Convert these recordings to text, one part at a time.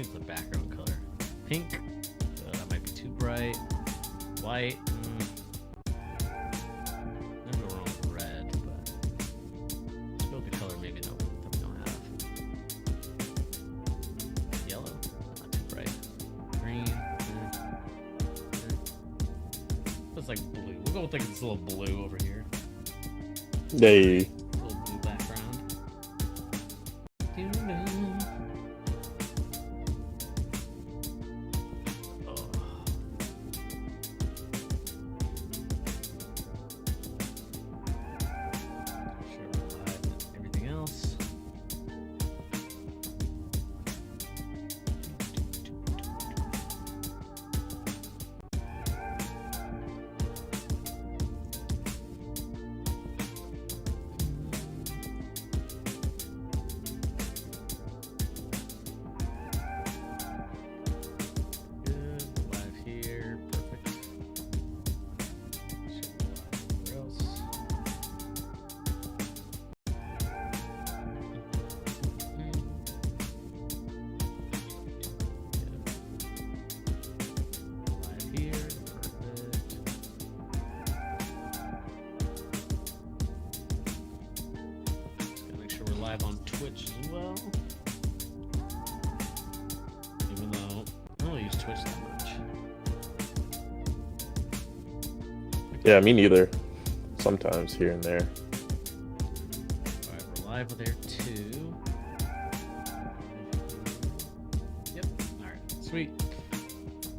change the background color. Pink. That might be too bright. White. Never go wrong with red, but let's go with the color maybe that we don't have. Yellow. Not too bright. Green. Looks like blue. We'll go with like this little blue over here. Hey. Little blue background. Oh. Sure, we'll hide everything else. Good, live here, perfect. Should be live everywhere else. Live here, perfect. Just gotta make sure we're live on Twitch as well. Even though I don't use Twitch that much. Yeah, me neither. Sometimes here and there. Alright, we're live there too. Yep. Alright, sweet.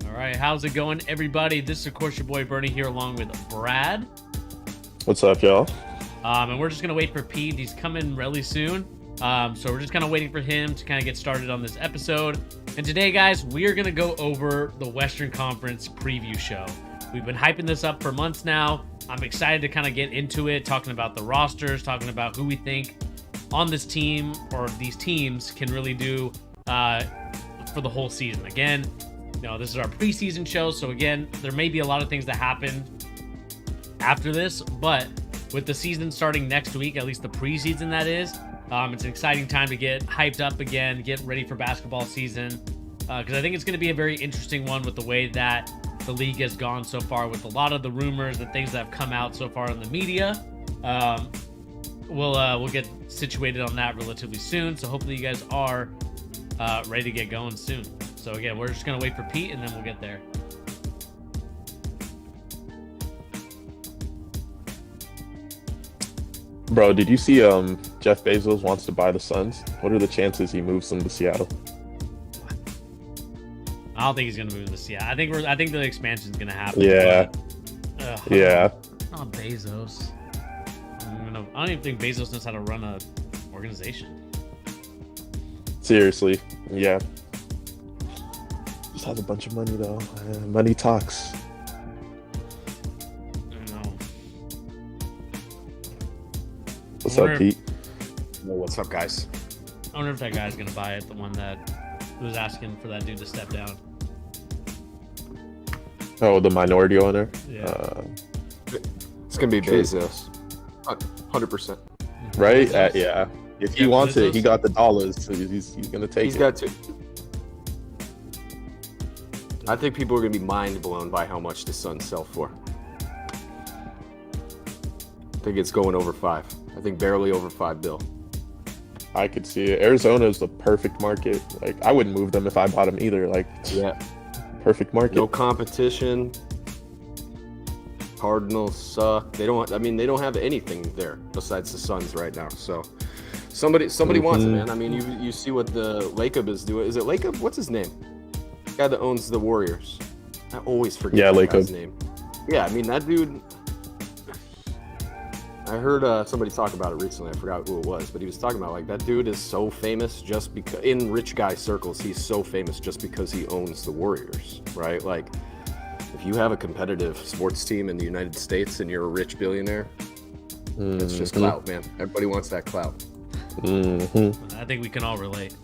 Alright, how's it going, everybody? This is, of course, your boy Bernie here along with Brad. What's up, y'all? And we're just gonna wait for Pete. He's coming really soon. So we're just kind of waiting for him to kind of get started on this episode. And today, guys, we are gonna go over the Western Conference preview show. We've been hyping this up for months now. I'm excited to kind of get into it, talking about the rosters, talking about who we think on this team or these teams can really do for the whole season. Again, this is our preseason show, so again, there may be a lot of things that happen after this, but with the season starting next week, at least the preseason that is, it's an exciting time to get hyped up again, get ready for basketball season, because I think it's going to be a very interesting one with the way that the league has gone so far, with a lot of the rumors and things that have come out so far in the media. We'll get situated on that relatively soon, so hopefully you guys are ready to get going soon. So again, we're just going to wait for Pete, and then we'll get there. Bro, did you see Jeff Bezos wants to buy the Suns? What are the chances he moves them to Seattle? I don't think he's gonna move to Seattle. I think the expansion's gonna happen. Yeah. But, Yeah. Not Bezos. I don't even think Bezos knows how to run a organization. Seriously. Yeah. Just has a bunch of money though. Money talks. I don't know. What's up, Pete? Well, what's up, guys? I wonder if that guy's gonna buy it. The one that was asking for that dude to step down. Oh, the minority owner? Yeah. It's gonna be True. Bezos, 100%. Right? Bezos? Yeah. If he Jeff wants it, Bezos? he got the dollars, so he's gonna take He's it. got to. I think people are gonna be mind blown by how much the Suns sell for. I think it's going over 5. I think barely over 5 bill. I could see it. Arizona is the perfect market. Like, I wouldn't move them if I bought them either. Like, Yeah. perfect market. No competition. Cardinals suck. They don't have anything there besides the Suns right now. So somebody wants it, man. I mean, you see what the Lacob is doing. Is it Lacob? What's his name? The guy that owns the Warriors. I always forget that guy's Lacob. name. Yeah, I mean that dude. I heard somebody talk about it recently. I forgot who it was, but he was talking about like that dude is so famous just because in rich guy circles he's so famous just because he owns the Warriors, right? Like if you have a competitive sports team in the United States and you're a rich billionaire, it's just clout, man. Everybody wants that clout. Mm-hmm. I think we can all relate.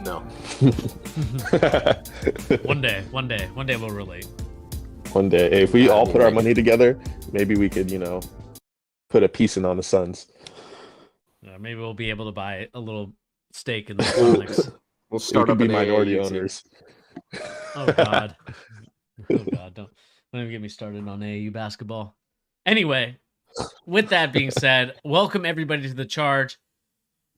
No. One day we'll relate. One day, if we all put our money together, maybe we could, put a piece in on the Suns. Maybe we'll be able to buy a little stake in the Sonics. We'll We start could up be an minority AAU team. owners. Oh God. Oh God. Don't even get me started on AAU basketball. Anyway, with that being said, welcome everybody to the Charge,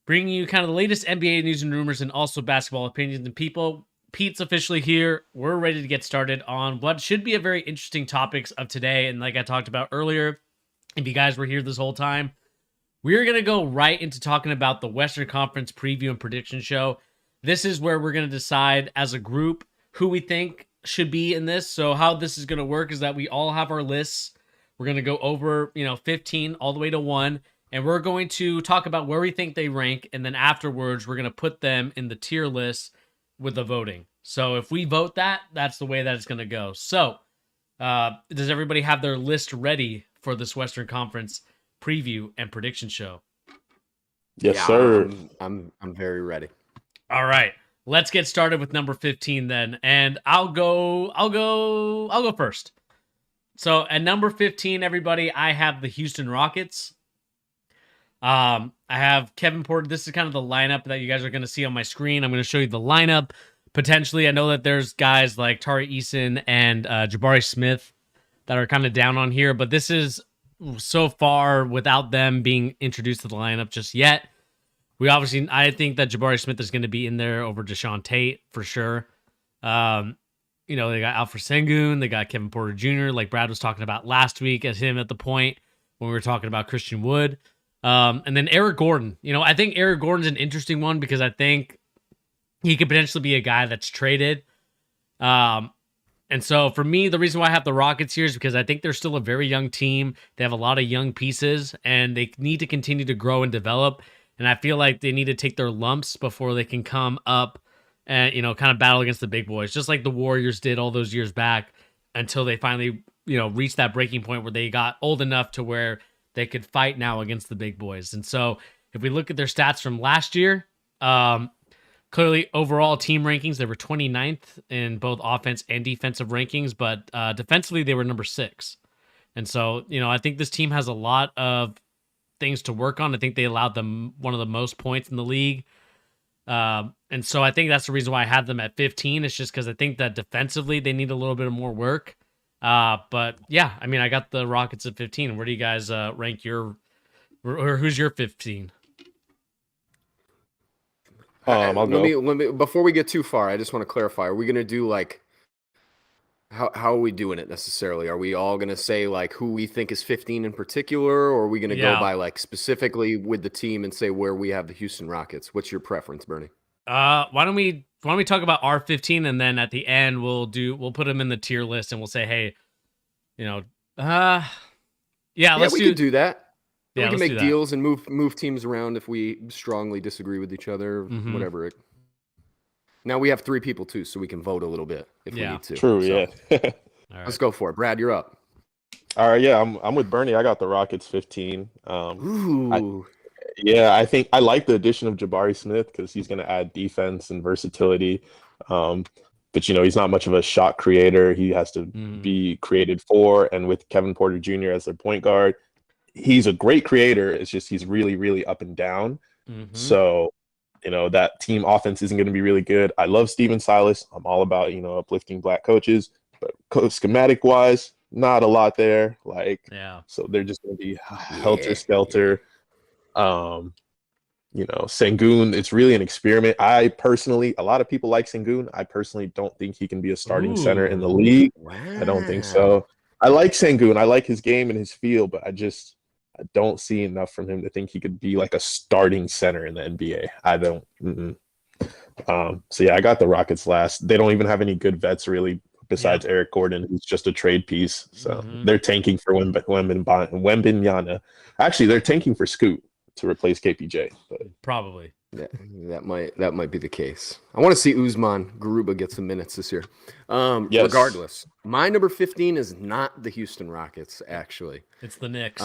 bringing you kind of the latest NBA news and rumors and also basketball opinions and people. Pete's officially here. We're ready to get started on what should be a very interesting topics of today. And like I talked about earlier, if you guys were here this whole time, we're going to go right into talking about the Western Conference preview and prediction show. This is where we're going to decide as a group who we think should be in this. So how this is going to work is that we all have our lists. We're going to go over, 15 all the way to 1, and we're going to talk about where we think they rank, and then afterwards we're going to put them in the tier list with the voting. So if we vote that, that's the way that it's going to go. So does everybody have their list ready for this Western Conference preview and prediction show? Yes, sir. I'm very ready. All right, let's get started with number 15 then, and I'll go first. So at number 15, everybody, I have the Houston Rockets. I have Kevin Porter. This is kind of the lineup that you guys are going to see on my screen. I'm going to show you the lineup. Potentially, I know that there's guys like Tari Eason and Jabari Smith that are kind of down on here, but this is so far without them being introduced to the lineup just yet. I think that Jabari Smith is going to be in there over Deshaun Tate for sure. They got Alfred Sengun, they got Kevin Porter Jr., like Brad was talking about last week as him at the point when we were talking about Christian Wood. And then Eric Gordon. I think Eric Gordon's an interesting one because I think he could potentially be a guy that's traded. And so for me, the reason why I have the Rockets here is because I think they're still a very young team. They have a lot of young pieces, and they need to continue to grow and develop. And I feel like they need to take their lumps before they can come up and, kind of battle against the big boys, just like the Warriors did all those years back until they finally, reached that breaking point where they got old enough to where they could fight now against the big boys. And so if we look at their stats from last year, clearly overall team rankings, they were 29th in both offense and defensive rankings, but defensively they were number 6. And so, I think this team has a lot of things to work on. I think they allowed them one of the most points in the league. And so I think that's the reason why I have them at 15. It's just because I think that defensively they need a little bit of more work. But yeah, I got the Rockets at 15. Where do you guys rank or who's your 15? I'll go. Let me before we get too far, I just want to clarify. Are we going to do like how are we doing it necessarily? Are we all going to say like who we think is 15 in particular, or are we going to go by like specifically with the team and say where we have the Houston Rockets? What's your preference, Bernie? Why don't we talk about our 15, and then at the end we'll put them in the tier list and we'll say, hey, we could do that. Yeah, we can make deals and move teams around if we strongly disagree with each other, whatever. Now we have 3 people too, so we can vote a little bit if we need to. True, so, yeah. All right. Let's go for it. Brad, you're up. All right, yeah, I'm with Bernie. I got the Rockets 15. Ooh. I think I like the addition of Jabari Smith because he's going to add defense and versatility. But he's not much of a shot creator. He has to be created for, and with Kevin Porter Jr. as their point guard, he's a great creator. It's just he's really, really up and down. So, that team offense isn't going to be really good. I love Steven Silas. I'm all about, uplifting black coaches, but schematic wise, not a lot there. So they're just going to be helter skelter. Sengun, it's really an experiment. A lot of people like Sengun. I personally don't think he can be a starting center in the league. Wow. I don't think so. I like Sengun. I like his game and his feel, but I don't see enough from him to think he could be like a starting center in the NBA. I don't. I got the Rockets last. They don't even have any good vets really besides Eric Gordon, who's just a trade piece. So they're tanking for Wembanyama. Actually, they're tanking for Scoot to replace KPJ. But. Probably. Yeah, that might be the case. I want to see Usman Garuba get some minutes this year. Regardless, my number 15 is not the Houston Rockets. Actually, it's the Knicks.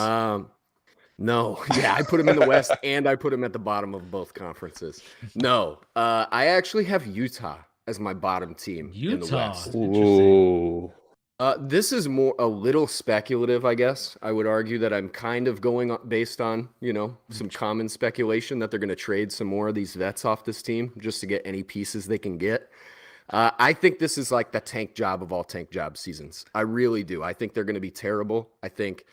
No, I put them in the West and I put them at the bottom of both conferences. No, I actually have Utah as my bottom team in the West. Ooh. This is more a little speculative, I guess. I would argue that I'm kind of based on, some common speculation that they're going to trade some more of these vets off this team just to get any pieces they can get. I think this is like the tank job of all tank job seasons. I really do. I think they're going to be terrible. I think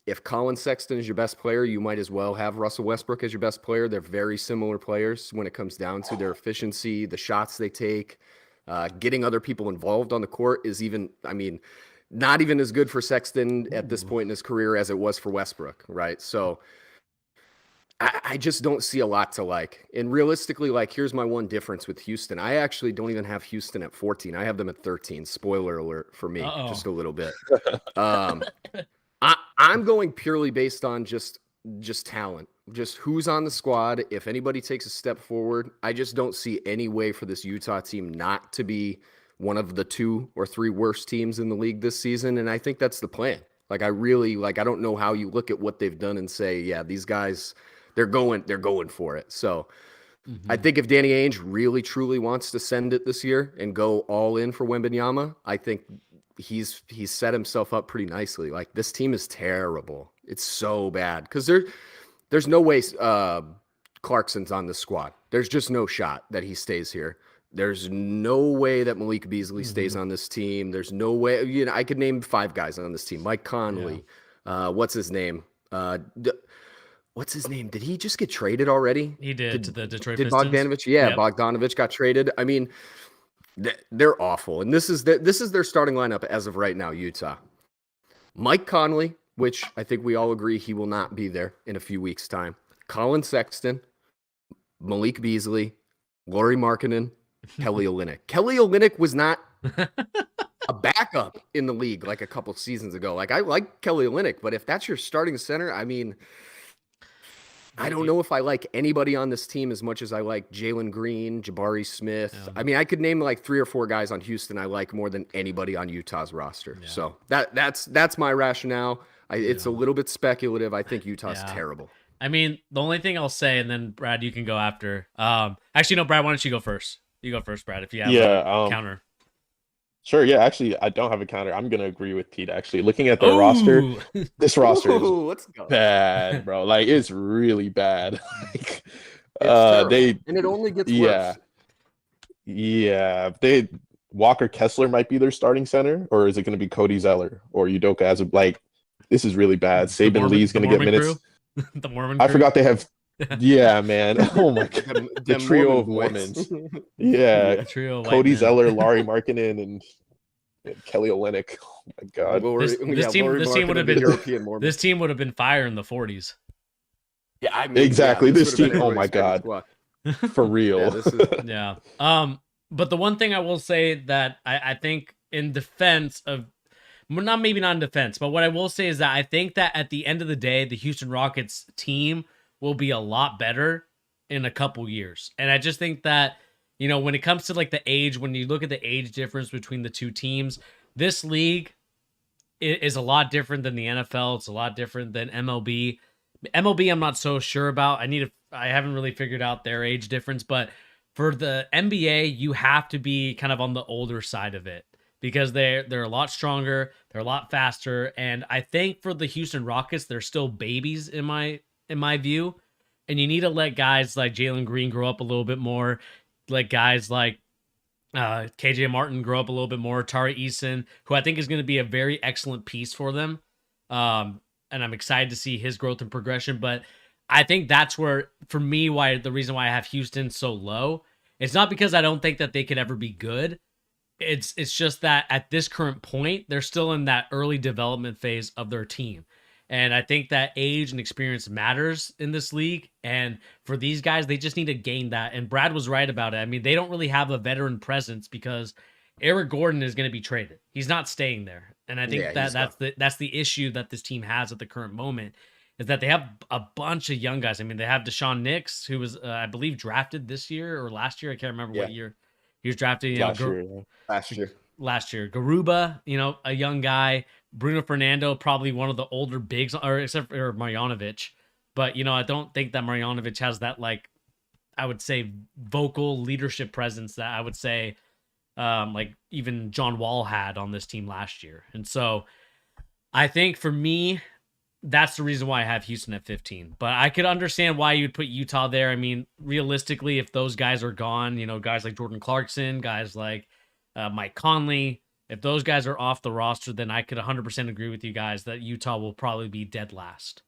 if Colin Sexton is your best player, you might as well have Russell Westbrook as your best player. They're very similar players when it comes down to their efficiency, the shots they take. Getting other people involved on the court is not even as good for Sexton at this point in his career as it was for Westbrook, right? So I just don't see a lot to like. And realistically, like, here's my one difference with Houston. I actually don't even have Houston at 14. I have them at 13. Spoiler alert for me, just a little bit. I'm going purely based on just talent, just who's on the squad. If anybody takes a step forward, I just don't see any way for this Utah team not to be one of the 2 or 3 worst teams in the league this season. And I think that's the plan. Like, I don't know how you look at what they've done and say, yeah, these guys, they're going for it. So I think if Danny Ainge really truly wants to send it this year and go all in for Wembanyama, I think he's set himself up pretty nicely. Like, this team is terrible. It's so bad because there's no way Clarkson's on the squad. There's just no shot that he stays here. There's no way that Malik Beasley stays on this team. There's no way. I could name 5 guys on this team. Mike Conley. Yeah. What's his name? What's his name? Did he just get traded already? He did to the Detroit Did Pistons. Bogdanovich? Yeah, yep. Bogdanovich got traded. I mean, they're awful. And this is their starting lineup as of right now, Utah. Mike Conley, which I think we all agree he will not be there in a few weeks' time. Colin Sexton, Malik Beasley, Lauri Markkanen, Kelly Olynyk. Kelly Olynyk was not a backup in the league like a couple seasons ago. Like, I like Kelly Olynyk, but if that's your starting center, I mean, I don't know if I like anybody on this team as much as I like Jalen Green, Jabari Smith. Yeah. I mean, I could name like 3 or 4 guys on Houston I like more than anybody on Utah's roster. Yeah. So that's my rationale. It's a little bit speculative. I think Utah's terrible. I mean, the only thing I'll say, and then Brad, you can go after. Actually, no, Brad, why don't you go first? You go first, Brad, if you have a counter. Sure, yeah. Actually, I don't have a counter. I'm going to agree with Pete, actually. looking at their roster, this roster is bad, bro. Like, it's really bad. Like, and it only gets worse. Yeah. Walker Kessler might be their starting center, or is it going to be Cody Zeller or Udoka as a, like, this is really bad. Saban Lee's going to get minutes. The Mormon crew? I forgot they have. Yeah, man. Oh my god. The trio of Mormons. Yeah. Trio of Cody Zeller, Lauri Markkanen, and Kelly Olynyk. Oh my god. This team would have been European Mormon. This team would have been fire in the 40s. Yeah, I mean, exactly. This team. Oh my god. For real. Yeah. But the one thing I will say that I think in defense of, maybe not in defense, but what I will say is that I think that at the end of the day, the Houston Rockets team will be a lot better in a couple years. And I just think that, when it comes to like the age, when you look at the age difference between the two teams, this league is a lot different than the NFL. It's a lot different than MLB. MLB, I'm not so sure about. I haven't really figured out their age difference, but for the NBA, you have to be kind of on the older side of it because they're a lot stronger, they're a lot faster, and I think for the Houston Rockets, they're still babies in my view, and you need to let guys like Jalen Green grow up a little bit more, let guys like KJ Martin grow up a little bit more, Tari Eason, who I think is going to be a very excellent piece for them, and I'm excited to see his growth and progression. But I think that's where, for me, the reason why I have Houston so low, it's not because I don't think that they could ever be good. It's just that at this current point, they're still in that early development phase of their team. And I think that age and experience matters in this league. And for these guys, they just need to gain that. And Brad was right about it. I mean, they don't really have a veteran presence because Eric Gordon is going to be traded. He's not staying there. And I think that's the issue that this team has at the current moment, is that they have a bunch of young guys. I mean, they have Deshaun Nix, who was, I believe, drafted this year or last year. I can't remember what year he was drafted. Last year. Garuba, a young guy. Bruno Fernando, probably one of the older bigs, or except for Marjanovic. But, I don't think that Marjanovic has that, like, I would say, vocal leadership presence that I would say like even John Wall had on this team last year. And so I think for me, that's the reason why I have Houston at 15. But I could understand why you'd put Utah there. I mean, realistically, if those guys are gone, guys like Jordan Clarkson, guys like Mike Conley, if those guys are off the roster, then I could 100% agree with you guys that Utah will probably be dead last.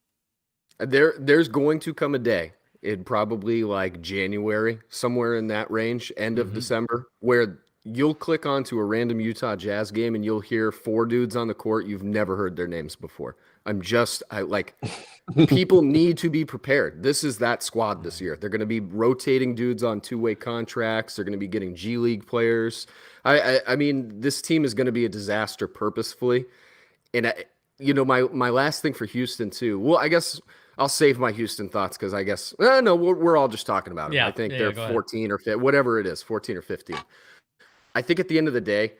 There's going to come a day in probably like January, somewhere in that range, end of December, where you'll click onto a random Utah Jazz game and you'll hear 4 dudes on the court you've never heard their names before. People need to be prepared. This is that squad this year. They're going to be rotating dudes on 2-way contracts. They're going to be getting G League players. I mean, this team is going to be a disaster purposefully. And my last thing for Houston too. Well, I guess I'll save my Houston thoughts because I guess no, we're all just talking about them. Yeah, I think they're 14 or 15, whatever it is, 14 or 15. I think at the end of the day,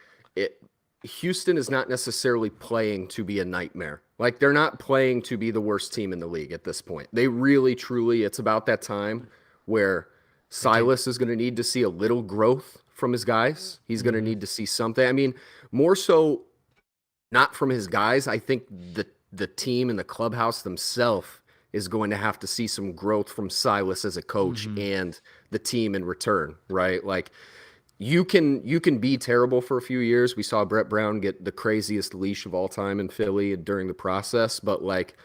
Houston is not necessarily playing to be a nightmare. Like, they're not playing to be the worst team in the league at this point. They really, truly, it's about that time where Silas is going to need to see a little growth from his guys. He's going to need to see something. I mean, more so not from his guys. I think the team and the clubhouse themselves is going to have to see some growth from Silas as a coach and the team in return, right? Like, you can be terrible for a few years. We saw Brett Brown get the craziest leash of all time in Philly during the process, but like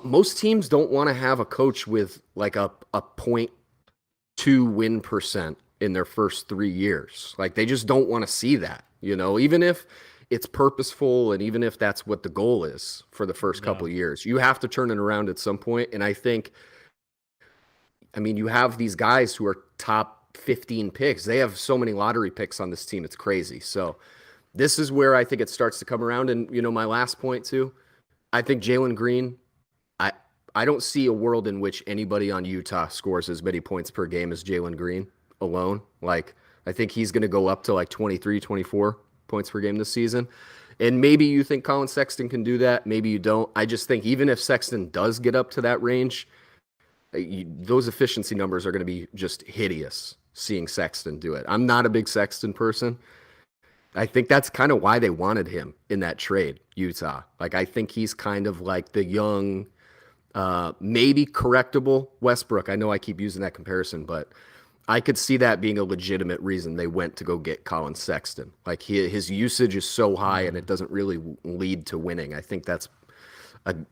most teams don't want to have a coach with like a 0.2 win percent in their first 3 years. Like, they just don't want to see that, even if it's purposeful and even if that's what the goal is for the first couple of years. You have to turn it around at some point, and I mean, you have these guys who are top 15 picks. They have so many lottery picks on this team. It's crazy. So this is where I think it starts to come around. And, my last point too, I think Jalen Green, I don't see a world in which anybody on Utah scores as many points per game as Jalen Green alone. Like, I think he's going to go up to like 23, 24 points per game this season. And maybe you think Colin Sexton can do that. Maybe you don't. I just think even if Sexton does get up to that range, those efficiency numbers are going to be just hideous seeing Sexton do it. I'm not a big Sexton person. I think that's kind of why they wanted him in that trade, Utah. Like, I think he's kind of like the young, maybe correctable Westbrook. I know I keep using that comparison, but I could see that being a legitimate reason they went to go get Colin Sexton. Like, his usage is so high and it doesn't really lead to winning. I think that's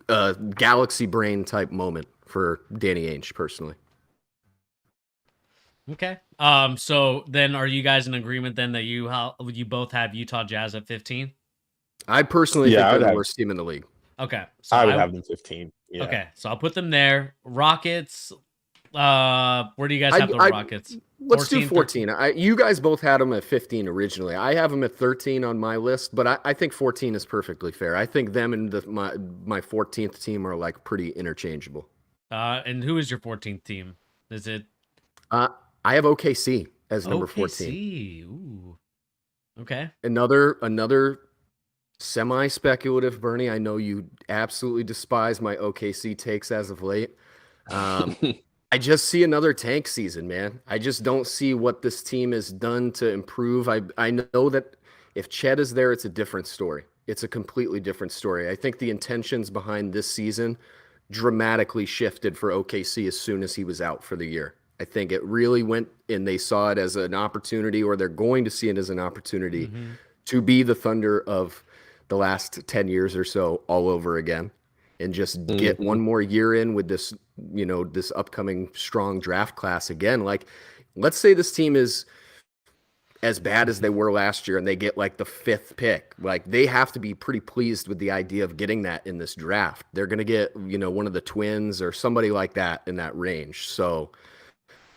a galaxy brain type moment for Danny Ainge personally. Okay. So then are you guys in agreement then that you both have Utah Jazz at 15? I personally think they're the worst team in the league. Okay. So I would have them 15. Yeah. Okay. So I'll put them there. Rockets. Where do you guys have the Rockets? Let's do 14. You guys both had them at 15 originally. I have them at 13 on my list, but I think 14 is perfectly fair. I think them and my 14th team are like pretty interchangeable. And who is your 14th team? Is it? I have OKC as number 14. Ooh. Okay. Another semi-speculative, Bernie. I know you absolutely despise my OKC takes as of late. I just see another tank season, man. I just don't see what this team has done to improve. I know that if Chet is there, it's a different story. It's a completely different story. I think the intentions behind this season dramatically shifted for OKC as soon as he was out for the year. I think it really went, and they saw it as an opportunity, or they're going to see it as an opportunity to be the Thunder of the last 10 years or so all over again, and just get one more year in with this, this upcoming strong draft class again. Like, let's say this team is as bad as they were last year and they get like the 5th pick. Like, they have to be pretty pleased with the idea of getting that in this draft. They're going to get, one of the Twins or somebody like that in that range. So,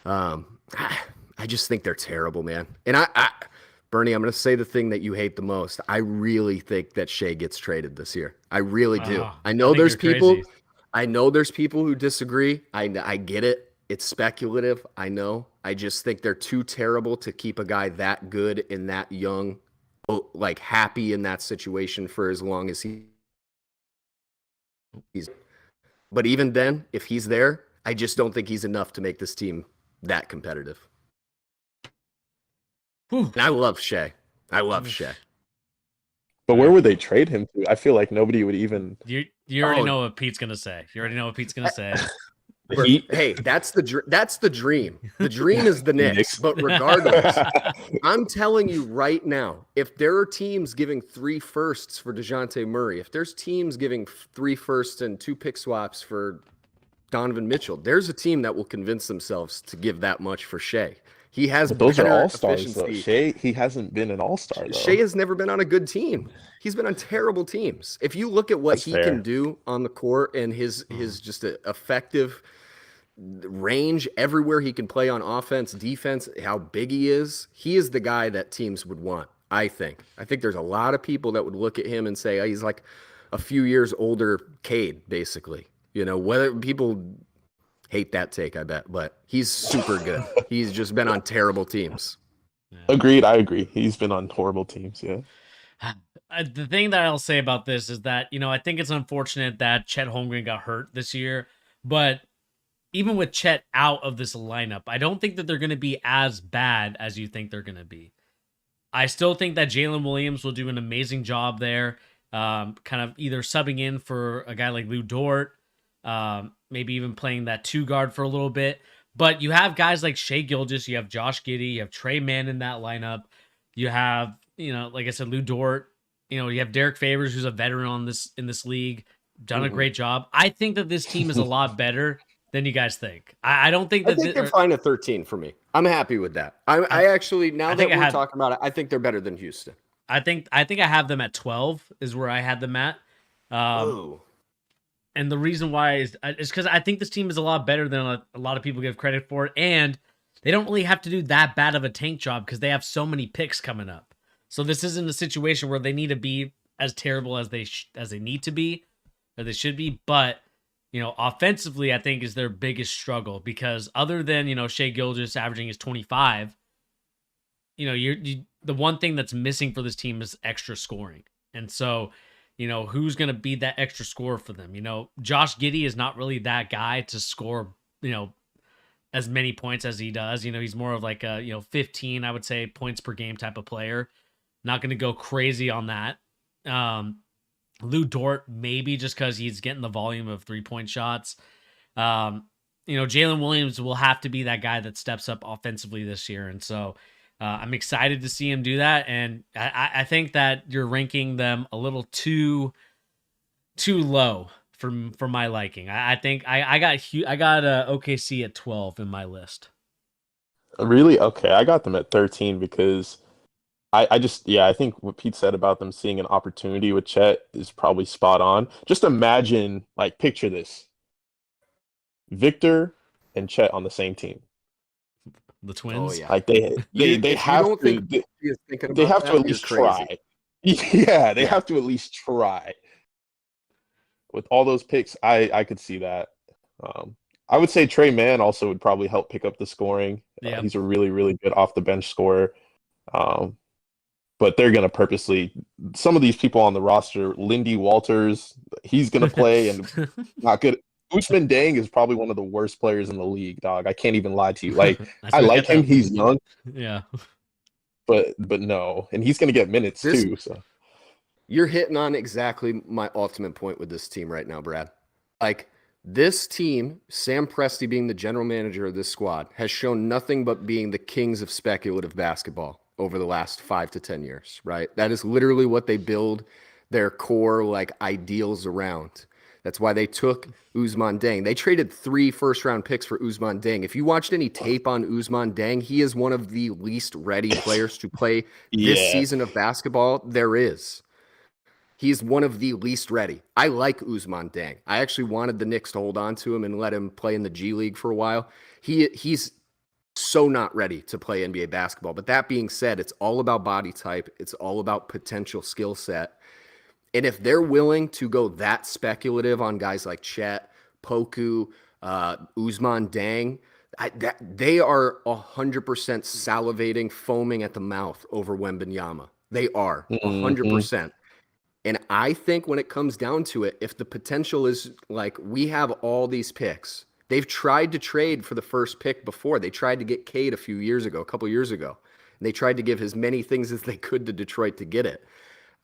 I just think they're terrible, man. And Bernie, I'm going to say the thing that you hate the most. I really think that Shea gets traded this year. I really do. I know there's people. Crazy. I know there's people who disagree. I get it. It's speculative. I know. I just think they're too terrible to keep a guy that good and that young, like, happy in that situation for as long as he's. But even then, if he's there, I just don't think he's enough to make this team that competitive. Whew. And I love Shea. I love Shea. But where would they trade him to? I feel like nobody would even. You already know what Pete's gonna say. You already know what Pete's gonna say. Hey, that's the dream. The dream is the Knicks. But regardless, I'm telling you right now, if there are teams giving 3 firsts for DeJounte Murray, if there's teams giving 3 firsts and 2 pick swaps for Donovan Mitchell, there's a team that will convince themselves to give that much for Shea. He has But those are better all-stars, though. efficiency. Shea, he hasn't been an all-star, though. Shea has never been on a good team. He's been on terrible teams. If you look at what he can do on the court and his just effective range everywhere he can play on offense, defense, how big he is the guy that teams would want, I think. I think there's a lot of people that would look at him and say, oh, he's like a few years older Cade, basically. You know, whether people hate that take, I bet, but he's super good. He's just been on terrible teams. Yeah. Agreed. I agree. He's been on horrible teams. Yeah. The thing that I'll say about this is that, you know, I think it's unfortunate that Chet Holmgren got hurt this year, but even with Chet out of this lineup, I don't think that they're going to be as bad as you think they're going to be. I still think that Jalen Williams will do an amazing job there, kind of either subbing in for a guy like Lou Dort, maybe even playing that 2 guard for a little bit. But you have guys like Shai Gilgeous, you have Josh Giddey, you have Trey Mann in that lineup. You have, you know, like I said, Lou Dort. You know, you have Derek Favors, who's a veteran in this league, done a great job. I think that this team is a lot better than you guys think. I don't think that I think they're fine at 13 for me. I'm happy with that. I actually, now that we're talking about it, I think they're better than Houston. I think I have them at 12 is where I had them at. And the reason why is because I think this team is a lot better than a lot of people give credit for it, and they don't really have to do that bad of a tank job because they have so many picks coming up. So this isn't a situation where they need to be as terrible as they need to be, or they should be. But you know, offensively, I think is their biggest struggle because other than, you know, Shai Gilgeous averaging his 25, you know, the one thing that's missing for this team is extra scoring, and so. You know, who's going to be that extra scorer for them? You know, Josh Giddey is not really that guy to score, you know, as many points as he does. You know, he's more of like a, you know, 15, I would say, points per game type of player. Not going to go crazy on that. Lou Dort, maybe just because he's getting the volume of 3-point shots. You know, Jalen Williams will have to be that guy that steps up offensively this year. And so, I'm excited to see him do that, and I think that you're ranking them a little too low for my liking. I think I got OKC at 12 in my list. Really? Okay, I got them at 13 because I think what Pete said about them seeing an opportunity with Chet is probably spot on. Just imagine, like, picture this: Victor and Chet on the same team. The Twins, oh, yeah. Like they have to at least try. Yeah, they have to at least try. With all those picks, I could see that. I would say Trey Mann also would probably help pick up the scoring. Yeah. He's a really, really good off the bench scorer. But they're gonna purposely, some of these people on the roster, Lindy Walters, he's gonna play and not good. Usman Dang is probably one of the worst players in the league, dog. I can't even lie to you. Like, I like him. He's young. Yeah. But no. And he's going to get minutes too. So you're hitting on exactly my ultimate point with this team right now, Brad. Like, this team, Sam Presti being the general manager of this squad, has shown nothing but being the kings of speculative basketball over the last 5 to 10 years, right? That is literally what they build their core, like, ideals around. That's why they took Usman Deng. They traded 3 first-round picks for Usman Deng. If you watched any tape on Usman Deng, he is one of the least ready players to play this season of basketball there is. He's one of the least ready. I like Usman Deng. I actually wanted the Knicks to hold on to him and let him play in the G League for a while. He's so not ready to play NBA basketball. But that being said, it's all about body type. It's all about potential skill set. And if they're willing to go that speculative on guys like Chet, Poku, Usman Deng, they are 100% salivating, foaming at the mouth over Wembanyama. They are 100%. And I think when it comes down to it, if the potential is like, we have all these picks, they've tried to trade for the first pick before. They tried to get Cade a couple years ago. And they tried to give as many things as they could to Detroit to get it.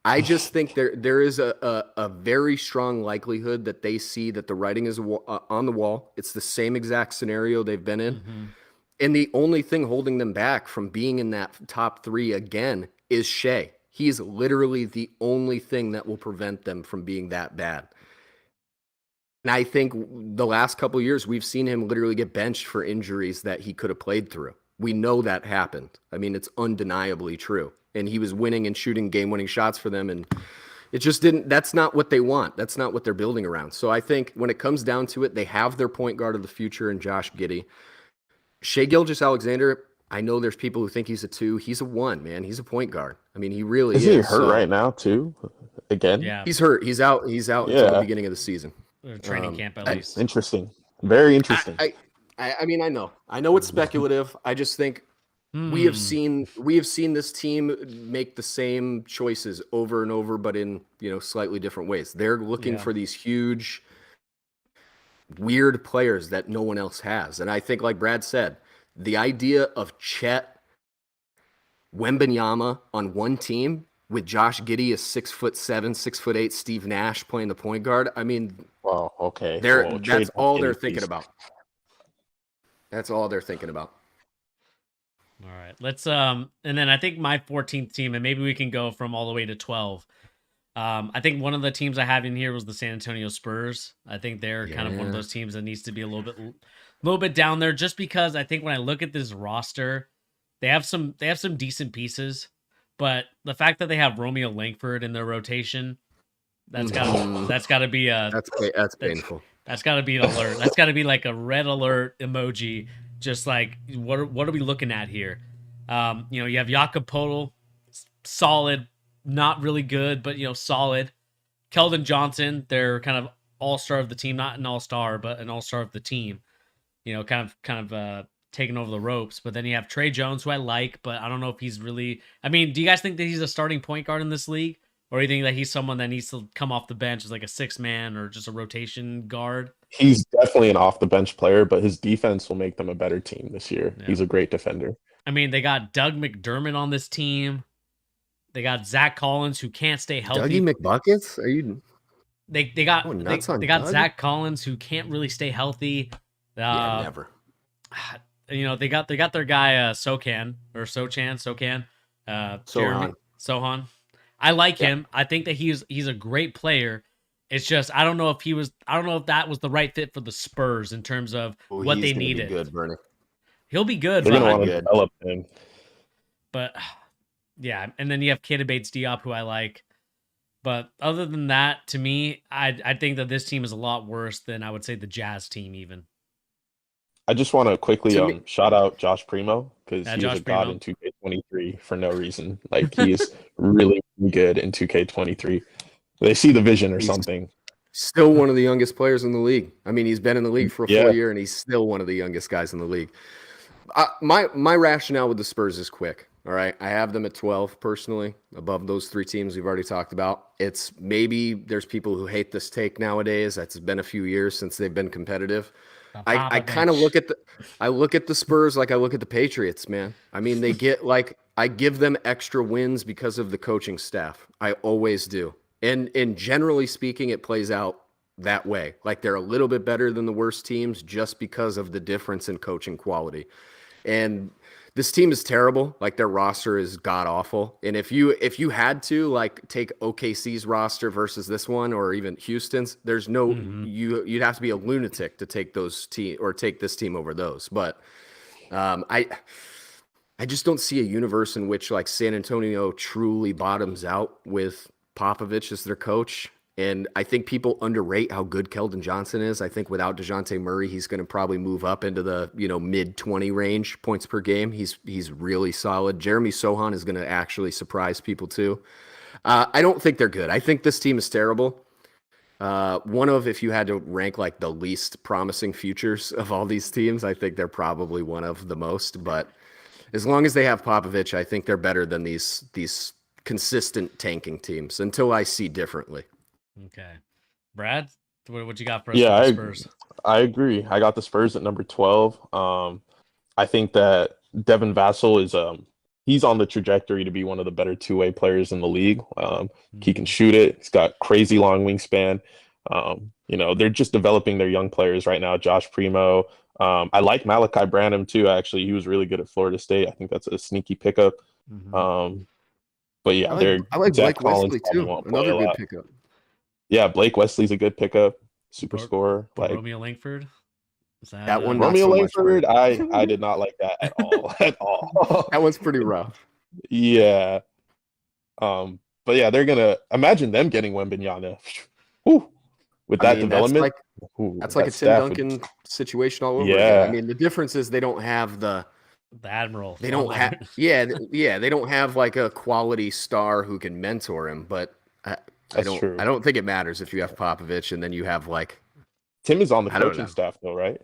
I just think there is a very strong likelihood that they see that the writing is on the wall. It's the same exact scenario they've been in. Mm-hmm. And the only thing holding them back from being in that top 3 again is Shea. He's literally the only thing that will prevent them from being that bad. And I think the last couple of years, we've seen him literally get benched for injuries that he could have played through. We know that happened. I mean, it's undeniably true. And he was winning and shooting game-winning shots for them, and it just didn't. That's not what they want. That's not what they're building around. So I think when it comes down to it, they have their point guard of the future in Josh Giddey. Shai Gilgeous-Alexander, I know there's people who think he's a 2. He's a 1, man. He's a point guard. I mean, he really is. Is he hurt right now too? Again? Yeah. He's hurt. He's out until the beginning of the season. Training camp at least. Interesting. Very interesting. I mean, I know it's speculative. I just think we have seen this team make the same choices over and over, but in slightly different ways. They're looking for these huge, weird players that no one else has. And I think, like Brad said, the idea of Chet Wembanyama on one team with Josh Giddey, a 6'7", 6'8" Steve Nash playing the point guard. I mean, well, okay. That's all they're thinking about. That's all they're thinking about. All right, let's and then I think my 14th team, and maybe we can go from all the way to 12. I think one of the teams I have in here was the San Antonio Spurs. I think they're kind of one of those teams that needs to be a little bit down there, just because I think when I look at this roster, they have some decent pieces, but the fact that they have Romeo Langford in their rotation, that's gotta be that's painful. That's gotta be an alert. That's gotta be like a red alert emoji. Just like, what are we looking at here? You have Jakob Poeltl, solid, not really good, but solid. Keldon Johnson, they're kind of all-star of the team, not an all-star, but an all-star of the team. Kind of taking over the ropes. But then you have Trey Jones, who I like, but I don't know if he's really. I mean, do you guys think that he's a starting point guard in this league, or do you think that he's someone that needs to come off the bench as like a 6-man or just a rotation guard? He's definitely an off-the-bench player, but his defense will make them a better team this year. Yeah. He's a great defender. I mean, they got Doug McDermott on this team. They got Zach Collins, who can't stay healthy. Dougie McBuckets? Are you? They got Zach Collins, who can't really stay healthy. Never. They got their guy Sohan. Sohan. I like him. I think that he's a great player. It's just I don't know if that was the right fit for the Spurs in terms of what they needed. Be good, Bernie. He'll be good. They're gonna want to develop him. But yeah, and then you have Keita Bates-Diop, who I like. But other than that, to me, I think that this team is a lot worse than I would say the Jazz team even. I just want to quickly shout out Josh Primo, because he was a god Primo in 2K23 for no reason. Like, he's really good in 2K23. They see the vision or something. Still one of the youngest players in the league. I mean, he's been in the league for a full year, and he's still one of the youngest guys in the league. My rationale with the Spurs is quick. All right, I have them at 12 personally, above those 3 teams we've already talked about. It's maybe there's people who hate this take nowadays. It's been a few years since they've been competitive. I kind of look at the Spurs like I look at the Patriots, man. I mean, they get I give them extra wins because of the coaching staff. I always do. And generally speaking, it plays out that way. Like, they're a little bit better than the worst teams just because of the difference in coaching quality. And this team is terrible. Like, their roster is god awful. And if you had to take OKC's roster versus this one, or even Houston's, there's no you'd have to be a lunatic to take take this team over those. But I just don't see a universe in which San Antonio truly bottoms out with Popovich as their coach. And I think people underrate how good Keldon Johnson is. I think without DeJounte Murray, he's going to probably move up into the mid-20 range points per game. He's really solid. Jeremy Sohan is going to actually surprise people too. I don't think they're good. I think this team is terrible. If you had to rank the least promising futures of all these teams, I think they're probably one of the most. But as long as they have Popovich, I think they're better than these consistent tanking teams until I see differently. Okay. Brad, what you got for us? Yeah, the Spurs? I agree. I got the Spurs at number 12. I think that Devin Vassell is he's on the trajectory to be one of the better two-way players in the league. He can shoot it. He's got crazy long wingspan. They're just developing their young players right now. Josh Primo. I like Malachi Branham too. Actually, he was really good at Florida State. I think that's a sneaky pickup. But yeah, I like Zach Blake Collins Wesley probably too. won't play Another a good lot. pickup. Yeah, Blake Wesley's a good pickup. Super scorer. But Romeo Langford. Is That one, not Romeo so much, Langford, right? I did not like that at all. At all. That one's pretty rough. Yeah. But yeah, they're gonna imagine them getting Wembanyama. Whew. With that development, that's like a Tim Duncan situation all over again. I mean, the difference is they don't have the Admiral. They don't have they don't have like a quality star who can mentor him, but I don't think it matters if you have Popovich and then you have like Tim is on the coaching staff though, right?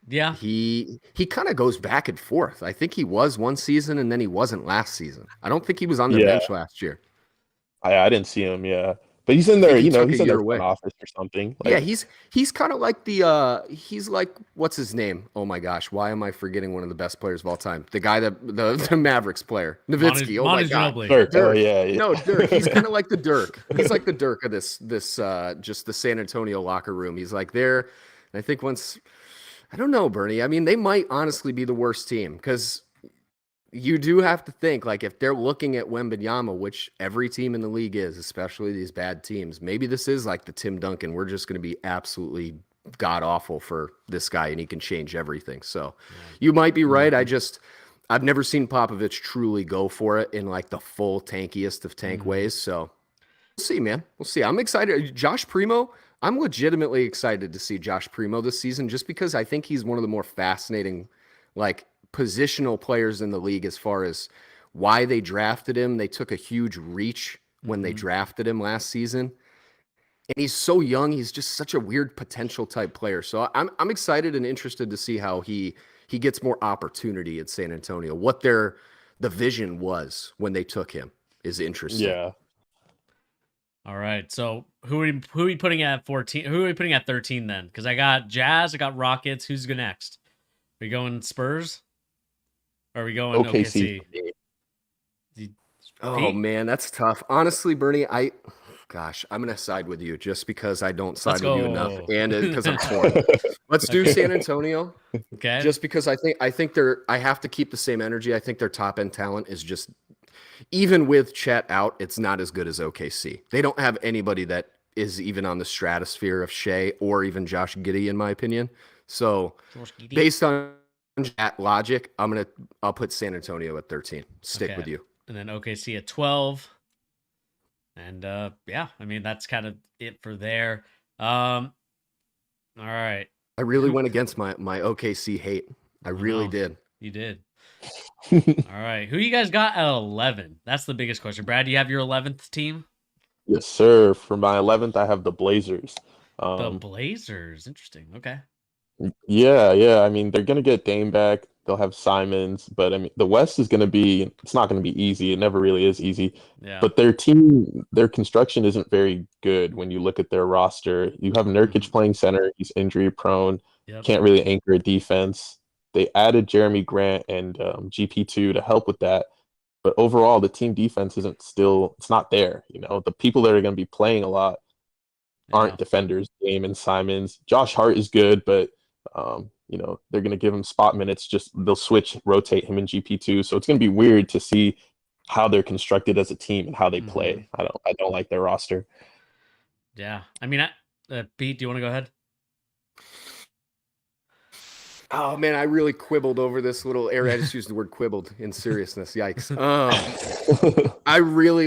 Yeah. He kind of goes back and forth. I think he was one season and then he wasn't last season. I don't think he was on the bench last year. I didn't see him, but he's in there, he's in their front office or something. Like, he's kind of like he's like, what's his name? Oh my gosh, why am I forgetting one of the best players of all time? The guy that the Mavericks player, Nowitzki. Oh my God, Dirk. Dirk. Yeah. No, Dirk. He's kind of like the Dirk. He's like the Dirk of this just the San Antonio locker room. He's like there. And I think I don't know, Bernie. I mean, they might honestly be the worst team because you do have to think, like, if they're looking at Wembanyama, which every team in the league is, especially these bad teams, maybe this is like the Tim Duncan. We're just going to be absolutely god-awful for this guy, and he can change everything. So you might be right. I've never seen Popovich truly go for it in, like, the full tankiest of tank ways. So we'll see, man. We'll see. I'm excited. Josh Primo, I'm legitimately excited to see Josh Primo this season just because I think he's one of the more fascinating, like, positional players in the league as far as why they drafted him. They took a huge reach when they drafted him last season. And he's so young. He's just such a weird potential type player. So I'm excited and interested to see how he gets more opportunity at San Antonio. What the vision was when they took him is interesting. Yeah. All right. So who are we putting at 14? Who are we putting at 13 then? Because I got Jazz, I got Rockets. Who's going next? Are we going Spurs? Or are we going OKC? Oh man, that's tough. Honestly, Bernie, I'm gonna side with you just because I don't side with you enough, and because I'm torn. Let's do San Antonio. Okay. Just because I think I have to keep the same energy. I think their top end talent is just, even with Chet out, it's not as good as OKC. They don't have anybody that is even on the stratosphere of Shea or even Josh Giddey, in my opinion. So based on that logic, I'll put San Antonio at 13. Stick with you. And then OKC at 12. And I mean, that's kind of it for there. All right. I really went against my OKC hate. I really did. You did. All right. Who you guys got at 11? That's the biggest question. Brad, do you have your 11th team? Yes, sir. For my 11th, I have the Blazers. The Blazers. Interesting. Okay. Yeah. I mean, they're going to get Dame back. They'll have Simons. But, I mean, the West is going to be – it's not going to be easy. It never really is easy. Yeah. But their team, their construction isn't very good when you look at their roster. You have Nurkic playing center. He's injury-prone. Yep. Can't really anchor a defense. They added Jeremy Grant and GP2 to help with that. But overall, the team defense it's not there. You know, the people that are going to be playing a lot aren't defenders. Dame and Simons. Josh Hart is good, but they're going to give him spot minutes. They'll rotate him and GP2. So it's going to be weird to see how they're constructed as a team and how they play. I don't like their roster. Yeah. I mean, Pete, do you want to go ahead? Oh man, I really quibbled over this little area. I just used the word quibbled in seriousness. Yikes. I really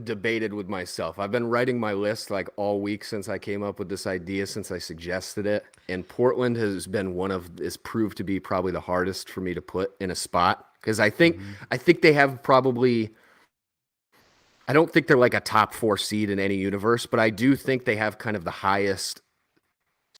debated with myself. I've been writing my list like all week since I came up with this idea, since I suggested it. And Portland has been is proved to be probably the hardest for me to put in a spot. Because I think they have probably, I don't think they're like a top 4 seed in any universe, but I do think they have kind of the highest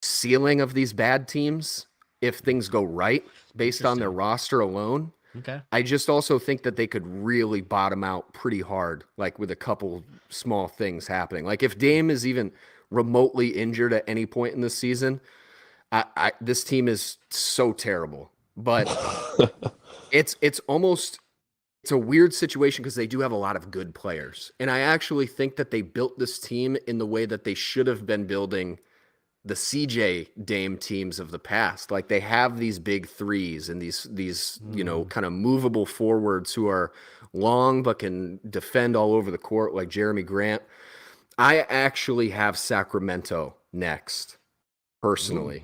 ceiling of these bad teams if things go right based on their roster alone. Okay. I just also think that they could really bottom out pretty hard, like with a couple small things happening. Like if Dame is even remotely injured at any point in this season, this team is so terrible. But it's almost it's a weird situation because they do have a lot of good players. And I actually think that they built this team in the way that they should have been building the CJ Dame teams of the past. Like they have these big threes and these kind of movable forwards who are long but can defend all over the court, like Jeremy Grant. I actually have Sacramento next, personally.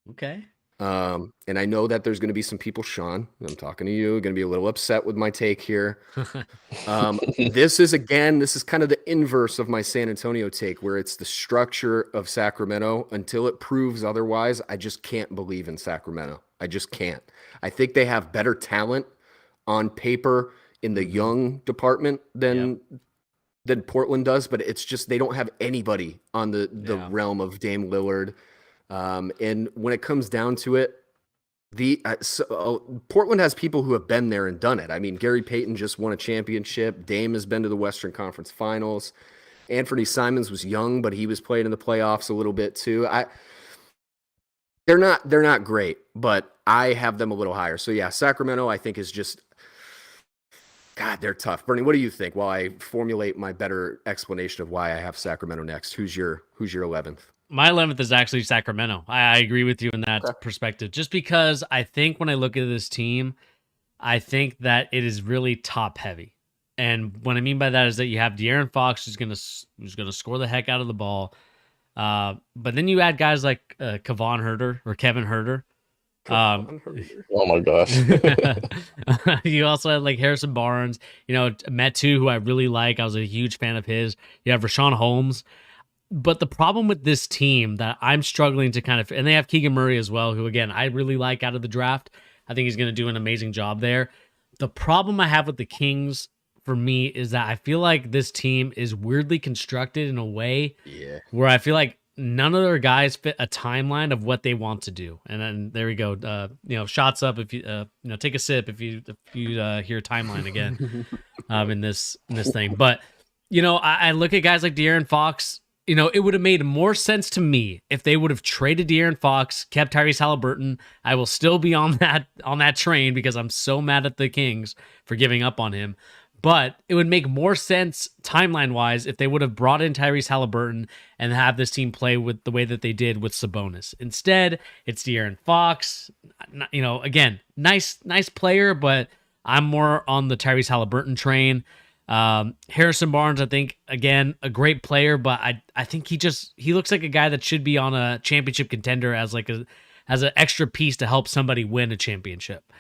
Ooh. Okay. And I know that there's going to be some people, Sean, I'm talking to you, going to be a little upset with my take here. This is kind of the inverse of my San Antonio take, where it's the structure of Sacramento. Until it proves otherwise, I just can't believe in Sacramento. I just can't. I think they have better talent on paper in the young department than Portland does, but it's just they don't have anybody on the realm of Dame Lillard. And when it comes down to it, Portland has people who have been there and done it. I mean, Gary Payton just won a championship. Dame has been to the Western Conference Finals. Anthony Simons was young, but he was playing in the playoffs a little bit too. They're not great, but I have them a little higher. So yeah, Sacramento I think is just, God, they're tough. Bernie, what do you think? While I formulate my better explanation of why I have Sacramento next, who's your 11th? My 11th is actually Sacramento. I agree with you in that perspective. Just because I think when I look at this team, I think that it is really top heavy. And what I mean by that is that you have Darren Fox who's gonna score the heck out of the ball. But then you add guys like Kevin Huerter. Oh my gosh. You also had like Harrison Barnes, Metu, who I really like. I was a huge fan of his. You have Rashawn Holmes. But the problem with this team that I'm struggling to and they have Keegan Murray as well, who again, I really like out of the draft. I think he's going to do an amazing job there. The problem I have with the Kings for me is that I feel like this team is weirdly constructed in a way where I feel like none of their guys fit a timeline of what they want to do. And then there we go. Shots up if you take a sip if you hear timeline again in this thing. But I look at guys like De'Aaron Fox. It would have made more sense to me if they would have traded De'Aaron Fox, kept Tyrese Halliburton. I will still be on that train because I'm so mad at the Kings for giving up on him. But it would make more sense timeline-wise if they would have brought in Tyrese Halliburton and have this team play with the way that they did with Sabonis. Instead, it's De'Aaron Fox. Again, nice player, but I'm more on the Tyrese Halliburton train. Harrison Barnes, I think, again, a great player, but I think he looks like a guy that should be on a championship contender as an extra piece to help somebody win a championship.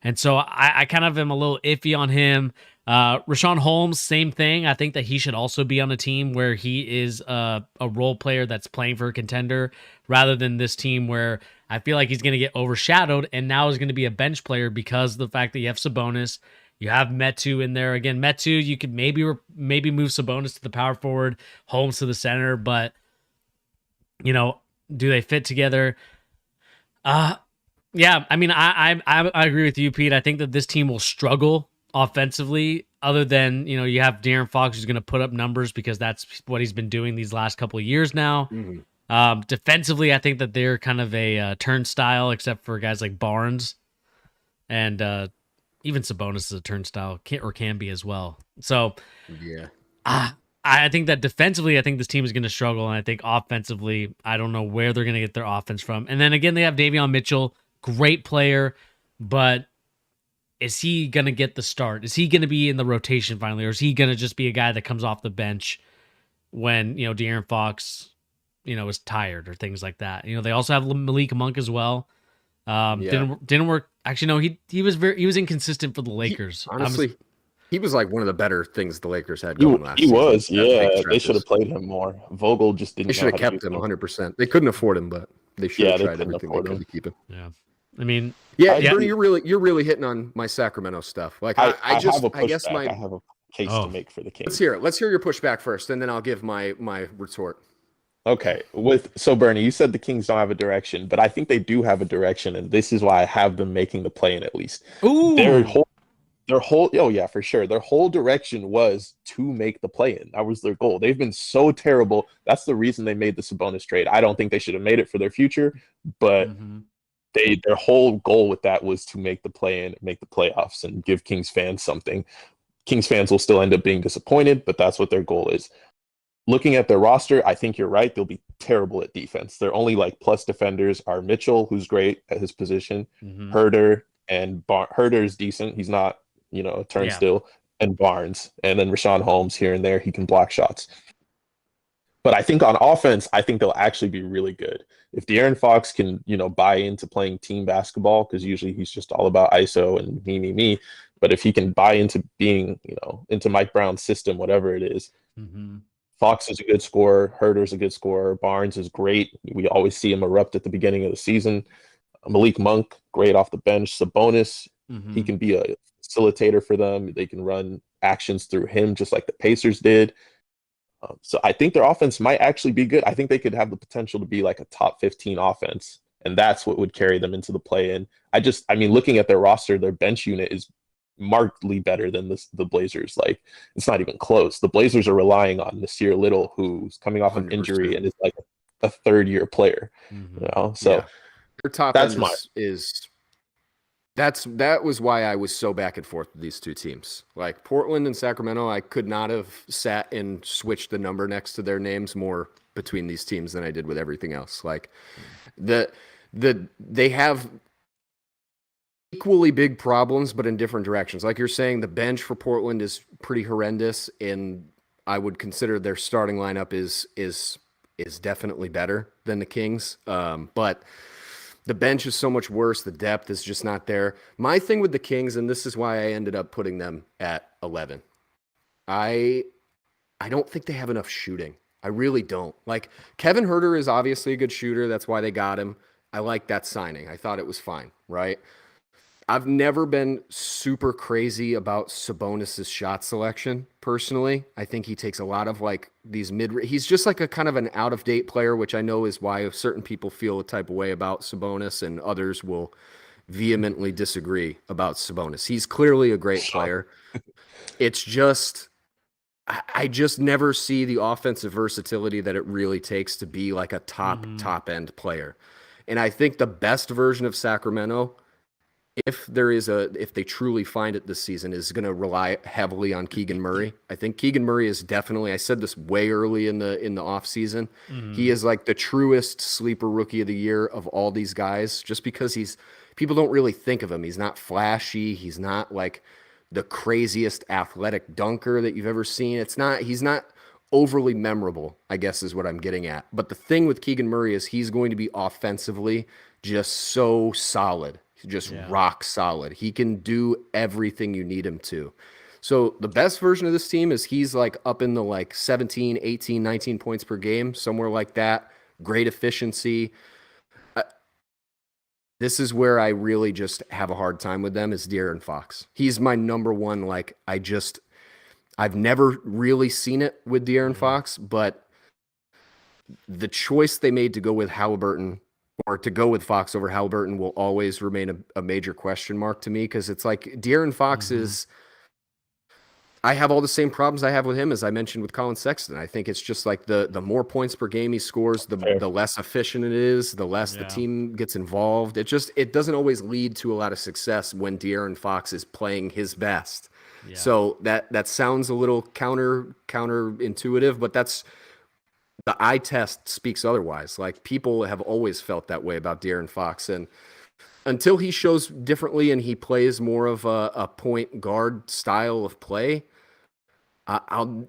And so I kind of am a little iffy on him. Rashawn Holmes, same thing. I think that he should also be on a team where he is a role player that's playing for a contender rather than this team where I feel like he's going to get overshadowed and now is going to be a bench player because of the fact that you have Sabonis. You have Metu in there. Again, Metu, you could maybe move Sabonis to the power forward, Holmes to the center, but, do they fit together? Yeah, I mean, I agree with you, Pete. I think that this team will struggle offensively, other than, you have Darren Fox who's going to put up numbers because that's what he's been doing these last couple of years now. Mm-hmm. Defensively, I think that they're kind of a turnstile, except for guys like Barnes. And even Sabonis is a turnstile, can be as well. So, yeah, I think that defensively, I think this team is going to struggle, and I think offensively, I don't know where they're going to get their offense from. And then again, they have Davion Mitchell, great player, but is he going to get the start? Is he going to be in the rotation finally, or is he going to just be a guy that comes off the bench when De'Aaron Fox, is tired or things like that? They also have Malik Monk as well. Didn't work. Actually, no, he was inconsistent for the Lakers. Honestly, he was like one of the better things the Lakers had going last season. He was, yeah. They should have played him more. Vogel just didn't. They should have kept him 100%. They couldn't afford him, but they should have tried everything they could to keep him. Yeah, I mean, Bernie, you're really hitting on my Sacramento stuff. Like I have a case to make for the Kings. Let's hear it. Let's hear your pushback first, and then I'll give my retort. Okay, so Bernie, you said the Kings don't have a direction, but I think they do have a direction, and this is why I have them making the play-in at least. Ooh. Their whole for sure. Their whole direction was to make the play-in. That was their goal. They've been so terrible. That's the reason they made the Sabonis trade. I don't think they should have made it for their future, but their whole goal with that was to make the play in, make the playoffs, and give Kings fans something. Kings fans will still end up being disappointed, but that's what their goal is. Looking at their roster, I think you're right. They'll be terrible at defense. Their only like plus defenders are Mitchell, who's great at his position, Herder, and Herder's decent. He's not, a turnstile, and Barnes, and then Rashawn Holmes here and there. He can block shots. But I think on offense, I think they'll actually be really good. If Darren Fox can, buy into playing team basketball, because usually he's just all about ISO and me. But if he can buy into being, into Mike Brown's system, whatever it is, Fox is a good scorer. Herder's a good scorer. Barnes is great. We always see him erupt at the beginning of the season. Malik Monk, great off the bench. Sabonis, he can be a facilitator for them. They can run actions through him just like the Pacers did. So I think their offense might actually be good. I think they could have the potential to be like a top 15 offense, and that's what would carry them into the play-in. Looking at their roster, their bench unit is markedly better than the Blazers. Like, it's not even close. The Blazers are relying on Nasir Little, who's coming off an injury and is like a third-year player. So their top that's end that was why I was so back and forth with these two teams. Like Portland and Sacramento, I could not have sat and switched the number next to their names more between these teams than I did with everything else. Like they have equally big problems, but in different directions. Like you're saying, the bench for Portland is pretty horrendous, and I would consider their starting lineup is definitely better than the Kings. But the bench is so much worse. The depth is just not there. My thing with the Kings, and this is why I ended up putting them at 11, I don't think they have enough shooting. I really don't. Like, Kevin Huerter is obviously a good shooter. That's why they got him. I like that signing. I thought it was fine, right? I've never been super crazy about Sabonis's shot selection personally. I think he takes a lot of like these he's just like a kind of an out of date player, which I know is why certain people feel a type of way about Sabonis and others will vehemently disagree about Sabonis. He's clearly a great player. It's just, I just never see the offensive versatility that it really takes to be like a top end player. And I think the best version of Sacramento, if they truly find it this season, is going to rely heavily on Keegan Murray. I think Keegan Murray is definitely, I said this way early in the off season, he is like the truest sleeper rookie of the year of all these guys, just because people don't really think of him. He's not flashy. He's not like the craziest athletic dunker that you've ever seen. He's not overly memorable, I guess is what I'm getting at. But the thing with Keegan Murray is he's going to be offensively just so solid. Rock solid. He can do everything you need him to. So the best version of this team is he's like up in the like 17, 18, 19 points per game, somewhere like that. Great efficiency. This is where I really just have a hard time with them is Darren Fox. He's my number one. Like, I've never really seen it with Darren Fox, but the choice they made to go with Halliburton or to go with Fox over Halliburton will always remain a major question mark to me, because it's like De'Aaron Fox is, I have all the same problems I have with him as I mentioned with Colin Sexton. I think it's just like the more points per game he scores, the less efficient it is, the less the team gets involved. It doesn't always lead to a lot of success when De'Aaron Fox is playing his best. Yeah. So that sounds a little counterintuitive, but that's, the eye test speaks otherwise. Like, people have always felt that way about De'Aaron Fox, and until he shows differently and he plays more of a point guard style of play, I'll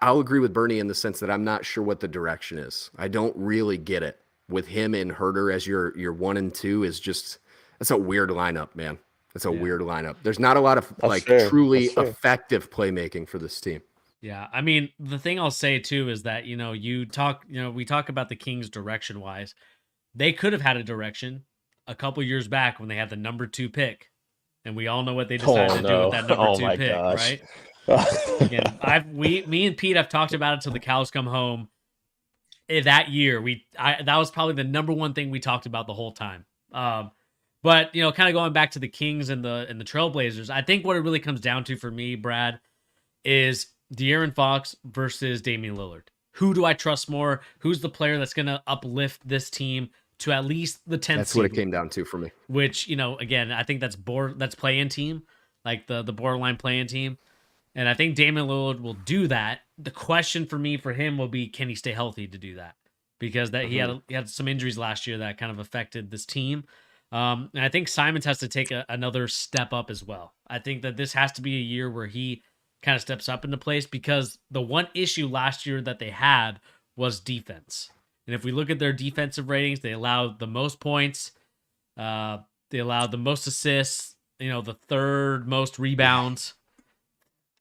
agree with Bernie in the sense that I'm not sure what the direction is. I don't really get it with him and Herder as your 1 and 2 is just, that's a weird lineup, man. That's a weird lineup. There's not a lot of truly effective playmaking for this team. Yeah, I mean, the thing I'll say too is that, we talk about the Kings direction wise. They could have had a direction a couple years back when they had the number 2 pick, and we all know what they decided to do with that number 2 pick, right? Again, me and Pete have talked about it till the cows come home. That year, that was probably the number one thing we talked about the whole time. But kind of going back to the Kings and the Trailblazers, I think what it really comes down to for me, Brad, is De'Aaron Fox versus Damian Lillard. Who do I trust more? Who's the player that's going to uplift this team to at least the 10th That's seed. what it came down to for me. Which, again, I think that's play-in team, like the borderline play-in team. And I think Damian Lillard will do that. The question for him will be, can he stay healthy to do that? Because he had some injuries last year that kind of affected this team. And I think Simons has to take another step up as well. I think that this has to be a year where he kind of steps up into place, because the one issue last year that they had was defense. And if we look at their defensive ratings, they allowed the most points. They allowed the most assists, the third most rebounds,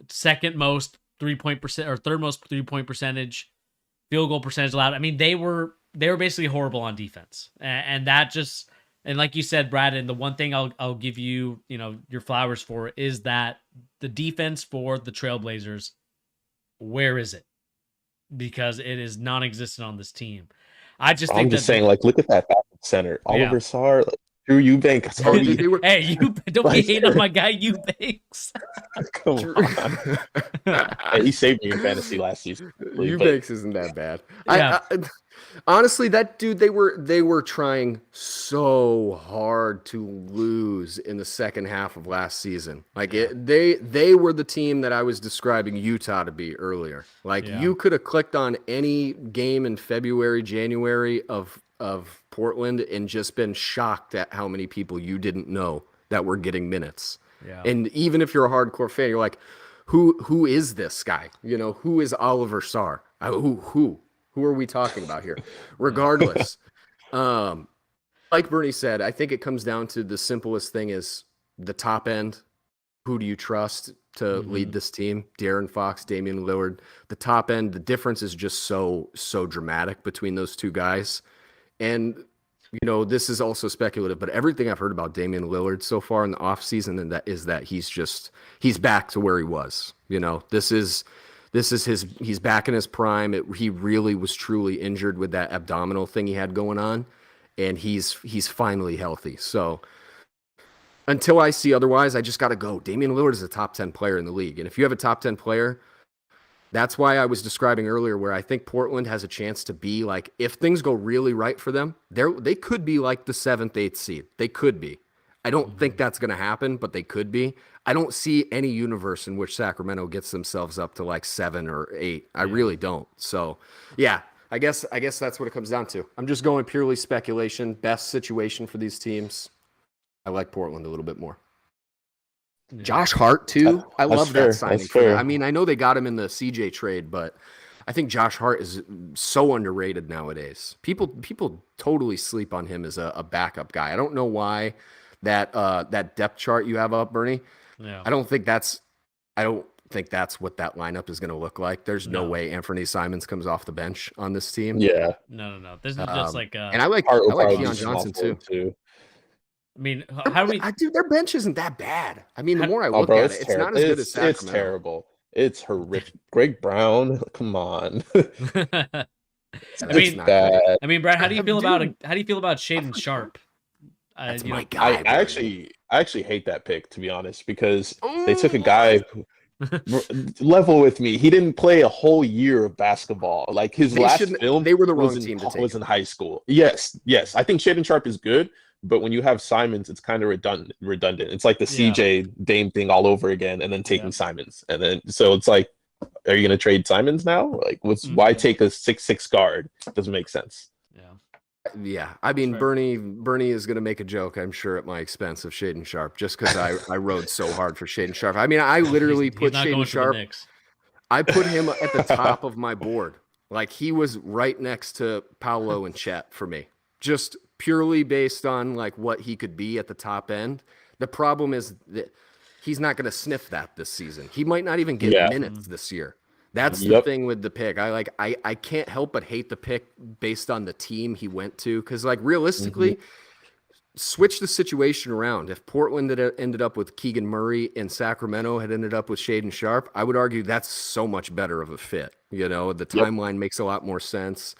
second most 3-point percent, or third most 3-point percentage, field goal percentage allowed. I mean, they were basically horrible on defense. And that just, and like you said, Brad, and the one thing I'll give you, your flowers for is that the defense for the Trailblazers, where is it? Because it is non-existent on this team. I'm just saying, like, look at that backup center. Oliver Sarr, Drew Eubanks. Hey, you don't be hating on my guy Eubanks. Come on. Hey, he saved me in fantasy last season. Eubanks isn't that bad. Yeah. I honestly, that dude, they were trying so hard to lose in the second half of last season. Like they were the team that I was describing Utah to be earlier. Like you could have clicked on any game in February, January of Portland and just been shocked at how many people you didn't know that were getting minutes. Yeah. And even if you're a hardcore fan, you're like, who is this guy? Who is Oliver Sarr? Who are we talking about here? Regardless, like Bernie said, I think it comes down to the simplest thing is the top end. Who do you trust to lead this team? Darren Fox, Damian Lillard. The top end, the difference is just so dramatic between those two guys. And, this is also speculative, but everything I've heard about Damian Lillard so far in the offseason is that he's back to where he was. This is he's back in his prime. He really was truly injured with that abdominal thing he had going on, and he's finally healthy. So until I see otherwise, I just got to go. Damian Lillard is a top 10 player in the league. And if you have a top 10 player, that's why I was describing earlier where I think Portland has a chance to be like, if things go really right for them, they could be like the 7th, 8th seed. They could be. I don't think that's going to happen, but they could be. I don't see any universe in which Sacramento gets themselves up to like 7 or 8. I really don't. So, yeah, I guess that's what it comes down to. I'm just going purely speculation. Best situation for these teams. I like Portland a little bit more. Yeah. Josh Hart too. I love that signing. I mean, I know they got him in the CJ trade, but I think Josh Hart is so underrated nowadays. People totally sleep on him as a backup guy. I don't know why. That depth chart you have up, Bernie. Yeah. I don't think that's what that lineup is going to look like. There's no way Anthony Simons comes off the bench on this team. Yeah. No. This is just like and I like Keon Johnson too. I mean, how do we? Dude, their bench isn't that bad. I mean, the more I look at it, it's not as good as Sacramento. It's terrible. It's horrific. Greg Brown, come on. I mean, Brad, how do you feel about Shaedon Sharp? That's my guy. I actually hate that pick, to be honest, because they took a guy level with me. He didn't play a whole year of basketball. Like his last film, they were the wrong team to take. Was in high school. Yes. I think Shaedon Sharp is good, but when you have Simons, it's kind of redundant. It's like the CJ Dame thing all over again, and then taking Simons, and then so it's like, are you going to trade Simons now? Like, why take a 6'6" guard? Doesn't make sense. Yeah, I mean, Bernie is going to make a joke, I'm sure, at my expense of Shaedon Sharp, just because I rode so hard for Shaedon Sharp. I mean, I literally put Shaedon Sharp. I put him at the top of my board. Like, he was right next to Paolo and Chet for me, just purely based on like what he could be at the top end. The problem is that he's not going to sniff that this season. He might not even get minutes this year. That's the thing with the pick. I can't help but hate the pick based on the team he went to. Because, like, realistically, switch the situation around. If Portland had ended up with Keegan Murray and Sacramento had ended up with Shaedon Sharp, I would argue that's so much better of a fit. The timeline makes a lot more sense.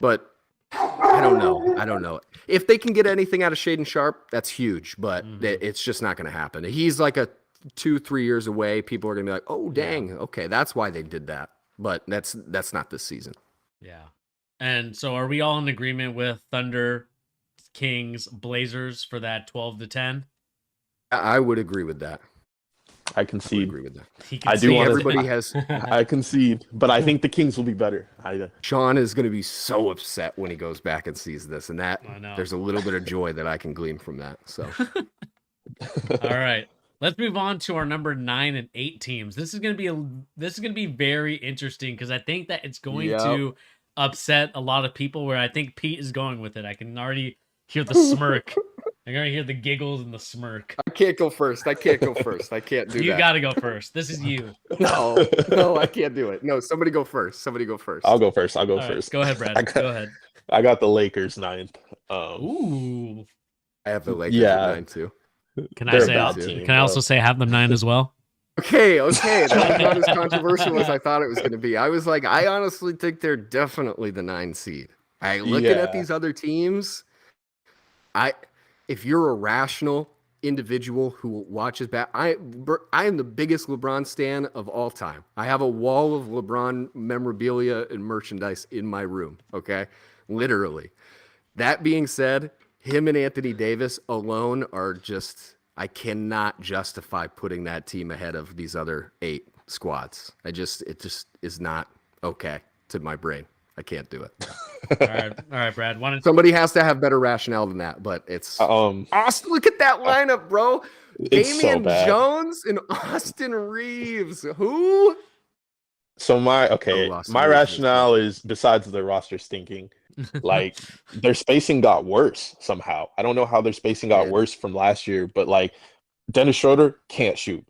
But I don't know. If they can get anything out of Shaedon Sharp, that's huge. But it's just not going to happen. He's like a 2-3 years away. People are gonna be like, oh dang, okay, that's why they did that. But that's not this season. And so are we all in agreement with Thunder, Kings, Blazers for that 12-10? I would agree with that. I I would concede. agree with that. I do want Everybody has. I concede, but I think the Kings will be better. Sean is going to be so upset when he goes back and sees this, and that I know. there's a little bit of joy that I can glean from that. So, All right. Let's move on to our number 9 and 8 teams. This is going to be very interesting because I think that it's going to upset a lot of people where I think Pete is going with it. I can already hear the smirk. I can already hear the giggles and the smirk. I can't go first. I can't do that. You got to go first. This is you. No, I can't do it. No, somebody go first. I'll go first. I'll go All first. Right, go ahead, Brad. Go ahead. I got the Lakers 9th. Ooh. I have the Lakers at 9 too. Can I also say have them 9 as well? Okay. That's not as controversial as I thought it was going to be. I was like, I honestly think they're definitely the 9 seed. Looking at these other teams, if you're a rational individual who watches back, I am the biggest LeBron stan of all time. I have a wall of LeBron memorabilia and merchandise in my room. Okay, literally. That being said, him and Anthony Davis alone are just, I cannot justify putting that team ahead of these other 8 squads. It just is not okay to my brain. I can't do it. All right, Brad. Somebody has to have better rationale than that, but it's Austin. Look at that lineup, bro. Damian Jones and Austin Reeves. Who? So my rationale is, besides the roster stinking, like their spacing got worse somehow. I don't know how their spacing got worse from last year, but like Dennis Schroeder can't shoot.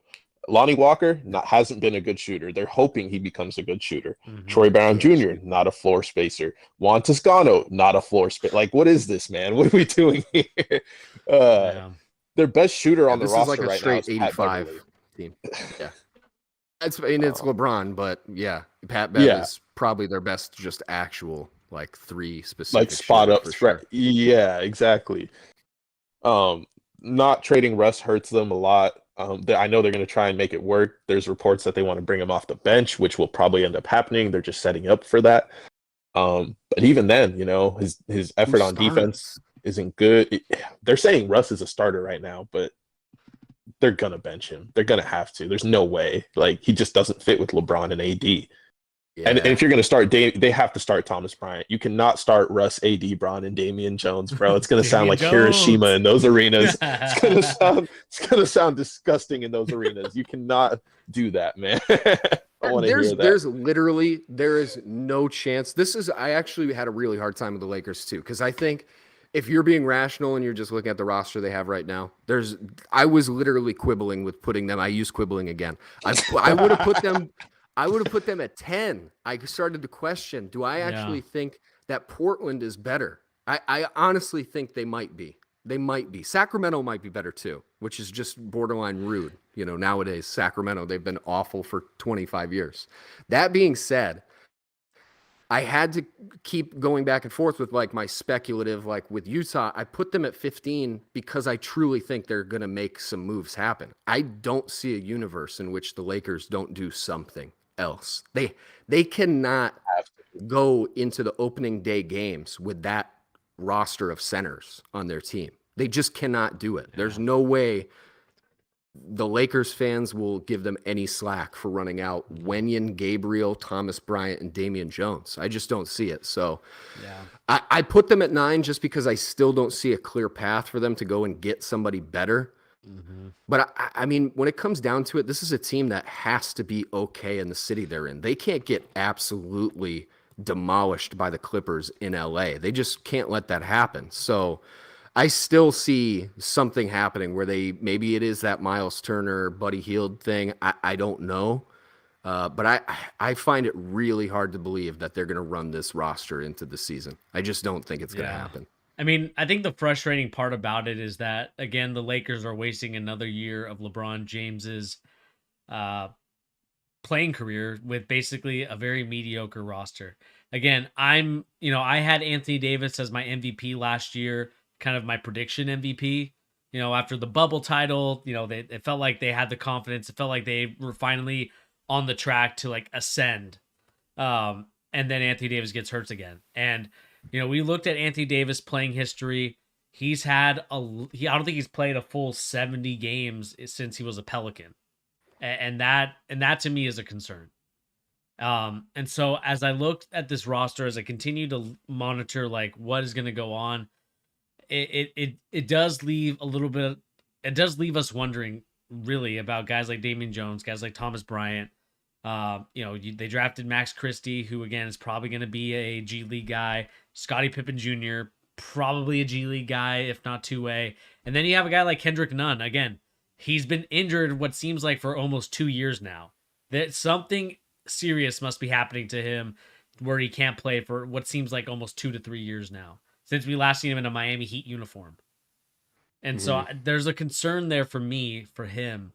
Lonnie Walker hasn't been a good shooter. They're hoping he becomes a good shooter. Mm-hmm. Troy Brown Jr., not a floor spacer. Juan Toscano, not a floor spacer. Like, what is this, man? What are we doing here? Their best shooter on the roster right now is Pat Beverly. Team. Yeah. It's LeBron, but yeah, Pat Bev is probably their best just actual, like, 3 specific. Like, spot up. Sure. Yeah, exactly. Not trading Russ hurts them a lot. I know they're going to try and make it work. There's reports that they want to bring him off the bench, which will probably end up happening. They're just setting up for that. But even then, his effort on defense isn't good. They're saying Russ is a starter right now, but they're going to bench him. They're going to have to. There's no way. Like, he just doesn't fit with LeBron and AD. Yeah. And if you're going to start, they have to start Thomas Bryant. You cannot start Russ, AD, Bron, and Damian Jones, bro. It's going to sound like Hiroshima in those arenas. It's going to sound disgusting in those arenas. You cannot do that, man. There is no chance. I actually had a really hard time with the Lakers too, because I think if you're being rational and you're just looking at the roster they have right now, I was literally quibbling with putting them. I use quibbling again. I would have put them. I would have put them at 10. I started to question, do I actually think that Portland is better? I honestly think they might be. Sacramento might be better too, which is just borderline rude. Nowadays, Sacramento, they've been awful for 25 years. That being said, I had to keep going back and forth with like my speculative, like with Utah, I put them at 15 because I truly think they're going to make some moves happen. I don't see a universe in which the Lakers don't do something else. They cannot go into the opening day games with that roster of centers on their team. They just cannot do it. There's no way the Lakers fans will give them any slack for running out Wenyen, Gabriel, Thomas Bryant, and Damian Jones. I just don't see it. So I put them at 9 just because I still don't see a clear path for them to go and get somebody better. Mm-hmm. But I mean, when it comes down to it, this is a team that has to be okay in the city they're in. They can't get absolutely demolished by the Clippers in LA. They just can't let that happen. So I still see something happening where maybe it is that Miles Turner, Buddy Hield thing. I don't know. But I find it really hard to believe that they're going to run this roster into the season. I just don't think it's going to happen. I mean, I think the frustrating part about it is that, again, the Lakers are wasting another year of LeBron James's playing career with basically a very mediocre roster. Again, I had Anthony Davis as my MVP last year, kind of my prediction MVP. After the bubble title, it felt like they had the confidence. It felt like they were finally on the track to like ascend. and then Anthony Davis gets hurt again. And we looked at Anthony Davis playing history. He's had I don't think he's played a full 70 games since he was a Pelican, and that to me is a concern. And so as I looked at this roster, as I continue to monitor like what is going to go on, it does leave a little bit. It does leave us wondering really about guys like Damian Jones, guys like Thomas Bryant. They drafted Max Christie, who again is probably going to be a G League guy. Scottie Pippen Jr., probably a G League guy, if not two-way. And then you have a guy like Kendrick Nunn. Again, he's been injured what seems like for almost 2 years now. That something serious must be happening to him where he can't play for what seems like almost 2 to 3 years now since we last seen him in a Miami Heat uniform. And so there's a concern there for me, for him,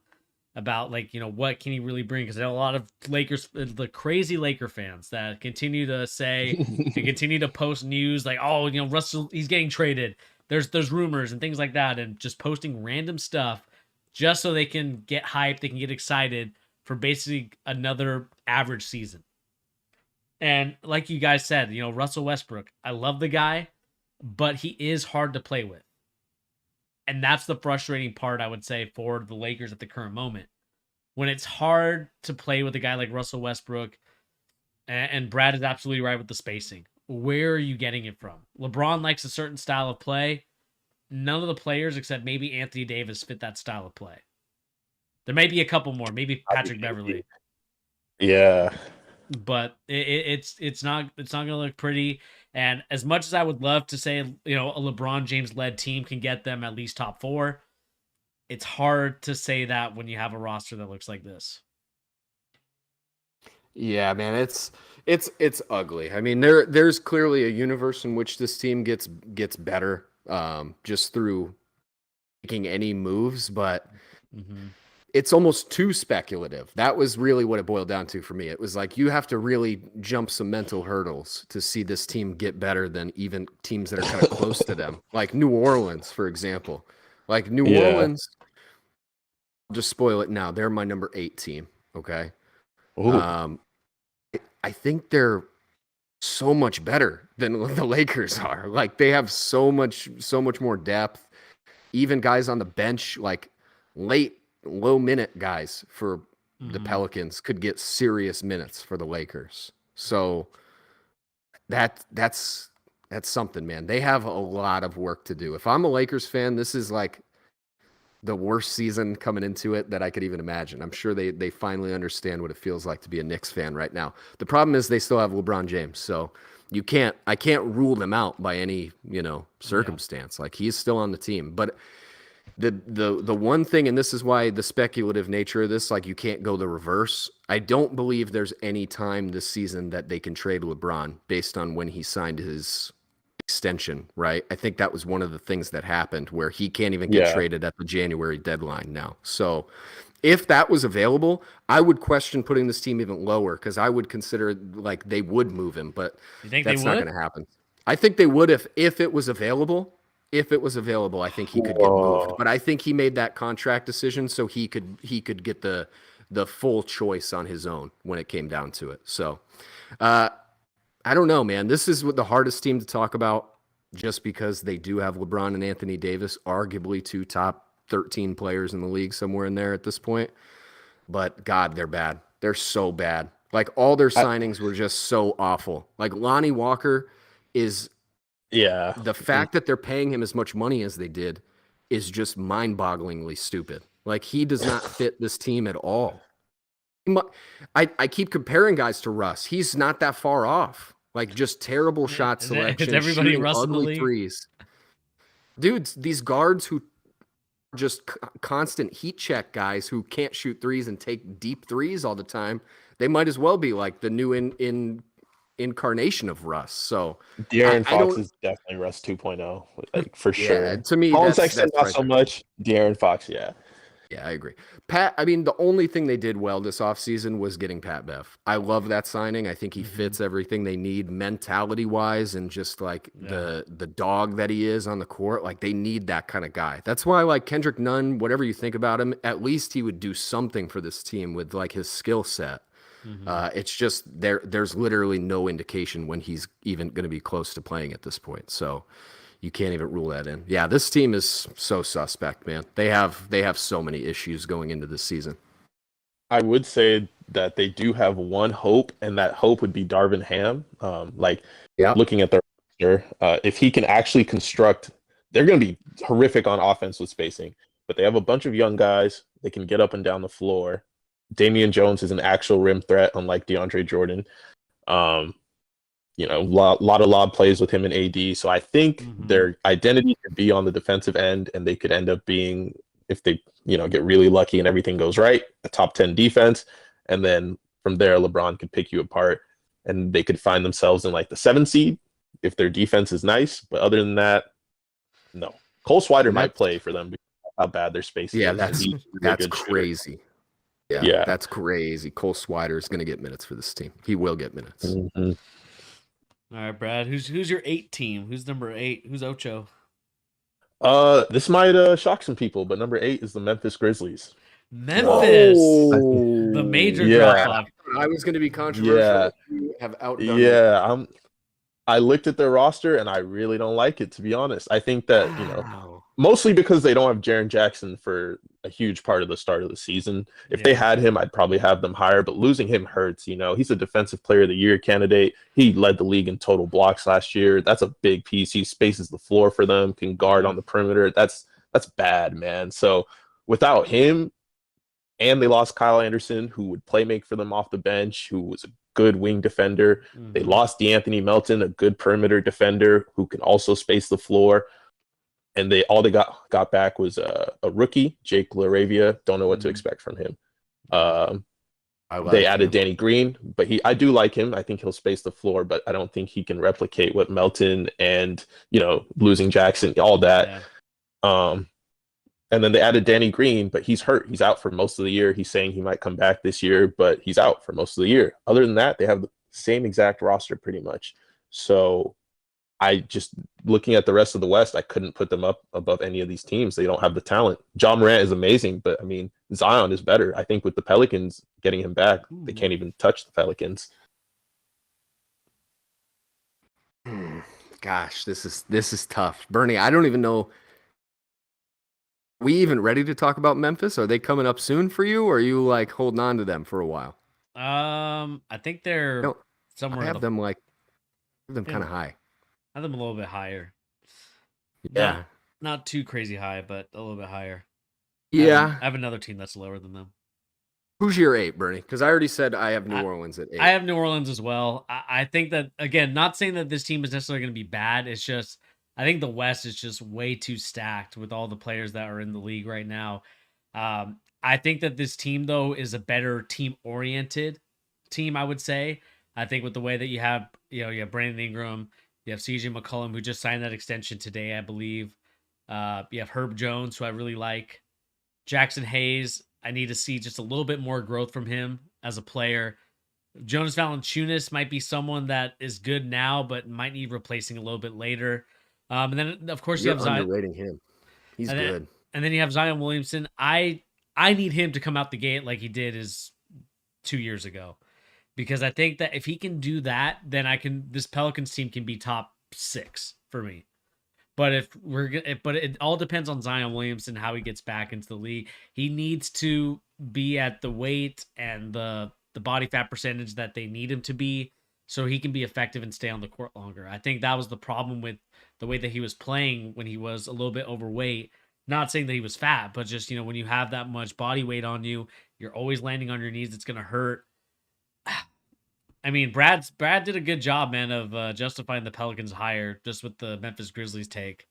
about what can he really bring? Because I know a lot of the crazy Laker fans that continue to say and continue to post news like, oh, Russell, he's getting traded. There's rumors and things like that, and just posting random stuff just so they can get hyped, they can get excited for basically another average season. And like you guys said, Russell Westbrook, I love the guy, but he is hard to play with. And that's the frustrating part, I would say, for the Lakers at the current moment. When it's hard to play with a guy like Russell Westbrook, and Brad is absolutely right with the spacing. Where are you getting it from? LeBron likes a certain style of play. None of the players, except maybe Anthony Davis, fit that style of play. There may be a couple more, maybe Patrick Beverley. Yeah. But it's not going to look pretty. And as much as I would love to say, a LeBron James led team can get them at least top 4, it's hard to say that when you have a roster that looks like this. Yeah, man, it's ugly. I mean, there's clearly a universe in which this team gets better just through making any moves, but it's almost too speculative. That was really what it boiled down to for me. It was like you have to really jump some mental hurdles to see this team get better than even teams that are kind of close to them, like New Orleans, for example. Like New Orleans, I'll just spoil it now. They're my number 8 team. Okay. I think they're so much better than the Lakers are. Like they have so much more depth. Even guys on the bench, like low minute guys for the Pelicans could get serious minutes for the Lakers. So that's something, man. They have a lot of work to do. If I'm a Lakers fan, this is like the worst season coming into it that I could even imagine. I'm sure they finally understand what it feels like to be a Knicks fan right now. The problem is they still have LeBron James, so I can't rule them out by any, circumstance. Like he's still on the team. But the one thing, and this is why the speculative nature of this, like you can't go the reverse. I don't believe there's any time this season that they can trade LeBron based on when he signed his extension, right? I think that was one of the things that happened where he can't even get traded at the January deadline now. So if that was available, I would question putting this team even lower because I would consider like they would move him, but that's not going to happen. I think they would if it was available. If it was available, I think he could get moved. But I think he made that contract decision so he could get the full choice on his own when it came down to it. So I don't know, man. This is the hardest team to talk about just because they do have LeBron and Anthony Davis, arguably 2 top 13 players in the league somewhere in there at this point. But, God, they're bad. They're so bad. Like, all their signings were just so awful. Like, Lonnie Walker is – the fact that they're paying him as much money as they did is just mind-bogglingly stupid. Like, he does not fit this team at all. I keep comparing guys to Russ. He's not that far off. Like just terrible shot selection, is everybody shooting Russ ugly threes. Dudes, these guards who just constant heat check guys who can't shoot threes and take deep threes all the time, they might as well be like the new incarnation of Russ. So Darren Fox is definitely Russ 2.0, like for sure. To me, Colin Sexton not so much. Darren Fox, yeah. Yeah, I agree. Pat, I mean, the only thing they did well this offseason was getting Pat Bev. I love that signing. I think he fits everything they need mentality-wise and just like the dog that he is on the court. Like they need that kind of guy. That's why like Kendrick Nunn, whatever you think about him, at least he would do something for this team with like his skill set. It's just there's literally no indication when he's even going to be close to playing at this point. So you can't even rule that in. Yeah, this team is so suspect, man. They have so many issues going into this season. I would say that they do have one hope, and that hope would be Darvin Ham. Looking at their roster, if he can actually construct, they're going to be horrific on offense with spacing, but they have a bunch of young guys. They can get up and down the floor. Damian Jones is an actual rim threat, unlike DeAndre Jordan. Lot of lob plays with him and AD. So I think their identity could be on the defensive end, and they could end up being, if they get really lucky and everything goes right, a top 10 defense. And then from there, LeBron could pick you apart, and they could find themselves in like the 7 seed if their defense is nice. But other than that, no. Cole Swider might play for them because of how bad their space is. Yeah, that's crazy. Yeah, that's crazy. Cole Swider is going to get minutes for this team. He will get minutes. Mm-hmm. All right, Brad. Who's your 8 team? Who's number 8? Who's Ocho? This might shock some people, but number 8 is the Memphis Grizzlies. Memphis, the major drop off. I was going to be controversial. Yeah, you have outdone. I looked at their roster and I really don't like it, to be honest. I think that mostly because they don't have Jaren Jackson for a huge part of the start of the season. If they had him, I'd probably have them higher. But losing him hurts. He's a Defensive Player of the Year candidate. He led the league in total blocks last year. That's a big piece. He spaces the floor for them, can guard on the perimeter. That's bad, man. So without him. And they lost Kyle Anderson, who would play make for them off the bench, who was a good wing defender. They lost DeAnthony Melton, a good perimeter defender who can also space the floor. And they got back was a rookie, Jake LaRavia. Don't know what to expect from him. They added Danny Green, but I do like him. I think he'll space the floor, but I don't think he can replicate what Melton and losing Jackson, all that. Yeah. And then they added Danny Green, but he's hurt. He's out for most of the year. He's saying he might come back this year, but he's out for most of the year. Other than that, they have the same exact roster pretty much. So looking at the rest of the West, I couldn't put them up above any of these teams. They don't have the talent. John Morant is amazing, but Zion is better. I think with the Pelicans getting him back, they can't even touch the Pelicans. Gosh, this is tough. Bernie, I don't even know. Are we even ready to talk about Memphis? Are they coming up soon for you, or are you like holding on to them for a while? I think they're somewhere. I have them kind of high. I have them a little bit higher. Yeah, not too crazy high, but a little bit higher. Yeah, I have another team that's lower than them. Who's your 8, Bernie? Because I already said I have New Orleans at 8. I have New Orleans as well. I think that, again, not saying that this team is necessarily going to be bad. It's just, I think the West is just way too stacked with all the players that are in the league right now. I think that this team, though, is a better team-oriented team, I would say. I think with the way that you have Brandon Ingram, you have CJ McCollum, who just signed that extension today, I believe. You have Herb Jones, who I really like. Jackson Hayes, I need to see just a little bit more growth from him as a player. Jonas Valanciunas might be someone that is good now, but might need replacing a little bit later. And then, of course, you have Zion. Underrating him. He's good. And then you have Zion Williamson. I need him to come out the gate like he did 2 years ago, because I think that if he can do that, then this Pelicans team can be top 6 for me. But it all depends on Zion Williamson, how he gets back into the league. He needs to be at the weight and the body fat percentage that they need him to be, so he can be effective and stay on the court longer. I think that was the problem with the way that he was playing when he was a little bit overweight. Not saying that he was fat, but just, when you have that much body weight on you, you're always landing on your knees. It's going to hurt. I mean, Brad did a good job, man, of justifying the Pelicans higher just with the Memphis Grizzlies take.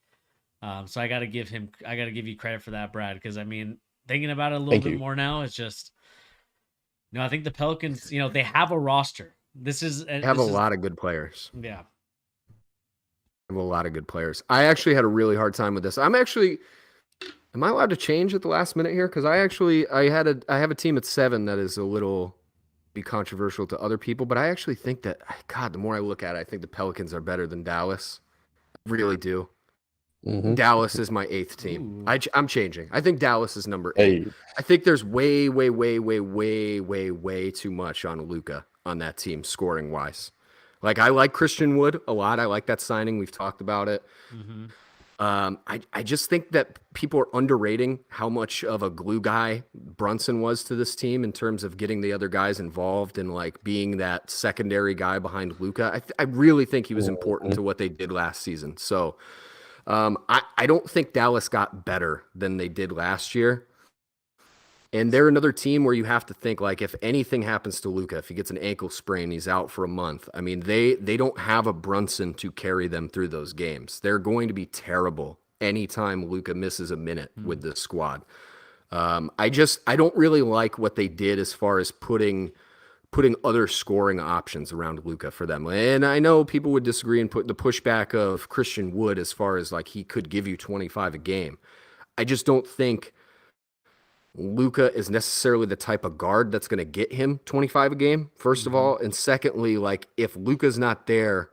So I got to give you credit for that, Brad, because thinking about it a little bit more now, it's just, I think the Pelicans, they have a roster. They have a lot of good players. Yeah. Have a lot of good players. I actually had a really hard time with this. Am I allowed to change at the last minute here? Because I have a team at 7 that is a little be controversial to other people, but I actually think that, God, the more I look at it, I think the Pelicans are better than Dallas. I really do. Dallas is my 8th team. I'm changing. I think Dallas is number 8. Hey, I think there's way too much on Luka on that team scoring wise. Like, I like Christian Wood a lot. I like that signing. We've talked about it. I just think that people are underrating how much of a glue guy Brunson was to this team in terms of getting the other guys involved and like being that secondary guy behind Luka. I really think he was important to what they did last season. So I don't think Dallas got better than they did last year. And they're another team where you have to think, like, if anything happens to Luka, if he gets an ankle sprain, he's out for a month. I mean, they don't have a Brunson to carry them through those games. They're going to be terrible anytime Luka misses a minute with this squad. I don't really like what they did as far as putting other scoring options around Luka for them. And I know people would disagree and put the pushback of Christian Wood as far as like he could give you 25 a game. I just don't think Luka is necessarily the type of guard that's going to get him 25 a game, first of all. And secondly, like, if Luka's not there,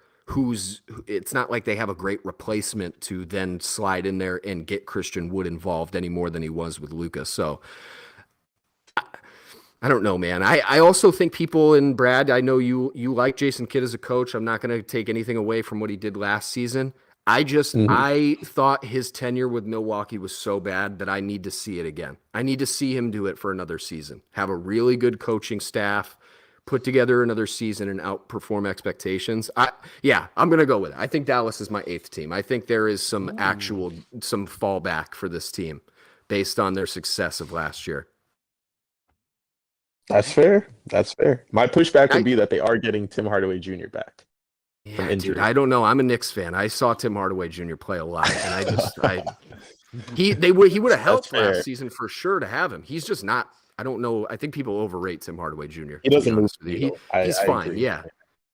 it's not like they have a great replacement to then slide in there and get Christian Wood involved any more than he was with Luka. So I don't know, man. I also think people, and Brad, I know you like Jason Kidd as a coach. I'm not going to take anything away from what he did last season. I thought his tenure with Milwaukee was so bad that I need to see it again. I need to see him do it for another season. Have a really good coaching staff, put together another season and outperform expectations. I'm going to go with it. I think Dallas is my 8th team. I think there is some fallback for this team based on their success of last year. That's fair. My pushback would be that they are getting Tim Hardaway Jr. back. Yeah, dude, I don't know. I'm a Knicks fan. I saw Tim Hardaway Jr. play a lot, and he would have helped last season for sure to have him. He's just not. I don't know. I think people overrate Tim Hardaway Jr. He doesn't move. He's fine. Agree. Yeah.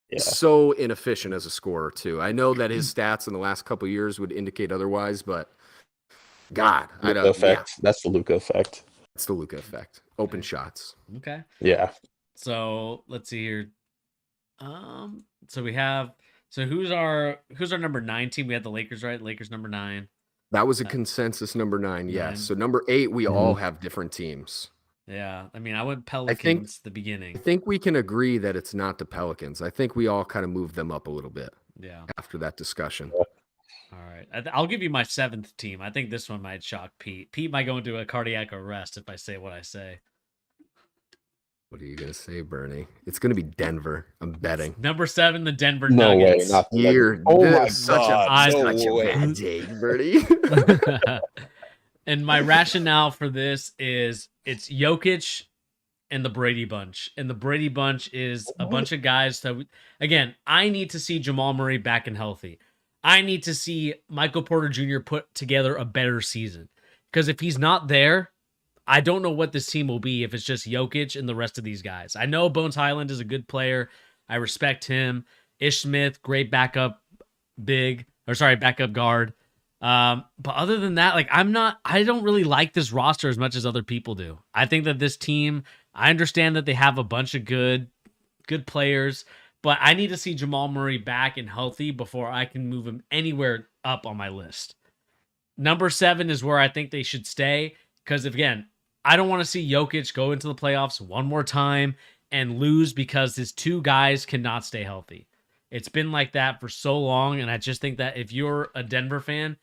He's so inefficient as a scorer too. I know that his stats in the last couple of years would indicate otherwise, but God, effect. Yeah. That's the Luka effect. It's the Luka effect. Open shots. Okay. Yeah. So let's see here. So who's our number 9 team? We had the Lakers, right? Lakers number 9. That was a consensus number 9. Yes. So number 8, we all have different teams. Yeah. I mean, I went Pelicans at the beginning. I think we can agree that it's not the Pelicans. I think we all kind of moved them up a little bit. Yeah. After that discussion. All right. I'll give you my 7th team. I think this one might shock Pete. Pete might go into a cardiac arrest if I say what I say. What are you going to say, Bernie? It's going to be Denver. I'm betting. Number 7, the Denver no Nuggets. Way, not You're oh my such God. such a bad take, Bernie. And my rationale for this is it's Jokic and the Brady Bunch. And the Brady Bunch is a bunch of guys that, again, I need to see Jamal Murray back and healthy. I need to see Michael Porter Jr. put together a better season. Because if he's not there, I don't know what this team will be if it's just Jokic and the rest of these guys. I know Bones Highland is a good player. I respect him. Ish Smith, great backup guard. But other than that, like I don't really like this roster as much as other people do. I think that this team, I understand that they have a bunch of good players, but I need to see Jamal Murray back and healthy before I can move him anywhere up on my list. Number 7 is where I think they should stay. Because again, I don't want to see Jokic go into the playoffs one more time and lose because his 2 guys cannot stay healthy. It's been like that for so long, and I just think that if you're a Denver fan,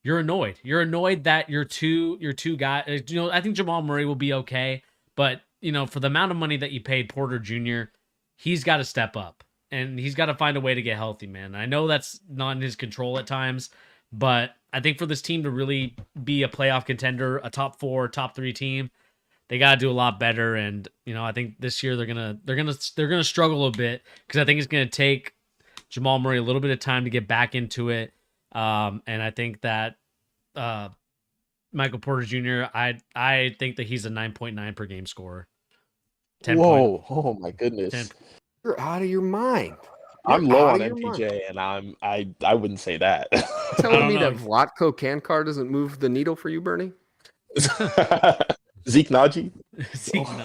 you're annoyed. You're annoyed that your two guys. I think Jamal Murray will be okay, but for the amount of money that you paid Porter Jr., he's got to step up and he's got to find a way to get healthy, man. I know that's not in his control at times, but I think for this team to really be a playoff contender, a top 4, top 3 team, they got to do a lot better. And I think this year they're gonna struggle a bit because I think it's gonna take Jamal Murray a little bit of time to get back into it. And I think that Michael Porter Jr. I think that he's a 9.9 per game scorer. 10 Whoa! Oh my goodness! 10. You're out of your mind. I'm low on MPJ, and I wouldn't say that. Telling me that Vlatko Kankar doesn't move the needle for you, Bernie? Zeke Naji?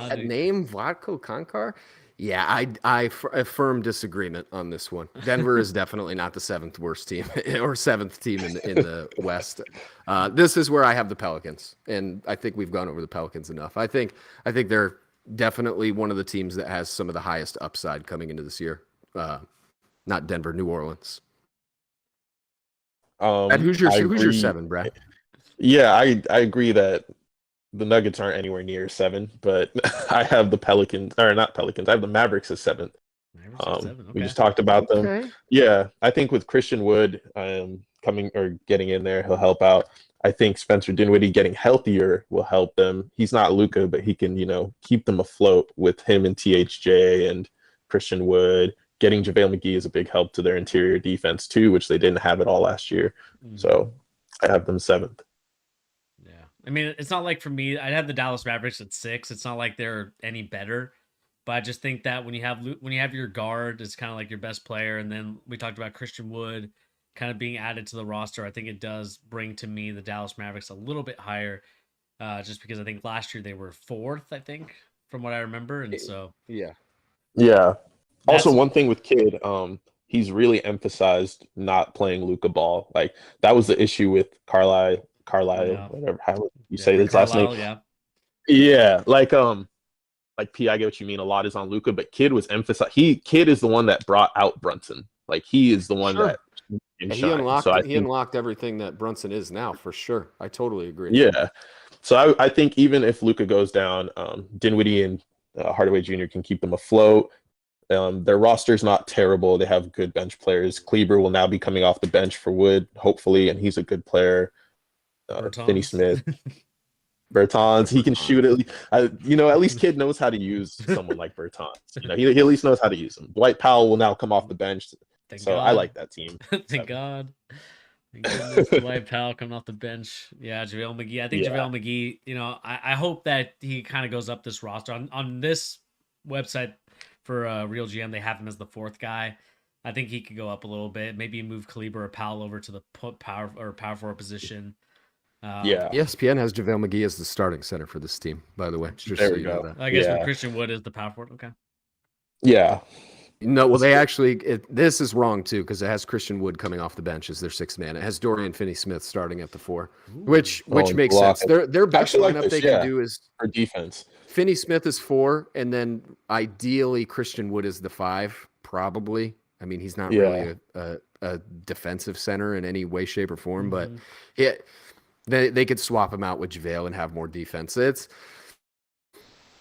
That name, Vlatko Kankar? Yeah, a firm disagreement on this one. Denver is definitely not the seventh worst team or seventh team in the West. This is where I have the Pelicans, and I think we've gone over the Pelicans enough. I think they're definitely one of the teams that has some of the highest upside coming into this year. Not Denver, New Orleans. And who's your seven, Brad? Yeah, I agree that the Nuggets aren't anywhere near 7, but I have the Pelicans, or not Pelicans. I have the Mavericks as 7th. Mavericks at 7. We Okay. just talked about them. Okay. Yeah, I think with Christian Wood coming or getting in there, he'll help out. I think Spencer Dinwiddie getting healthier will help them. He's not Luka, but he can, keep them afloat with him and THJ and Christian Wood. Getting JaVale McGee is a big help to their interior defense too, which they didn't have it all last year. So I have them 7th. Yeah. I mean, it's not like for me, I'd have the Dallas Mavericks at 6. It's not like they're any better, but I just think that when you have your guard, it's kind of like your best player. And then we talked about Christian Wood kind of being added to the roster. I think it does bring to me the Dallas Mavericks a little bit higher, just because I think last year they were 4th, I think, from what I remember. And so, yeah. Also, one thing with Kidd, he's really emphasized not playing Luka ball. Like that was the issue with Carlisle, whatever how you say his last name. Yeah, like P, I get what you mean. A lot is on Luka, but Kidd was emphasized. Kidd is the one that brought out Brunson. Like he is the one that he unlocked everything that Brunson is now, for sure. I totally agree. Yeah. So I think even if Luka goes down, Dinwiddie and Hardaway Jr. can keep them afloat. Their roster's not terrible. They have good bench players. Kleber will now be coming off the bench for Wood, hopefully, and he's a good player. Finney Smith, Bertans, he can shoot at least. At least Kidd knows how to use someone like Bertans. He at least knows how to use him. Dwight Powell will now come off the bench, so I like that team. Thank God. Thank goodness, Dwight Powell coming off the bench. Yeah, JaVale McGee. I think JaVale McGee. I hope that he kind of goes up this roster on this website. For Real GM, they have him as the 4th guy. I think he could go up a little bit. Maybe move Kleber or Powell over to the power forward position. ESPN has JaVale McGee as the starting center for this team, by the way. Just there so we you go. know that. I guess with Christian Wood is the power forward. Okay. Yeah. No, well, they actually this is wrong too because it has Christian Wood coming off the bench as their 6th man. It has Dorian Finney-Smith starting at the 4, which makes sense. Their best lineup they can do is for defense. Finney-Smith is 4, and then ideally Christian Wood is the 5, probably. I mean, he's not really a defensive center in any way, shape, or form, but they could swap him out with JaVale and have more defense.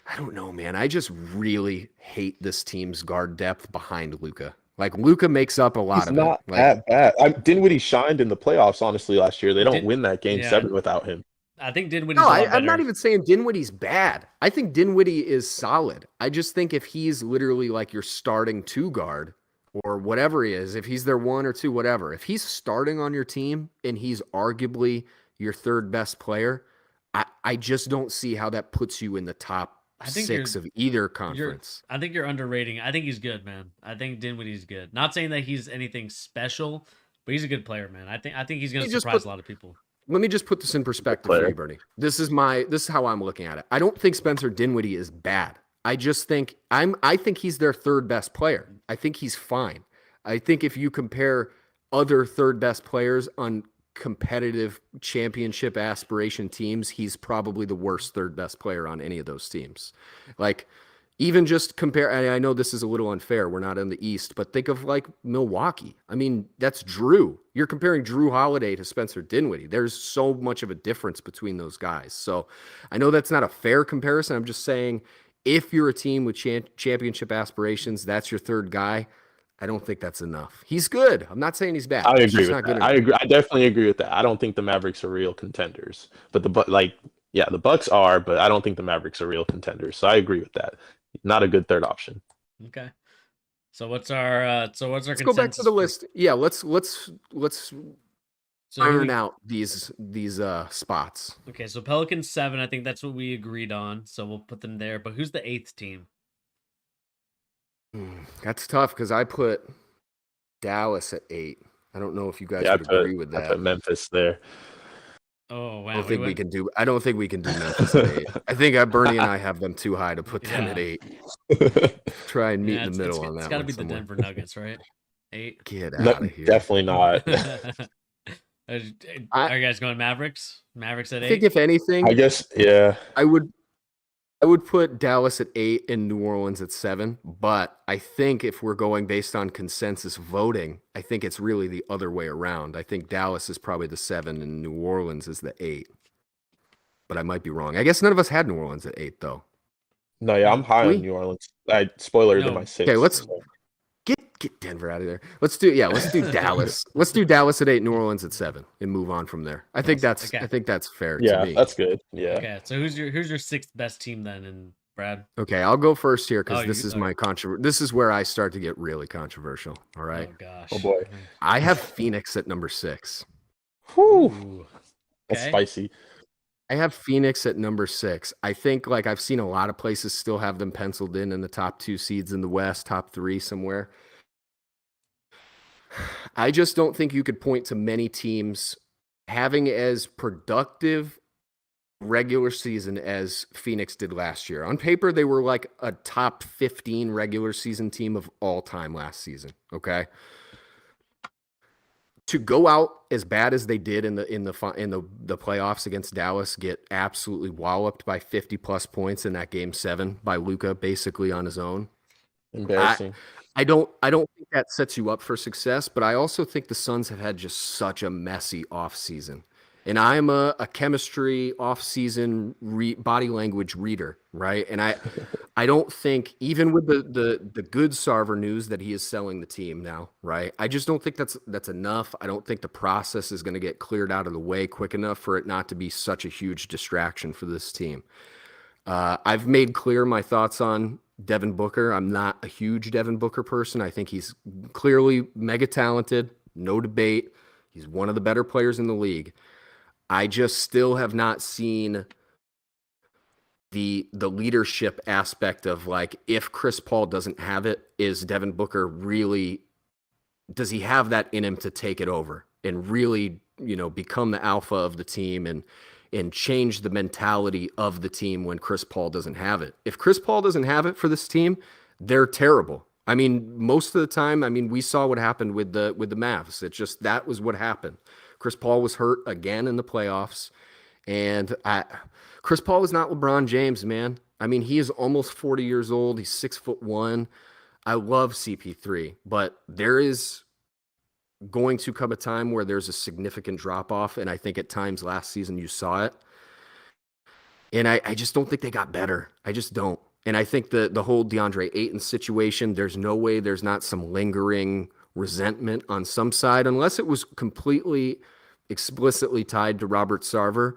I don't know, man. I just really hate this team's guard depth behind Luka. Like Luka makes up a lot of it. He's not that bad. Dinwiddie shined in the playoffs, honestly, last year. They don't win that game 7 without him. I think Dinwiddie's I'm not even saying Dinwiddie's bad. I think Dinwiddie is solid. I just think if he's literally like your starting 2 guard or whatever he is, if he's their 1 or 2, whatever, if he's starting on your team and he's arguably your 3rd best player, I just don't see how that puts you in the top 6 of either conference. I think you're underrating. I think he's good, man. I think Dinwiddie's good. Not saying that he's anything special, but he's a good player, man. I think he's going to surprise a lot of people. Let me just put this in perspective for you, Bernie. This is how I'm looking at it. I don't think Spencer Dinwiddie is bad. I just think I think he's their 3rd best player. I think he's fine. I think if you compare other 3rd best players on competitive championship aspiration teams, he's probably the worst 3rd best player on any of those teams. Like even just compare, and I know this is a little unfair. We're not in the East, but think of like Milwaukee. I mean, that's Drew. You're comparing Drew Holiday to Spencer Dinwiddie. There's so much of a difference between those guys. So I know that's not a fair comparison. I'm just saying if you're a team with championship aspirations, that's your 3rd guy. I don't think that's enough. He's good. I'm not saying he's bad. I agree with that. I agree. I definitely agree with that. I don't think the Mavericks are real contenders, but the Bucks are, but I don't think the Mavericks are real contenders. So I agree with that. Not a good 3rd option. Okay. So what's our let's consensus? Go back to the list. Yeah, let's iron out these spots. Okay, so Pelicans 7, I think that's what we agreed on. So we'll put them there. But who's the 8th team? That's tough because I put Dallas at 8. I don't know if you guys would agree with that. I put Memphis there. Oh wow. I don't think we can do. I don't think we can do Memphis at 8. I think Bernie and I have them too high to put them at 8. Try and meet in the middle on that. It's got to be the Denver Nuggets, right? 8. Get No, out of here. definitely not. Are you guys going Mavericks? Mavericks at 8? I think if anything, I guess, yeah. I would put Dallas at 8 and New Orleans at 7. But I think if we're going based on consensus voting, I think it's really the other way around. I think Dallas is probably the 7 and New Orleans is the 8. But I might be wrong. I guess none of us had New Orleans at 8, though. No, yeah, I'm high on New Orleans. Spoiler, they're my 6. Okay, let's get Denver out of there. Let's do Dallas. Let's do Dallas at 8, New Orleans at 7, and move on from there. I think that's fair to me. That's good. Yeah. Okay, so who's your sixth best team then, and Brad? Okay, I'll go first here because this is my This is where I start to get really controversial. All right. Oh gosh. Oh boy. I have Phoenix at number 6. Whew. That's spicy. I have Phoenix at number 6. I think I've seen a lot of places still have them penciled in the top 2 seeds in the West, top 3 somewhere. I just don't think you could point to many teams having as productive regular season as Phoenix did last year. On paper, they were like a top 15 regular season team of all time last season. Okay. To go out as bad as they did in the playoffs against Dallas, get absolutely walloped by 50 plus points in that game 7 by Luka, basically on his own. Embarrassing. I don't think that sets you up for success, but I also think the Suns have had just such a messy offseason. And I'm a chemistry off-season body language reader, right? And I don't think, even with the good Sarver news that he is selling the team now, right? I just don't think that's enough. I don't think the process is going to get cleared out of the way quick enough for it not to be such a huge distraction for this team. I've made clear my thoughts on Devin Booker. I'm not a huge Devin Booker person. I think he's clearly mega talented, no debate. He's one of the better players in the league. I just still have not seen the leadership aspect of if Chris Paul doesn't have it, is Devin Booker really, does he have that in him to take it over and really, become the alpha of the team and change the mentality of the team when Chris Paul doesn't have it? If Chris Paul doesn't have it for this team, they're terrible. I mean, most of the time, we saw what happened with the Mavs. It just, that was what happened. Chris Paul was hurt again in the playoffs. And Chris Paul is not LeBron James, man. He is almost 40 years old. He's 6'1". I love CP3, but there is going to come a time where there's a significant drop off. And I think at times last season you saw it. And I just don't think they got better. I just don't. And I think the whole DeAndre Ayton situation, there's no way there's not some lingering resentment on some side, unless it was completely explicitly tied to Robert Sarver,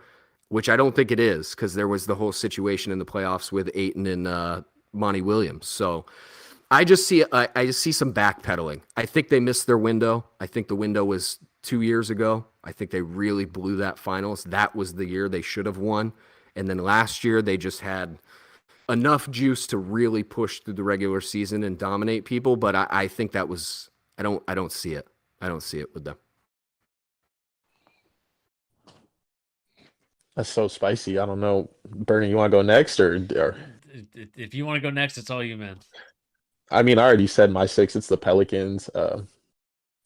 which I don't think it is, because there was the whole situation in the playoffs with Ayton and Monty Williams. So I just see some backpedaling. I think they missed their window. I think the window was 2 years ago. I think they really blew that finals. That was the year they should have won. And then last year they just had enough juice to really push through the regular season and dominate people. But I think that was, I don't see it. I don't see it with them. That's so spicy. I don't know. Bernie, you want to go next or? If you want to go next, it's all you, man. I already said my 6. It's the Pelicans.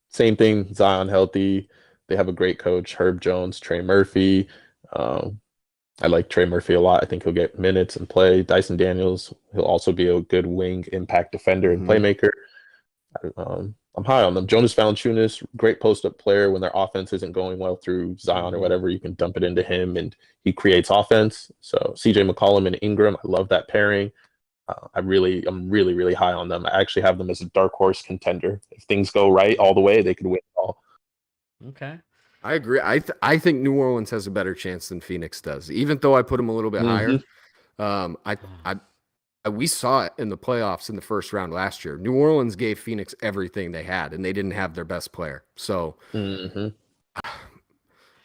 Same thing. Zion healthy. They have a great coach, Herb Jones, Trey Murphy. I like Trey Murphy a lot. I think he'll get minutes and play. Dyson Daniels, he'll also be a good wing impact defender and playmaker. I'm high on them. Jonas Valanciunas, great post-up player. When their offense isn't going well through Zion or whatever, you can dump it into him and he creates offense. So CJ McCollum and Ingram, I love that pairing. I'm really, really high on them. I actually have them as a dark horse contender. If things go right all the way, they could win it all. Okay. I agree. I think New Orleans has a better chance than Phoenix does, even though I put them a little bit higher. We saw it in the playoffs in the first round last year. New Orleans gave Phoenix everything they had, and they didn't have their best player. So I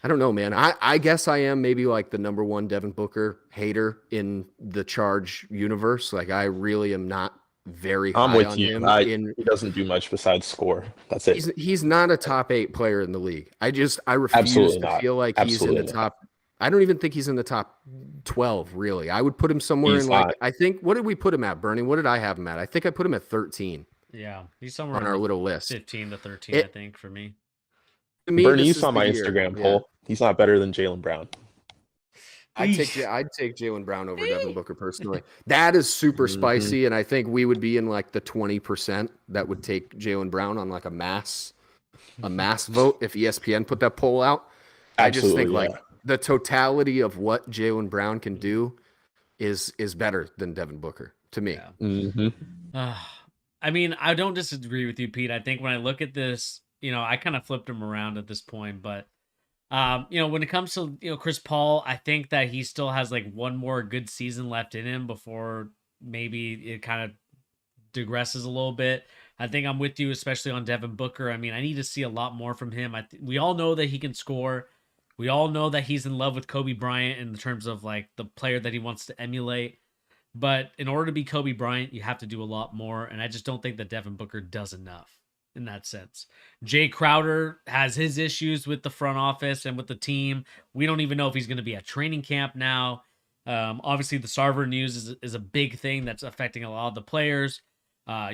don't know, man. I guess I am maybe the number one Devin Booker hater in the Charge universe. I really am not very high I'm with on you. him. He doesn't do much besides score. That's it. He's not a top 8 player in the league. I refuse to feel like he's in the top. I don't even think he's in the top 12, really. I would put him somewhere He's in like, not. I think, what did we put him at, Bernie? What did I have him at? I think I put him at 13 Yeah, he's somewhere on in our the little list. 15 to 13, I think, for me. To me, Bernie, you this is saw the my year. Instagram Yeah. poll. He's not better than Jaylen Brown. I'd take Jaylen Brown over Devin Booker personally. That is super spicy, and I think we would be in like the 20% that would take Jaylen Brown on like a mass vote if ESPN put that poll out. I just think Absolutely, like the totality of what Jaylen Brown can do is better than Devin Booker to me. Yeah. I mean, I don't disagree with you, Pete. I think when I look at this, I kind of flipped him around at this point, but when it comes to Chris Paul, I think that he still has like one more good season left in him before maybe it kind of digresses a little bit. I think I'm with you, especially on Devin Booker. I mean, I need to see a lot more from him. We all know that he can score. We all know that he's in love with Kobe Bryant in terms of like the player that he wants to emulate. But in order to be Kobe Bryant, you have to do a lot more. And I just don't think that Devin Booker does enough in that sense. Jay Crowder has his issues with the front office and with the team. We don't even know if he's going to be at training camp now. Obviously, the Sarver news is a big thing that's affecting a lot of the players.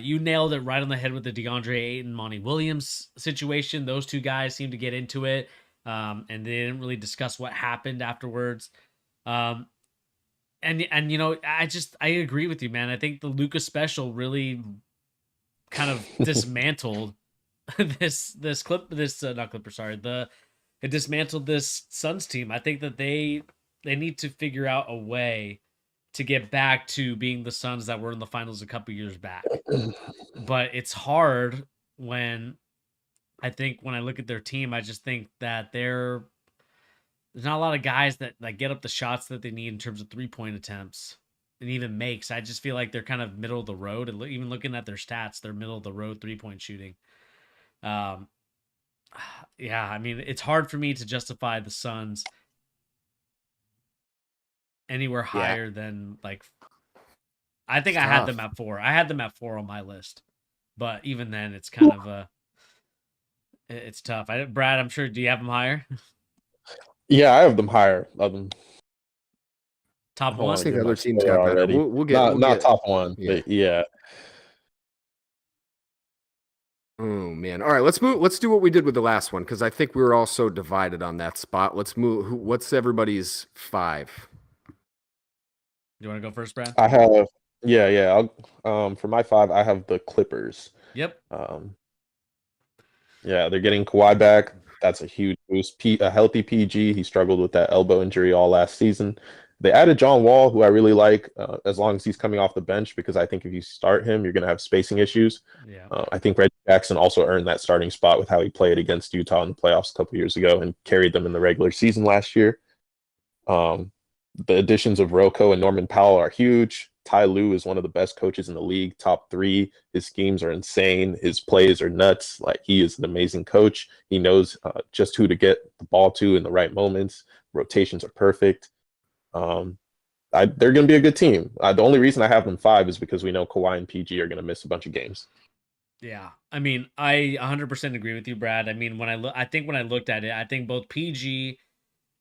You nailed it right on the head with the DeAndre Ayton, Monty Williams situation. Those two guys seem to get into it, and they didn't really discuss what happened afterwards. And I agree with you, man. I think the Luka special really kind of dismantled it dismantled this Suns team. I think that they need to figure out a way to get back to being the Suns that were in the finals a couple years back. But it's hard when I look at their team, I just think that there's not a lot of guys that like get up the shots that they need in terms of 3-point attempts and even makes. I just feel like they're kind of middle of the road. And even looking at their stats, they're middle of the road 3-point shooting. Yeah, I mean, it's hard for me to justify the Suns anywhere higher than like. I think I had them at 4. I had them at 4 on my list, but even then, it's kind of it's tough. Brad, I'm sure. Do you have them higher? Yeah, I have them higher. Top one. I think other teams got better. We'll get not top one, but yeah. Oh man! All right, let's move. Let's do what we did with the last one because I think we were all so divided on that spot. Let's move. What's everybody's 5? You want to go first, Brad? I have. Yeah. I'll, for my 5, I have the Clippers. Yep. Yeah, they're getting Kawhi back. That's a huge boost. A healthy PG. He struggled with that elbow injury all last season. They added John Wall, who I really like, as long as he's coming off the bench, because I think if you start him, you're going to have spacing issues. Yeah. I think Reggie Jackson also earned that starting spot with how he played against Utah in the playoffs a couple years ago and carried them in the regular season last year. The additions of Rocco and Norman Powell are huge. Ty Lue is one of the best coaches in the league, top 3. His schemes are insane. His plays are nuts. Like, he is an amazing coach. He knows just who to get the ball to in the right moments. Rotations are perfect. They're going to be a good team. The only reason I have them 5 is because we know Kawhi and PG are going to miss a bunch of games. Yeah, I mean, I 100% agree with you, Brad. I mean, when I looked at it, I think both PG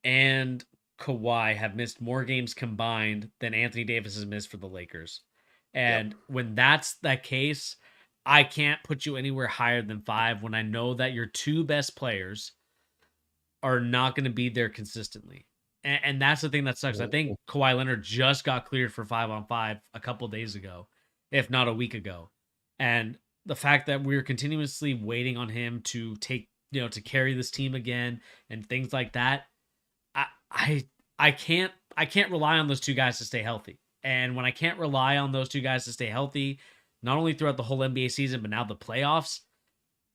and Kawhi have missed more games combined than Anthony Davis has missed for the Lakers. And when that's that case, I can't put you anywhere higher than 5 when I know that your 2 best players are not going to be there consistently. And that's the thing that sucks. I think Kawhi Leonard just got cleared for 5-on-5 a couple days ago, if not a week ago. And the fact that we're continuously waiting on him to to carry this team again and things like that, I can't rely on those 2 guys to stay healthy. And when I can't rely on those 2 guys to stay healthy, not only throughout the whole NBA season, but now the playoffs,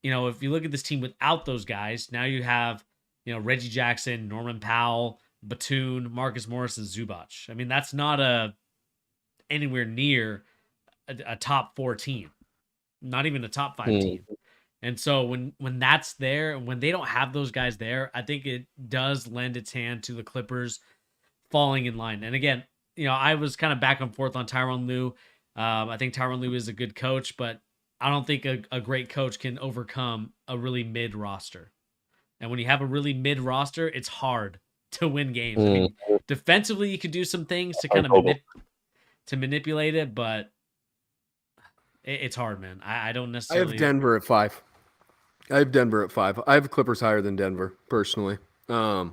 if you look at this team without those guys, now you have, Reggie Jackson, Norman Powell, Batum, Marcus Morris, and Zubac. I mean, that's not anywhere near a top 4 team, not even a top 5 team. And so when that's there, and when they don't have those guys there, I think it does lend its hand to the Clippers falling in line. And again, I was kind of back and forth on Tyronn Lue. I think Tyronn Lue is a good coach, but I don't think a great coach can overcome a really mid roster. And when you have a really mid roster, it's hard to win games. I mean, defensively, you can do some things to kind of manipulate it, but it's hard, man. I don't necessarily. I have Denver at 5. I have Clippers higher than Denver, personally. The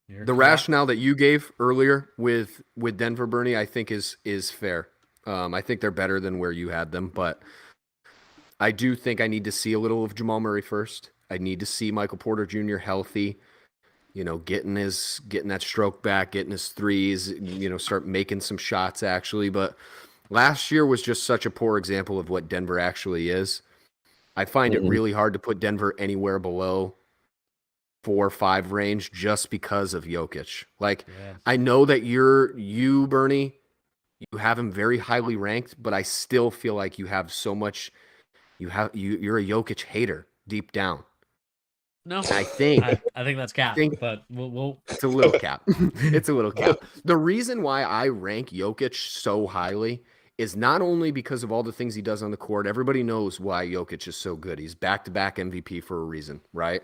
rationale that you gave earlier with Denver, Bernie, I think is fair. I think they're better than where you had them, but I do think I need to see a little of Jamal Murray first. I need to see Michael Porter Jr. healthy, getting that stroke back, getting his threes, start making some shots actually. But last year was just such a poor example of what Denver actually is. I find it really hard to put Denver anywhere below 4 or 5 range just because of Jokic. I know that you, Bernie, you have him very highly ranked, but I still feel like you have so much. You're a Jokic hater deep down. No, I think that's cap, but we'll. It's a little cap. It's a little cap. The reason why I rank Jokic so highly is not only because of all the things he does on the court. Everybody knows why Jokic is so good. He's back-to-back MVP for a reason, right?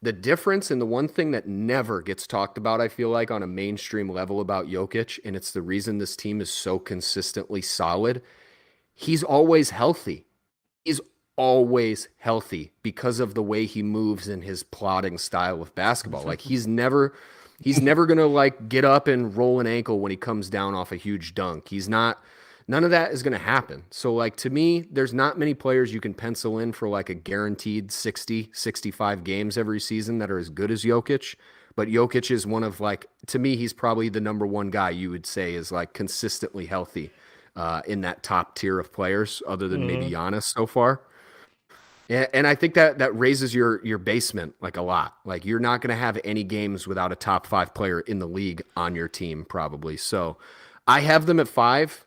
The difference and the one thing that never gets talked about, I feel like, on a mainstream level about Jokic, and it's the reason this team is so consistently solid, he's always healthy. He's always healthy because of the way he moves and his plodding style of basketball. He's never going to get up and roll an ankle when he comes down off a huge dunk. None of that is going to happen. So to me, there's not many players you can pencil in for a guaranteed 60, 65 games every season that are as good as Jokic. But Jokic is one of to me, he's probably the number one guy you would say is consistently healthy in that top tier of players other than maybe Giannis so far. And I think that raises your basement a lot. You're not going to have any games without a top 5 player in the league on your team probably. So I have them at 5.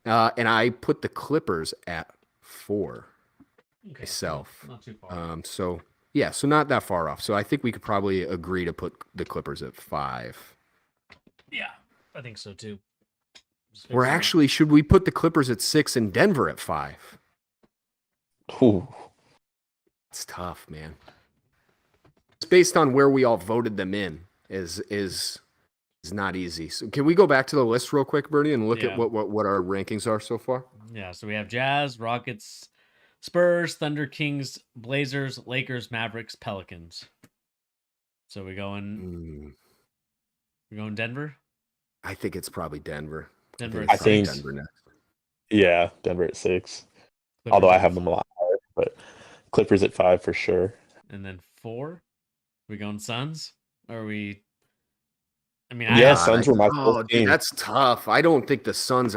And I put the Clippers at 4 myself. Not too far. So not that far off. So I think we could probably agree to put the Clippers at 5. Yeah, I think so too. Or actually, should we put the Clippers at 6 and Denver at 5? Ooh. It's tough, man. It's based on where we all voted them in is not easy. So can we go back to the list real quick, Bernie, and look at what our rankings are so far? Yeah, so we have Jazz, Rockets, Spurs, Thunder, Kings, Blazers, Lakers, Mavericks, Pelicans. So we're going Denver? I think it's probably Denver. I think Denver next. Yeah, Denver at 6. Clippers Although I have them a lot higher, but Clippers at 5 for sure. And then 4? We going Suns? Or are we? Suns were my fourth team. Dude, that's tough. I don't think the Suns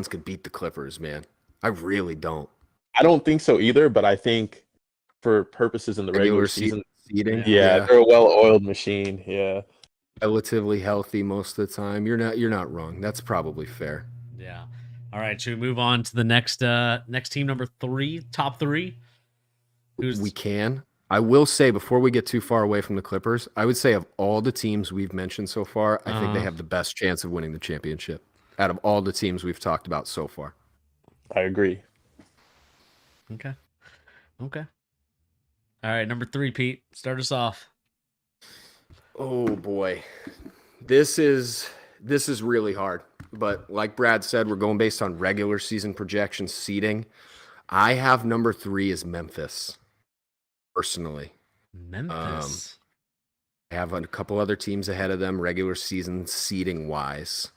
could beat the Clippers, man. I really don't. I don't think so either, but I think for purposes in the regular season seeding, they're a well-oiled machine. Yeah. Relatively healthy most of the time. You're not wrong. That's probably fair. Yeah. All right, should we move on to the next team, number 3, top 3? We can. I will say, before we get too far away from the Clippers, I would say of all the teams we've mentioned so far, I think they have the best chance of winning the championship out of all the teams we've talked about so far. I agree. Okay. All right, number 3, Pete. Start us off. Oh boy, this is really hard. But like Brad said, we're going based on regular season projections, seeding. I have number 3 as Memphis. Personally, Memphis. I have a couple other teams ahead of them, regular season seeding wise.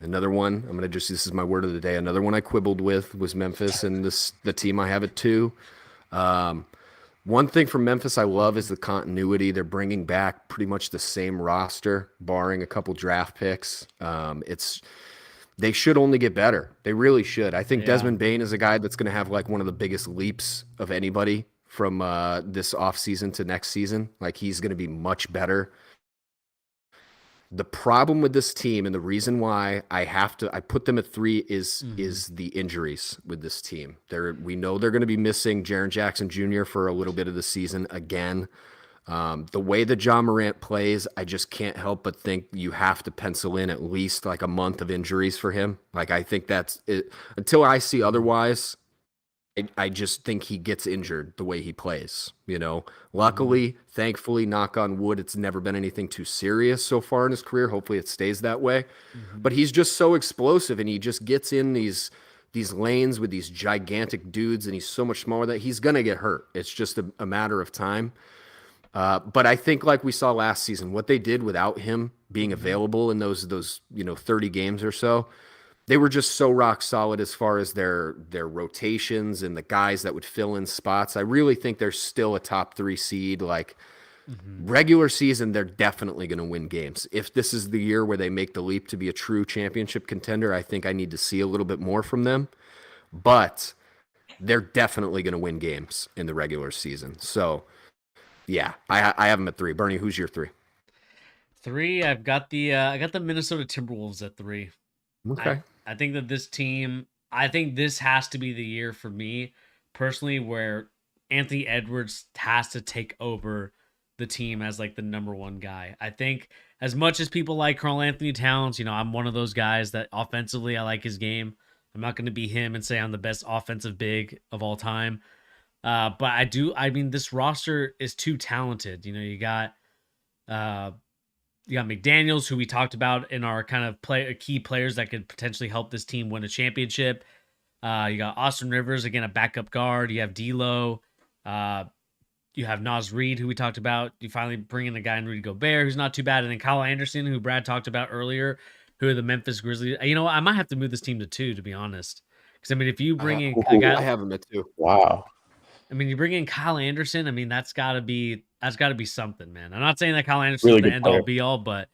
Another one, this is my word of the day. Another one I quibbled with was Memphis, and the team I have at 2. One thing from Memphis I love is the continuity. They're bringing back pretty much the same roster, barring a couple draft picks. They should only get better. They really should. I think Desmond Bane is a guy that's going to have one of the biggest leaps of anybody from this offseason to next season. He's going to be much better. The problem with this team, and the reason why I put them at 3 is the injuries with this team. We know they're going to be missing Jaren Jackson Jr. for a little bit of the season again. The way that Ja Morant plays, I just can't help but think you have to pencil in at least a month of injuries for him. I think that's it. Until I see otherwise, I just think he gets injured the way he plays, Luckily, thankfully, knock on wood, it's never been anything too serious so far in his career. Hopefully it stays that way. But he's just so explosive, and he just gets in these lanes with these gigantic dudes, and he's so much smaller that he's going to get hurt. It's just a matter of time. But I think, like we saw last season, what they did without him being available in those 30 games or so, they were just so rock solid as far as their rotations and the guys that would fill in spots. I really think they're still a top 3 seed. Like regular season, they're definitely going to win games. If this is the year where they make the leap to be a true championship contender, I think I need to see a little bit more from them. But they're definitely going to win games in the regular season. So, yeah, I have them at 3. Bernie, who's your 3? 3, I've got the I got the Minnesota Timberwolves at 3. Okay. I think that this team, I think this has to be the year for me personally where Anthony Edwards has to take over the team as like the number 1 guy. I think as much as people like Karl Anthony Towns, I'm one of those guys that offensively I like his game. I'm not going to be him and say I'm the best offensive big of all time. But I mean, this roster is too talented. You got McDaniels, who we talked about in our kind of key players that could potentially help this team win a championship. You got Austin Rivers, again, a backup guard. You have D'Lo. You have Naz Reid, who we talked about. You finally bring in a guy in Rudy Gobert, who's not too bad. And then Kyle Anderson, who Brad talked about earlier, who are the Memphis Grizzlies. I might have to move this team to 2, to be honest. Because, I mean, if you bring in a guy... I have him at 2. Wow. I mean, you bring in Kyle Anderson. I mean, that's got to be something, man. I'm not saying that Kyle Anderson is the end all be all, but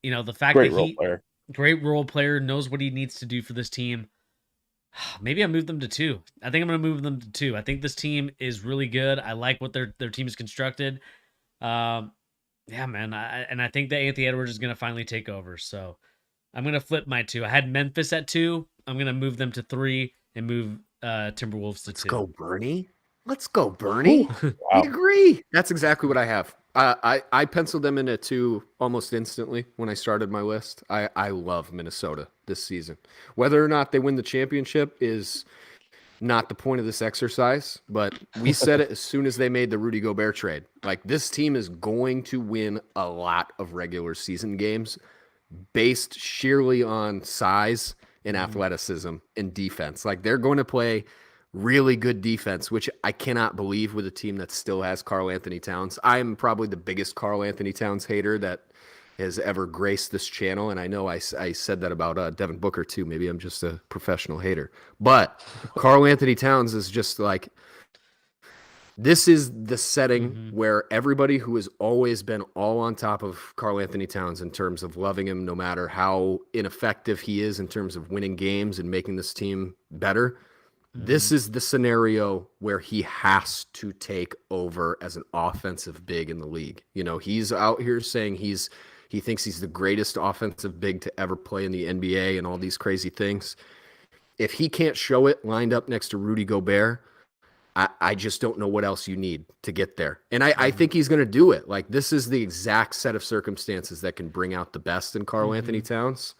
the fact that great role player, knows what he needs to do for this team. Maybe I move them to 2. I think I'm going to move them to 2. I think this team is really good. I like what their team is constructed. Yeah, man. I think that Anthony Edwards is going to finally take over. So I'm going to flip my 2. I had Memphis at 2. I'm going to move them to 3 and move Timberwolves to 2. Let's go, Bernie. Let's go, Bernie. Wow. I agree. That's exactly what I have. I penciled them in at 2 almost instantly when I started my list. I love Minnesota this season. Whether or not they win the championship is not the point of this exercise, but we said it as soon as they made the Rudy Gobert trade. Like, this team is going to win a lot of regular season games based sheerly on size and athleticism and defense. Like, they're going to play really good defense, which I cannot believe with a team that still has Karl Anthony Towns. I'm probably the biggest Karl Anthony Towns hater that has ever graced this channel, and I know I said that about Devin Booker too. Maybe I'm just a professional hater. But Karl Anthony Towns is just like, this is the setting where everybody who has always been all on top of Karl Anthony Towns in terms of loving him, no matter how ineffective he is in terms of winning games and making this team better, this is the scenario where he has to take over as an offensive big in the league. He's out here saying he thinks he's the greatest offensive big to ever play in the NBA and all these crazy things. If he can't show it lined up next to Rudy Gobert, I just don't know what else you need to get there. And I think he's going to do it. Like, this is the exact set of circumstances that can bring out the best in Karl Anthony Towns.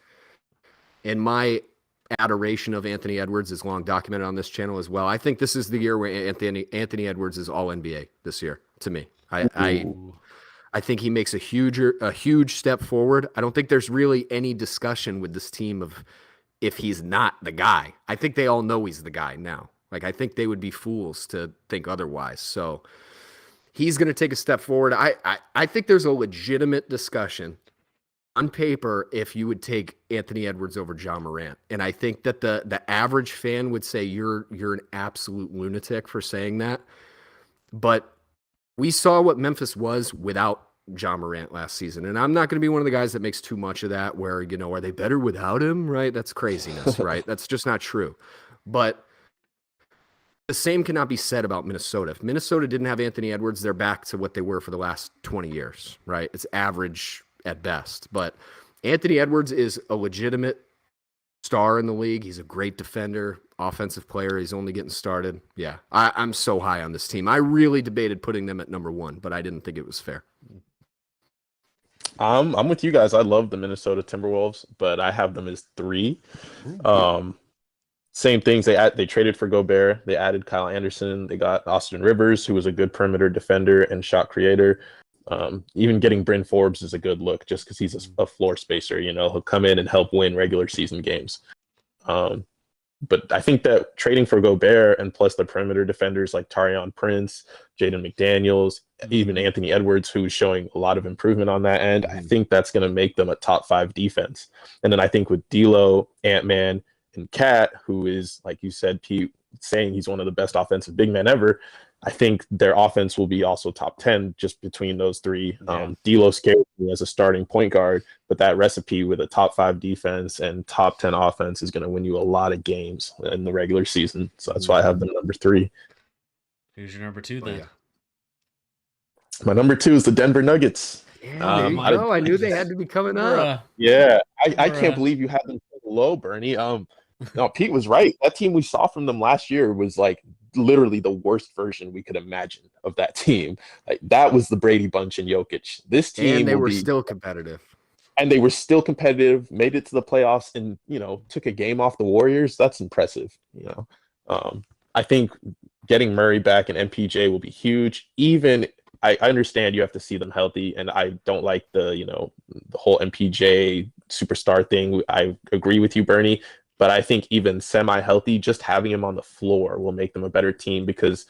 And my adoration of Anthony Edwards is long documented on this channel as well. I think this is the year where Anthony Edwards is all NBA this year to me. I think he makes a huge step forward. I don't think there's really any discussion with this team of if he's not the guy. I think they all know he's the guy now. Like, I think they would be fools to think otherwise. So he's going to take a step forward. I think there's a legitimate discussion on paper if you would take Anthony Edwards over Ja Morant. And I think that the average fan would say you're an absolute lunatic for saying that. But we saw what Memphis was without Ja Morant last season. And I'm not going to be one of the guys that makes too much of that where, are they better without him? Right? That's craziness, right? That's just not true. But the same cannot be said about Minnesota. If Minnesota didn't have Anthony Edwards, they're back to what they were for the last 20 years, right? It's average at best. But Anthony Edwards is a legitimate star in the league. He's a great defender, offensive player. He's only getting started. Yeah, I'm so high on this team. I really debated putting them at number 1, but I didn't think it was fair. I'm with you guys. I love the Minnesota Timberwolves, but I have them as 3. Same things. They traded for Gobert. They added Kyle Anderson. They got Austin Rivers, who was a good perimeter defender and shot creator. Even getting Bryn Forbes is a good look just because he's a floor spacer. He'll come in and help win regular season games. But I think that trading for Gobert and plus the perimeter defenders like Tarion Prince, Jaden McDaniels, even Anthony Edwards, who's showing a lot of improvement on that end, I think that's going to make them a top 5 defense. And then I think with D'Lo, Ant-Man, and Cat, who is, like you said, Pete, saying he's one of the best offensive big men ever, I think their offense will be also top 10 just between those three. Yeah. D'Lo scares me as a starting point guard, but that recipe with a top 5 defense and top 10 offense is going to win you a lot of games in the regular season. So that's why I have them number 3. Who's your number 2 then? My number 2 is the Denver Nuggets. Yeah, there you go. I knew they had to be coming up. Yeah, I can't believe you had them so low, Bernie. No, Pete was right. That team we saw from them last year was like literally the worst version we could imagine of that team. Like that was the Brady Bunch and Jokic. This team, and they were still competitive. And they were still competitive. Made it to the playoffs, and took a game off the Warriors. That's impressive. I think getting Murray back and MPJ will be huge. Even I understand you have to see them healthy, and I don't like the whole MPJ superstar thing. I agree with you, Bernie. But I think even semi-healthy, just having him on the floor will make them a better team because,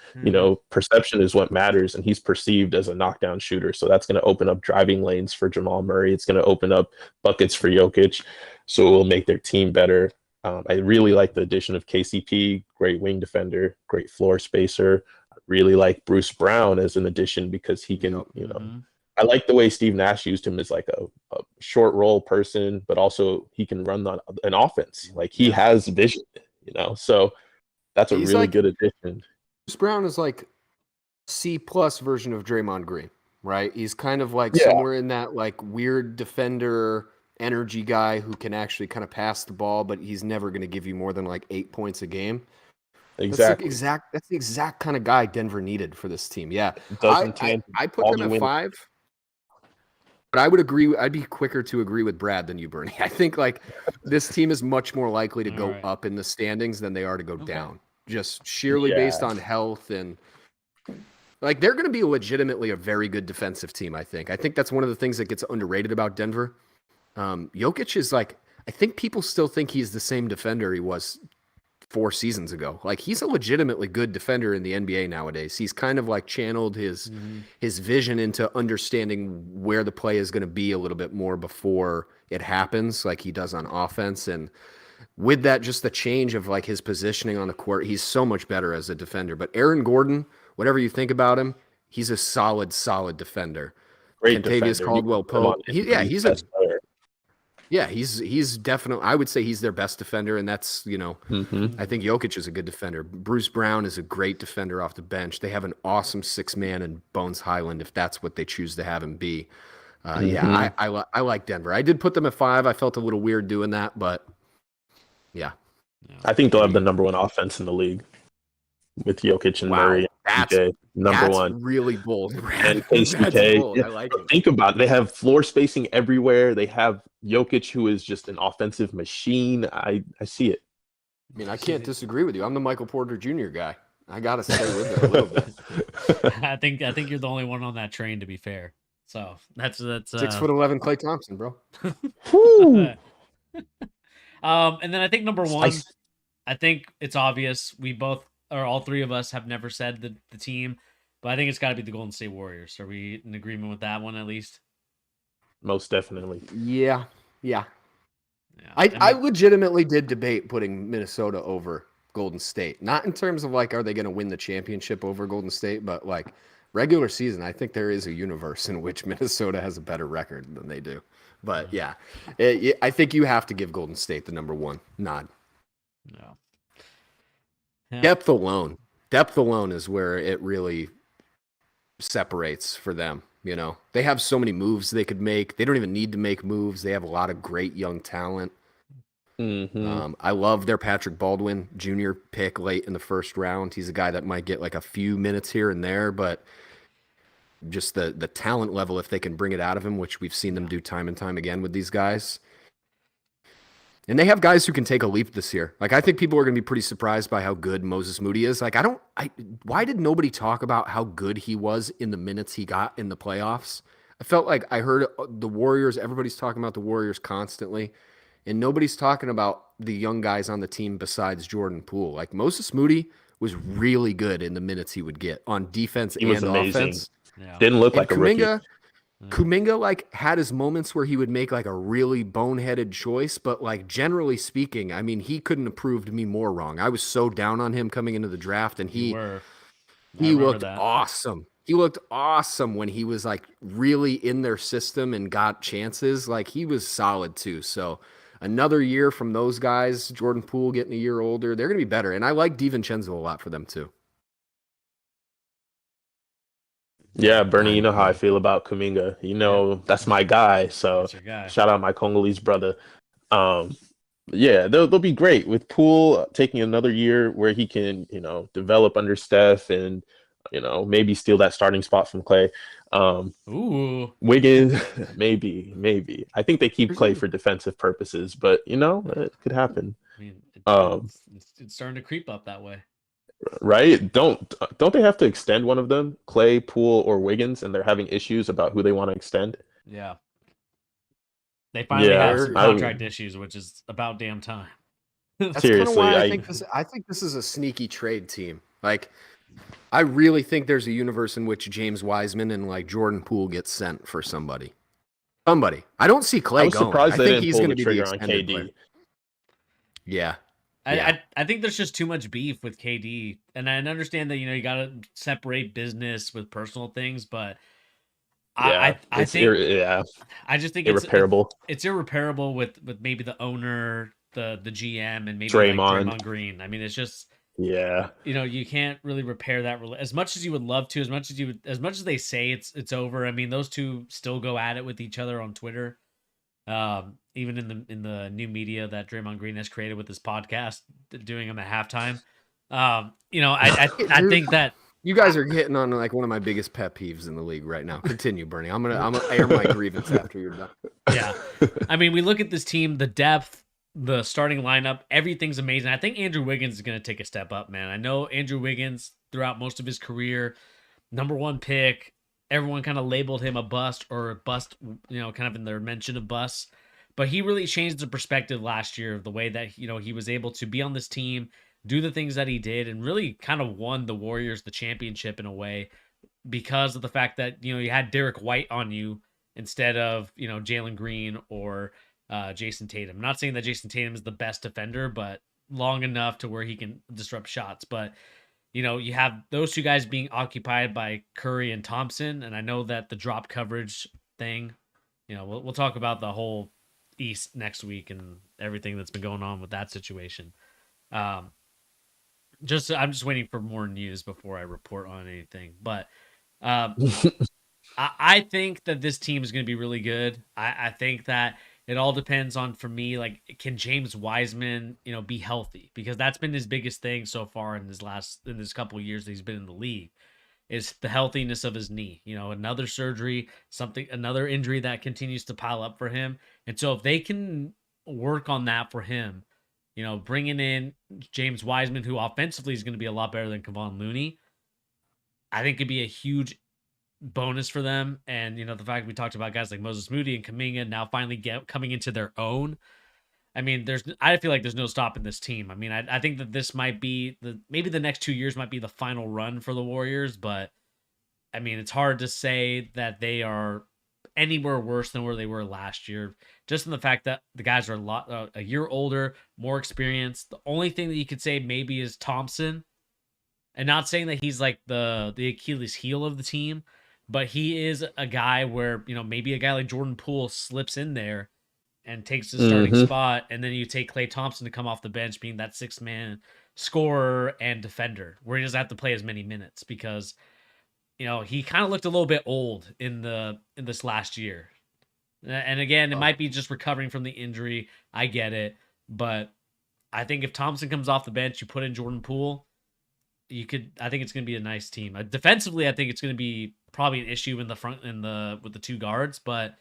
perception is what matters, and he's perceived as a knockdown shooter. So that's going to open up driving lanes for Jamal Murray. It's going to open up buckets for Jokic. So it will make their team better. I really like the addition of KCP, great wing defender, great floor spacer. I really like Bruce Brown as an addition because he can, I like the way Steve Nash used him as like a short role person, but also he can run an offense. Like he has vision, so that's a really good addition. Bruce Brown is like C+ version of Draymond Green, right? He's kind of like somewhere in that like weird defender energy guy who can actually kind of pass the ball, but he's never going to give you more than like 8 points a game. Exactly. That's the exact kind of guy Denver needed for this team. Yeah. I put them at 5. But I would agree. I'd be quicker to agree with Brad than you, Bernie. I think like this team is much more likely to go up in the standings than they are to go down, just sheerly based on health and like they're going to be legitimately a very good defensive team. I think that's one of the things that gets underrated about Denver. Jokic is like, I think people still think he's the same defender he was 4 seasons ago. Like he's a legitimately good defender in the NBA nowadays. He's kind of like channeled his vision into understanding where the play is going to be a little bit more before it happens, like he does on offense. And with that, just the change of like his positioning on the court, he's so much better as a defender. But Aaron Gordon, whatever you think about him, he's a solid defender. Great Kentavious defender. Caldwell-Pope. He's definitely, I would say he's their best defender, and that's, I think Jokic is a good defender. Bruce Brown is a great defender off the bench. They have an awesome 6-man in Bones Highland if that's what they choose to have him be. I like Denver. I did put them at 5. I felt a little weird doing that, but yeah. I think they'll have the number 1 offense in the league with Jokic and Murray. That's number 1. Really bold. And KCK. I like it. Think about it. They have floor spacing everywhere. They have Jokic, who is just an offensive machine. I see it. I mean, I can't disagree with you. I'm the Michael Porter Jr. guy. I got to stay with it a little bit. I think you're the only one on that train, to be fair. So that's 6'11" Klay Thompson, bro. And then I think number 1, I think it's obvious. We both, or all 3 of us, have never said the team, but I think it's got to be the Golden State Warriors. Are we in agreement with that one at least? Most definitely. Yeah. I legitimately did debate putting Minnesota over Golden State. Not in terms of like, are they going to win the championship over Golden State, but like regular season, I think there is a universe in which Minnesota has a better record than they do. But yeah, I think you have to give Golden State the number 1 nod. No. Yeah. Depth alone is where it really separates for them. They have so many moves they could make. They don't even need to make moves. They have a lot of great young talent. I love their Patrick Baldwin Jr. pick late in the first round. He's a guy that might get like a few minutes here and there, but just the talent level, if they can bring it out of him, which we've seen them do time and time again with these guys, And they have guys who can take a leap this year. Like, I think people are going to be pretty surprised by how good Moses Moody is. Like, why did nobody talk about how good he was in the minutes he got in the playoffs? I felt like I heard the Warriors, everybody's talking about the Warriors constantly, and nobody's talking about the young guys on the team besides Jordan Poole. Like, Moses Moody was really good in the minutes he would get on defense He was and amazing. offense. Yeah. Didn't look And like a rookie. Kuminga like had his moments where he would make like a really boneheaded choice, but like generally speaking, I mean, he couldn't have proved me more wrong. I was so down on him coming into the draft, and he looked awesome. He looked awesome when he was like really in their system and got chances. Like, he was solid too. So another year from those guys, Jordan Poole getting a year older, they're going to be better. And I like DiVincenzo a lot for them too. Yeah, Bernie, you know how I feel about Kuminga. You know, that's my guy. So shout out my Congolese brother. Yeah, they'll be great with Poole taking another year where he can, develop under Steph and, maybe steal that starting spot from Clay. Ooh. Wiggins, maybe. I think they keep Clay for defensive purposes, but, it could happen. I mean, it's starting to creep up that way. Right? Don't they have to extend one of them, Clay, Poole, or Wiggins, and they're having issues about who they want to extend? Yeah. They finally have some contract issues, which is about damn time. That's kind of why I think this is a sneaky trade team. Like, I really think there's a universe in which James Wiseman and like Jordan Poole get sent for somebody. I don't see Clay going. Surprised I think he's going to be the extended KD. player. Yeah. I think there's just too much beef with KD, and I understand that you got to separate business with personal things, but I just think irreparable. It's irreparable with maybe the owner, the GM, and maybe Draymond. Like Draymond Green. I mean, it's just you can't really repair that as much as you would love to, as much as they say it's over. I mean, those two still go at it with each other on Twitter. Even in the new media that Draymond Green has created with his podcast, doing them at halftime. I think that you guys are hitting on like one of my biggest pet peeves in the league right now. Continue, Bernie. I'm gonna air my grievance after you're done. Yeah, I mean, we look at this team, the depth, the starting lineup, everything's amazing. I think Andrew Wiggins is going to take a step up, man. I know Andrew Wiggins throughout most of his career, #1 pick. Everyone kind of labeled him a bust, kind of in their mention of busts. But he really changed the perspective last year of the way that, he was able to be on this team, do the things that he did, and really kind of won the Warriors the championship in a way because of the fact that, you had Derek White on you instead of, Jalen Green or Jason Tatum. I'm not saying that Jason Tatum is the best defender, but long enough to where he can disrupt shots. But you have those two guys being occupied by Curry and Thompson, and I know that the drop coverage thing, we'll talk about the whole East next week and everything that's been going on with that situation. I'm just waiting for more news before I report on anything. But I think that this team is going to be really good. I think that it all depends on, for me, like, can James Wiseman, be healthy? Because that's been his biggest thing so far in this couple of years that he's been in the league, is the healthiness of his knee. Another surgery, another injury that continues to pile up for him. And so if they can work on that for him, bringing in James Wiseman, who offensively is going to be a lot better than Kevon Looney, I think it'd be a huge bonus for them. And, the fact we talked about guys like Moses Moody and Kuminga now finally coming into their own. I mean, I feel like there's no stopping this team. I mean, I think that this might be maybe the next 2 years might be the final run for the Warriors, but I mean, it's hard to say that they are anywhere worse than where they were last year. Just in the fact that the guys are a year older, more experienced. The only thing that you could say maybe is Thompson, and not saying that he's like the Achilles heel of the team, but he is a guy where, maybe a guy like Jordan Poole slips in there and takes the starting spot, and then you take Klay Thompson to come off the bench, being that 6-man scorer and defender, where he doesn't have to play as many minutes because, he kind of looked a little bit old in this last year. And again, it might be just recovering from the injury. I get it, but I think if Thompson comes off the bench, you put in Jordan Poole, I think it's going to be a nice team. Defensively, I think it's going to be probably an issue in the front with the two guards, but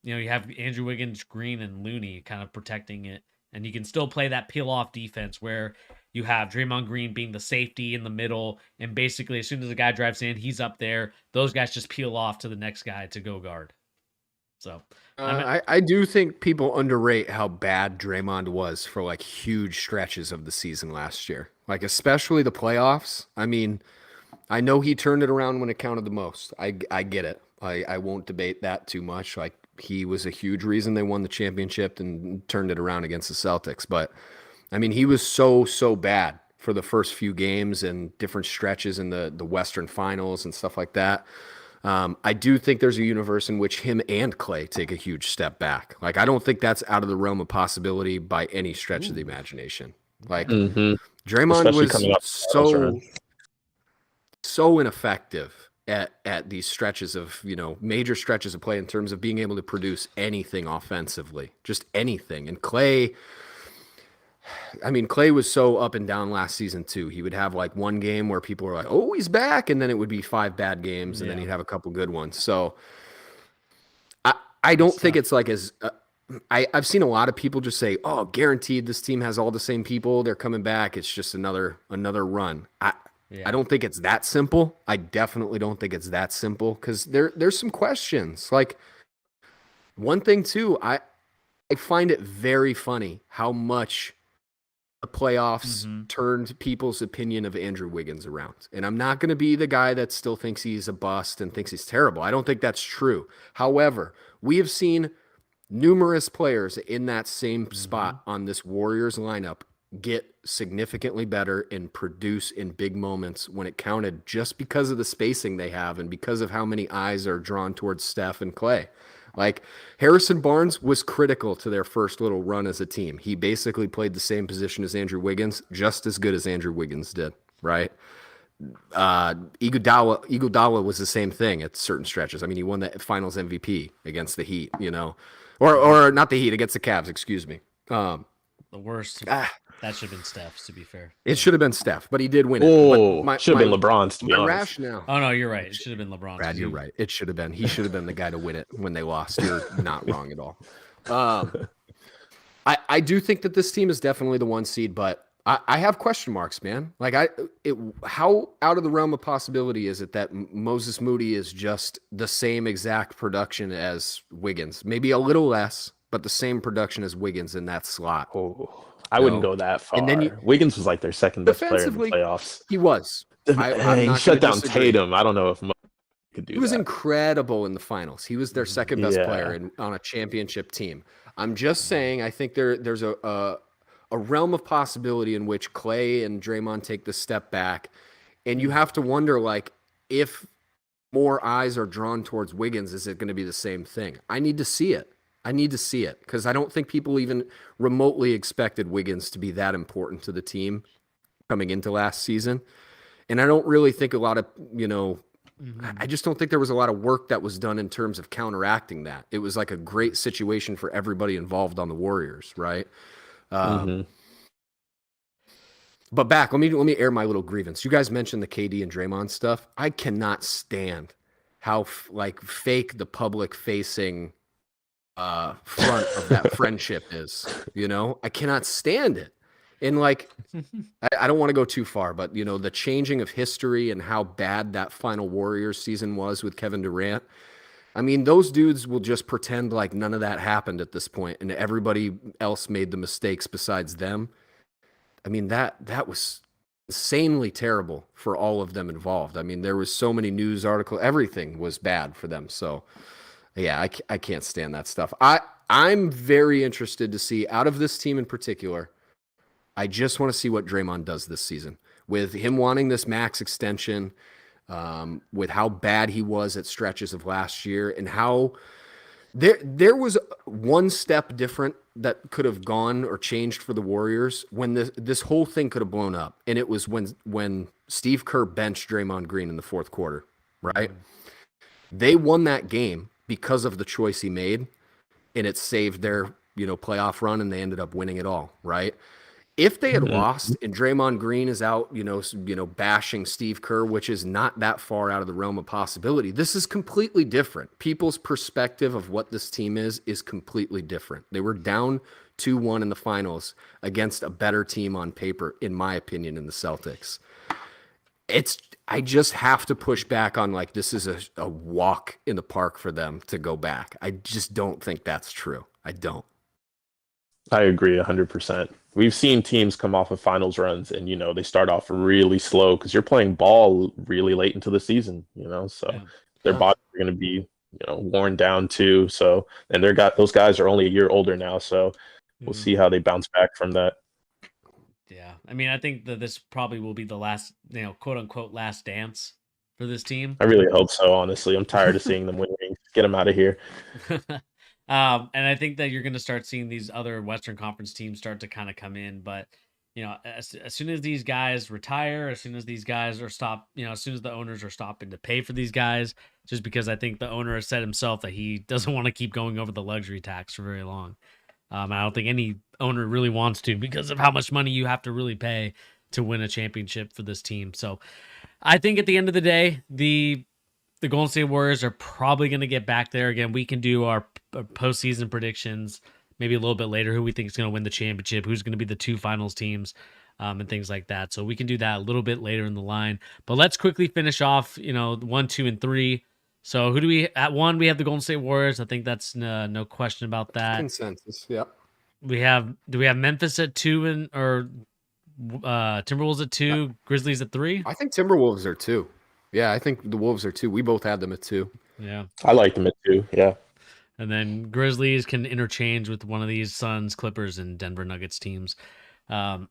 you have Andrew Wiggins, Green, and Looney kind of protecting it And you can still play that peel-off defense where you have Draymond Green being the safety in the middle, and basically as soon as the guy drives in, he's up there. Those guys just peel off to the next guy to go guard. So I do think people underrate how bad Draymond was for like huge stretches of the season last year, like especially the playoffs. I mean, I know he turned it around when it counted the most. I get it. I won't debate that too much. Like he was a huge reason they won the championship and turned it around against the Celtics. But I mean, he was so bad for the first few games and different stretches in the Western Finals and stuff like that. I do think there's a universe in which him and Clay take a huge step back. Like, I don't think that's out of the realm of possibility by any stretch of the imagination. Like, Draymond Especially was coming up so ineffective at these stretches of, major stretches of play in terms of being able to produce anything offensively, just anything. And Clay was so up and down last season too. He would have like one game where people were like, "Oh, he's back," and then it would be 5 bad games, and then he'd have a couple good ones. So I don't think it's like as I've seen a lot of people just say, "Oh, guaranteed this team has all the same people. They're coming back. It's just another run." I don't think it's that simple. I definitely don't think it's that simple because there's some questions. Like one thing too, I find it very funny how much the playoffs turned people's opinion of Andrew Wiggins around. And I'm not going to be the guy that still thinks he's a bust and thinks he's terrible. I don't think that's true. However, we have seen numerous players in that same spot on this Warriors lineup get significantly better and produce in big moments when it counted, just because of the spacing they have and because of how many eyes are drawn towards Steph and Clay. Like Harrison Barnes was critical to their first little run as a team. He basically played the same position as Andrew Wiggins, just as good as Andrew Wiggins did, right? Iguodala was the same thing at certain stretches. I mean, he won the Finals MVP against the Heat, or not the Heat, against the Cavs, excuse me. The worst. That should have been Steph's, to be fair. It should have been Steph, but he did win it. Oh, should have been LeBron's, to be honest. Rationale. Oh, no, you're right. It should have been LeBron's. Brad, you're right. It should have been. He should have been the guy to win it when they lost. You're not wrong at all. I do think that this team is definitely the 1 seed, but I have question marks, man. Like, how out of the realm of possibility is it that Moses Moody is just the same exact production as Wiggins? Maybe a little less, but the same production as Wiggins in that slot. Oh, I wouldn't go that far. And then Wiggins was like their second best player in the playoffs. He was. He shut down Tatum. I don't know if Mo could do that. He was incredible in the finals. He was their second best player on a championship team. I'm just saying, I think there's a realm of possibility in which Clay and Draymond take the step back, and you have to wonder, like, if more eyes are drawn towards Wiggins, is it going to be the same thing? I need to see it. Because I don't think people even remotely expected Wiggins to be that important to the team coming into last season. And I don't really think a lot of, I just don't think there was a lot of work that was done in terms of counteracting that. It was like a great situation for everybody involved on the Warriors, right? But back, let me air my little grievance. You guys mentioned the KD and Draymond stuff. I cannot stand how fake the public facing front of that friendship is. I cannot stand it. And like, I don't want to go too far, but the changing of history and how bad that final Warriors season was with Kevin Durant. I mean, those dudes will just pretend like none of that happened at this point, and everybody else made the mistakes besides them. I mean, that was insanely terrible for all of them involved. I mean, there was so many news articles, everything was bad for them. So yeah, I can't stand that stuff. I'm very interested to see, out of this team in particular, I just want to see what Draymond does this season. With him wanting this max extension, with how bad he was at stretches of last year, and how there was one step different that could have gone or changed for the Warriors when this whole thing could have blown up. And it was when Steve Kerr benched Draymond Green in the fourth quarter, right? They won that game because of the choice he made, and it saved their, playoff run, and they ended up winning it all, right? If they had lost and Draymond Green is out, bashing Steve Kerr, which is not that far out of the realm of possibility, this is completely different. People's perspective of what this team is completely different. They were down 2-1 in the finals against a better team on paper, in my opinion, in the Celtics. I just have to push back on like this is a walk in the park for them to go back. I just don't think that's true. I don't. I agree 100%. We've seen teams come off of finals runs and, they start off really slow because you're playing ball really late into the season, so their bodies are going to be, worn down too. So, and those guys are only a year older now. So we'll see how they bounce back from that. Yeah. I mean, I think that this probably will be the last, quote unquote, last dance for this team. I really hope so, honestly. I'm tired of seeing them win rings. Get them out of here. And I think that you're going to start seeing these other Western Conference teams start to kind of come in. But, as soon as these guys retire, as soon as these guys are stopped, as soon as the owners are stopping to pay for these guys, just because I think the owner has said himself that he doesn't want to keep going over the luxury tax for very long. I don't think any owner really wants to because of how much money you have to really pay to win a championship for this team. So I think at the end of the day, the Golden State Warriors are probably going to get back there. Again, we can do our postseason predictions maybe a little bit later, who we think is going to win the championship, who's going to be the two finals teams, and things like that. So we can do that a little bit later in the line. But let's quickly finish off, 1, 2, and 3. So who do we at 1? We have the Golden State Warriors. I think that's no question about that. Consensus. Yep. Do we have Memphis at 2 or Timberwolves at 2, Grizzlies at 3? I think Timberwolves are 2. Yeah, I think the Wolves are 2. We both had them at 2. Yeah. I like them at 2. Yeah. And then Grizzlies can interchange with one of these Suns, Clippers, and Denver Nuggets teams. I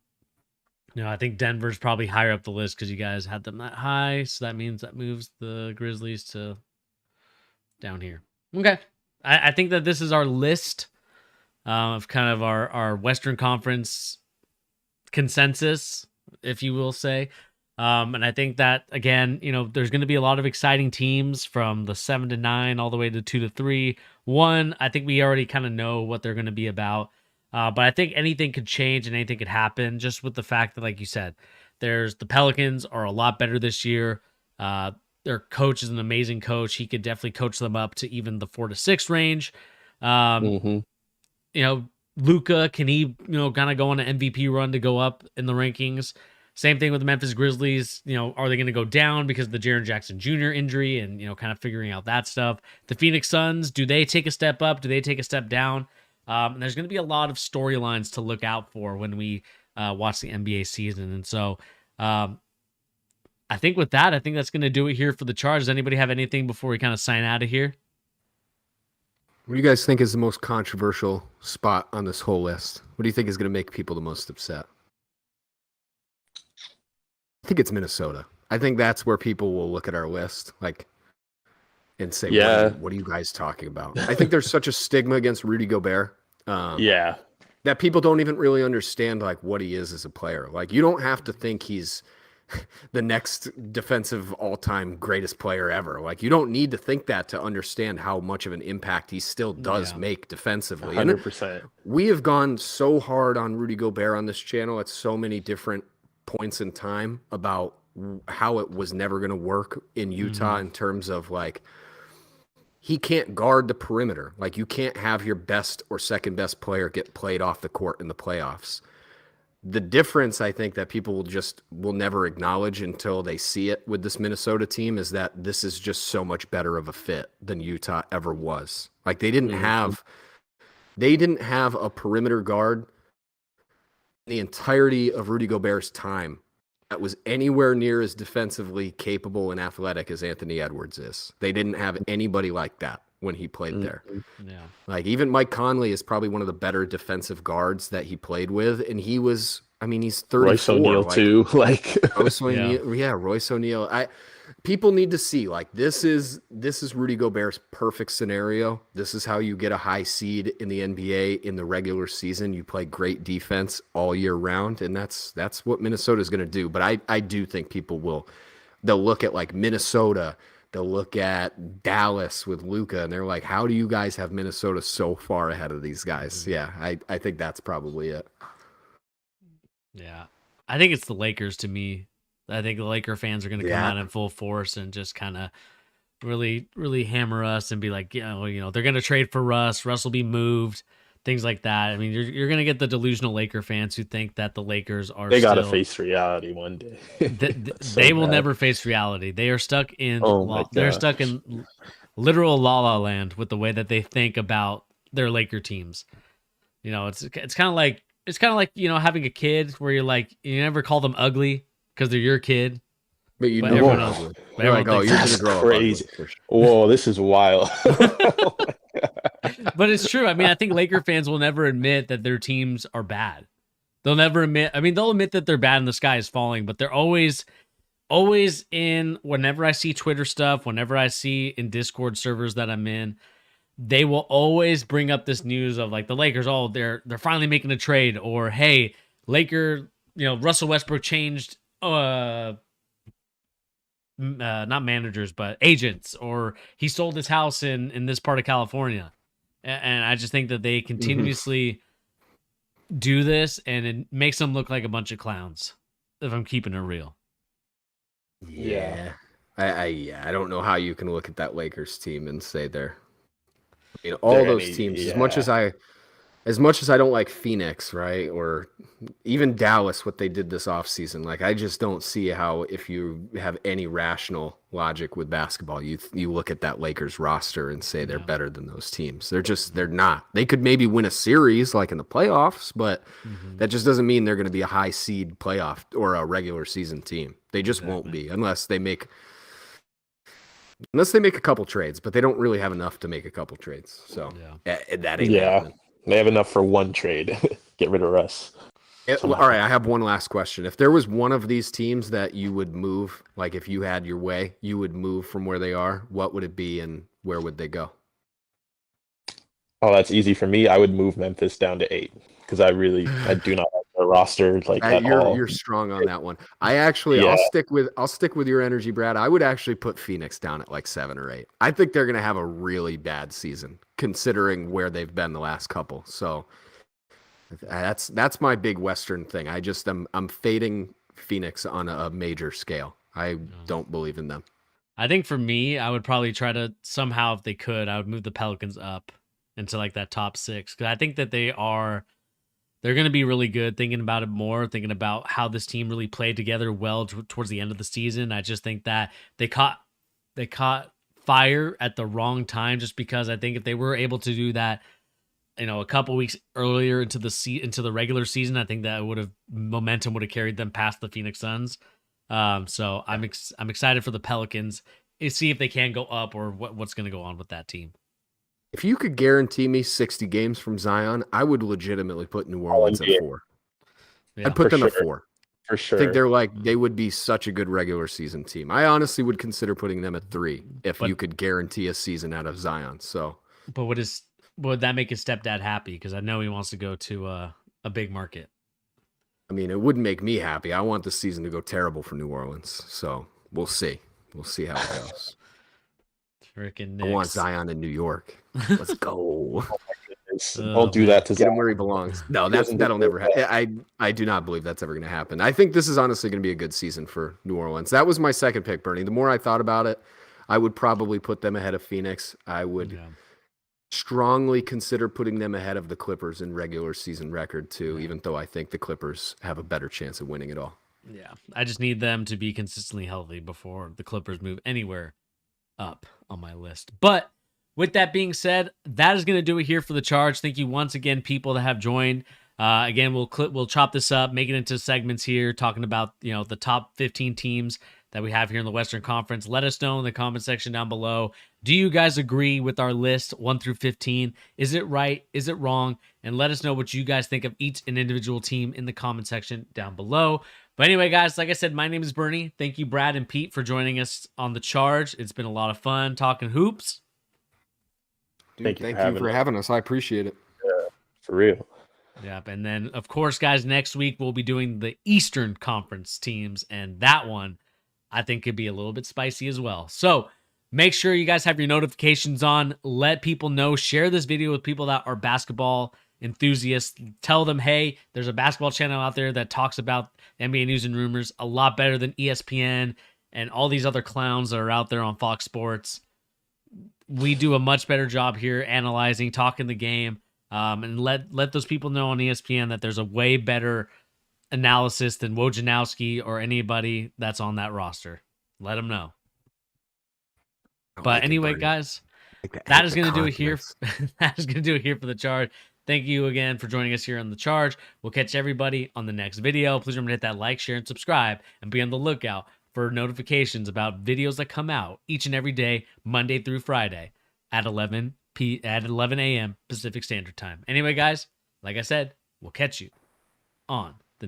think Denver's probably higher up the list because you guys had them that high. So that means that moves the Grizzlies to down here. Okay. I think that this is our list of kind of our Western Conference consensus, if you will say. And I think that, again, there's going to be a lot of exciting teams from the 7 to 9 all the way to 2 to 3. 1, I think we already kind of know what they're going to be about. But I think anything could change and anything could happen just with the fact that, like you said, the Pelicans are a lot better this year. Their coach is an amazing coach. He could definitely coach them up to even the 4 to 6 range. Luka, can he, kind of go on an MVP run to go up in the rankings? Same thing with the Memphis Grizzlies. Are they going to go down because of the Jaren Jackson Jr. injury and, kind of figuring out that stuff? The Phoenix Suns, do they take a step up? Do they take a step down? And there's going to be a lot of storylines to look out for when we watch the NBA season. And so I think with that, I think that's going to do it here for the charge. Does anybody have anything before we kind of sign out of here? What do you guys think is the most controversial spot on this whole list? What do you think is going to make people the most upset? I think it's Minnesota. I think that's where people will look at our list and say, what are you guys talking about? I think there's such a stigma against Rudy Gobert. That people don't even really understand what he is as a player. You don't have to think he's the next defensive all-time greatest player ever. You don't need to think that to understand how much of an impact he still does make defensively. 100%. We have gone so hard on Rudy Gobert on this channel at so many different points in time about how it was never going to work in Utah in terms of he can't guard the perimeter. You can't have your best or second best player get played off the court in the playoffs. The difference I think that people will never acknowledge until they see it with this Minnesota team is that this is just so much better of a fit than Utah ever was. They didn't have a perimeter guard the entirety of Rudy Gobert's time that was anywhere near as defensively capable and athletic as Anthony Edwards is. They didn't have anybody like that when he played there. Yeah. Even Mike Conley is probably one of the better defensive guards that he played with. And he's 34. Royce O'Neal too. Royce O'Neal. Yeah, Royce O'Neal. People need to see this is Rudy Gobert's perfect scenario. This is how you get a high seed in the NBA in the regular season. You play great defense all year round, and that's what Minnesota is going to do. But I do think they'll look at Minnesota, they'll look at Dallas with Luka, and they're like, how do you guys have Minnesota so far ahead of these guys? Yeah, I think that's probably it. Yeah. I think it's the Lakers to me. I think the Laker fans are going to come out in full force and just kind of really, really hammer us and be like, they're going to trade for Russ. Russ will be moved, things like that. I mean, you're going to get the delusional Laker fans who think that the Lakers are They got to face reality one day. They will never face reality. They are stuck in They're stuck in literal la la land with the way that they think about their Laker teams. It's kind of like having a kid where you're like, you never call them ugly because they're your kid. But you But know, everyone else, you're like, oh, you're gonna grow up crazy. ugly, for sure. Whoa, this is wild. But it's true. I mean, I think Laker fans will never admit that their teams are bad. They'll never admit. I mean, they'll admit that they're bad and the sky is falling, but they're always in. Whenever I see Twitter stuff, whenever I see in Discord servers that I'm in, they will always bring up this news of like the Lakers. Oh, they're finally making a trade, or hey, Russell Westbrook changed. Not managers, but agents, or he sold his house in this part of California. And I just think that they continuously do this, and it makes them look like a bunch of clowns, if I'm keeping it real. Yeah. I don't know how you can look at that Lakers team and say they're, all those teams, as much as I don't like Phoenix, right, or even Dallas, what they did this offseason, like I just don't see how, if you have any rational logic with basketball, you look at that Lakers roster and say they're better than those teams. They're not. They could maybe win a series like in the playoffs, but that just doesn't mean they're going to be a high seed playoff or a regular season team. They just won't be unless they make a couple trades, but they don't really have enough to make a couple trades. So that ain't happening. They have enough for one trade. Get rid of Russ. All right, I have one last question. If there was one of these teams that you would move, like if you had your way, you would move from where they are, what would it be and where would they go? Oh, that's easy for me. I would move Memphis down to 8 because I do not like their roster at all. You're strong on that one. I'll stick with your energy, Brad. I would actually put Phoenix down at like 7 or 8. I think they're going to have a really bad season considering where they've been the last couple. So that's my big Western thing. I'm fading Phoenix on a major scale. I don't believe in them. I think for me, I would probably try to somehow, if they could, I would move the Pelicans up into like that top 6, because I think that they're going to be really good. Thinking about it more, thinking about how this team really played together well towards the end of the season. I just think that they caught fire at the wrong time, just because I think if they were able to do that, a couple weeks earlier into the regular season, I think that momentum would have carried them past the Phoenix Suns. So I'm excited for the Pelicans to see if they can go up or what's going to go on with that team. If you could guarantee me 60 games from Zion, I would legitimately put New Orleans at 4. Yeah, I'd put them at 4. For sure. I think they would be such a good regular season team. I honestly would consider putting them at 3 if you could guarantee a season out of Zion. So, but would that make his stepdad happy? Because I know he wants to go to a big market. I mean, it wouldn't make me happy. I want the season to go terrible for New Orleans. So we'll see. We'll see how it goes. Freaking Knicks. I want Zion in New York. Let's go. Don't do that to get him where he belongs. No, that'll never happen. I do not believe that's ever going to happen. I think this is honestly going to be a good season for New Orleans. That was my second pick, Bernie. The more I thought about it, I would probably put them ahead of Phoenix. I would strongly consider putting them ahead of the Clippers in regular season record too, even though I think the Clippers have a better chance of winning it all. Yeah, I just need them to be consistently healthy before the Clippers move anywhere up on my list. But with that being said, that is going to do it here for the charge. Thank you once again, people that have joined. Again, we'll chop this up, make it into segments here, talking about the top 15 teams that we have here in the Western Conference. Let us know in the comment section down below. Do you guys agree with our list 1 through 15? Is it right? Is it wrong? And let us know what you guys think of each and individual team in the comment section down below. But anyway, guys, like I said, my name is Bernie. Thank you, Brad and Pete, for joining us on the charge. It's been a lot of fun talking hoops. Dude, thank you for having us. I appreciate it. Yeah, for real. Yep. And then, of course, guys, next week we'll be doing the Eastern Conference teams, and that one I think could be a little bit spicy as well. So make sure you guys have your notifications on. Let people know. Share this video with people that are basketball enthusiasts. Tell them, hey, there's a basketball channel out there that talks about NBA news and rumors a lot better than ESPN and all these other clowns that are out there on Fox Sports. We do a much better job here analyzing, talking the game, and let those people know on ESPN that there's a way better analysis than Wojnarowski or anybody that's on that roster. Let them know. But anyway, guys, that is going to do it here. That is going to do it here for The Charge. Thank you again for joining us here on The Charge. We'll catch everybody on the next video. Please remember to hit that like, share, and subscribe, and be on the lookout for notifications about videos that come out each and every day, Monday through Friday at 11 a.m. Pacific Standard Time. Anyway, guys, like I said, we'll catch you on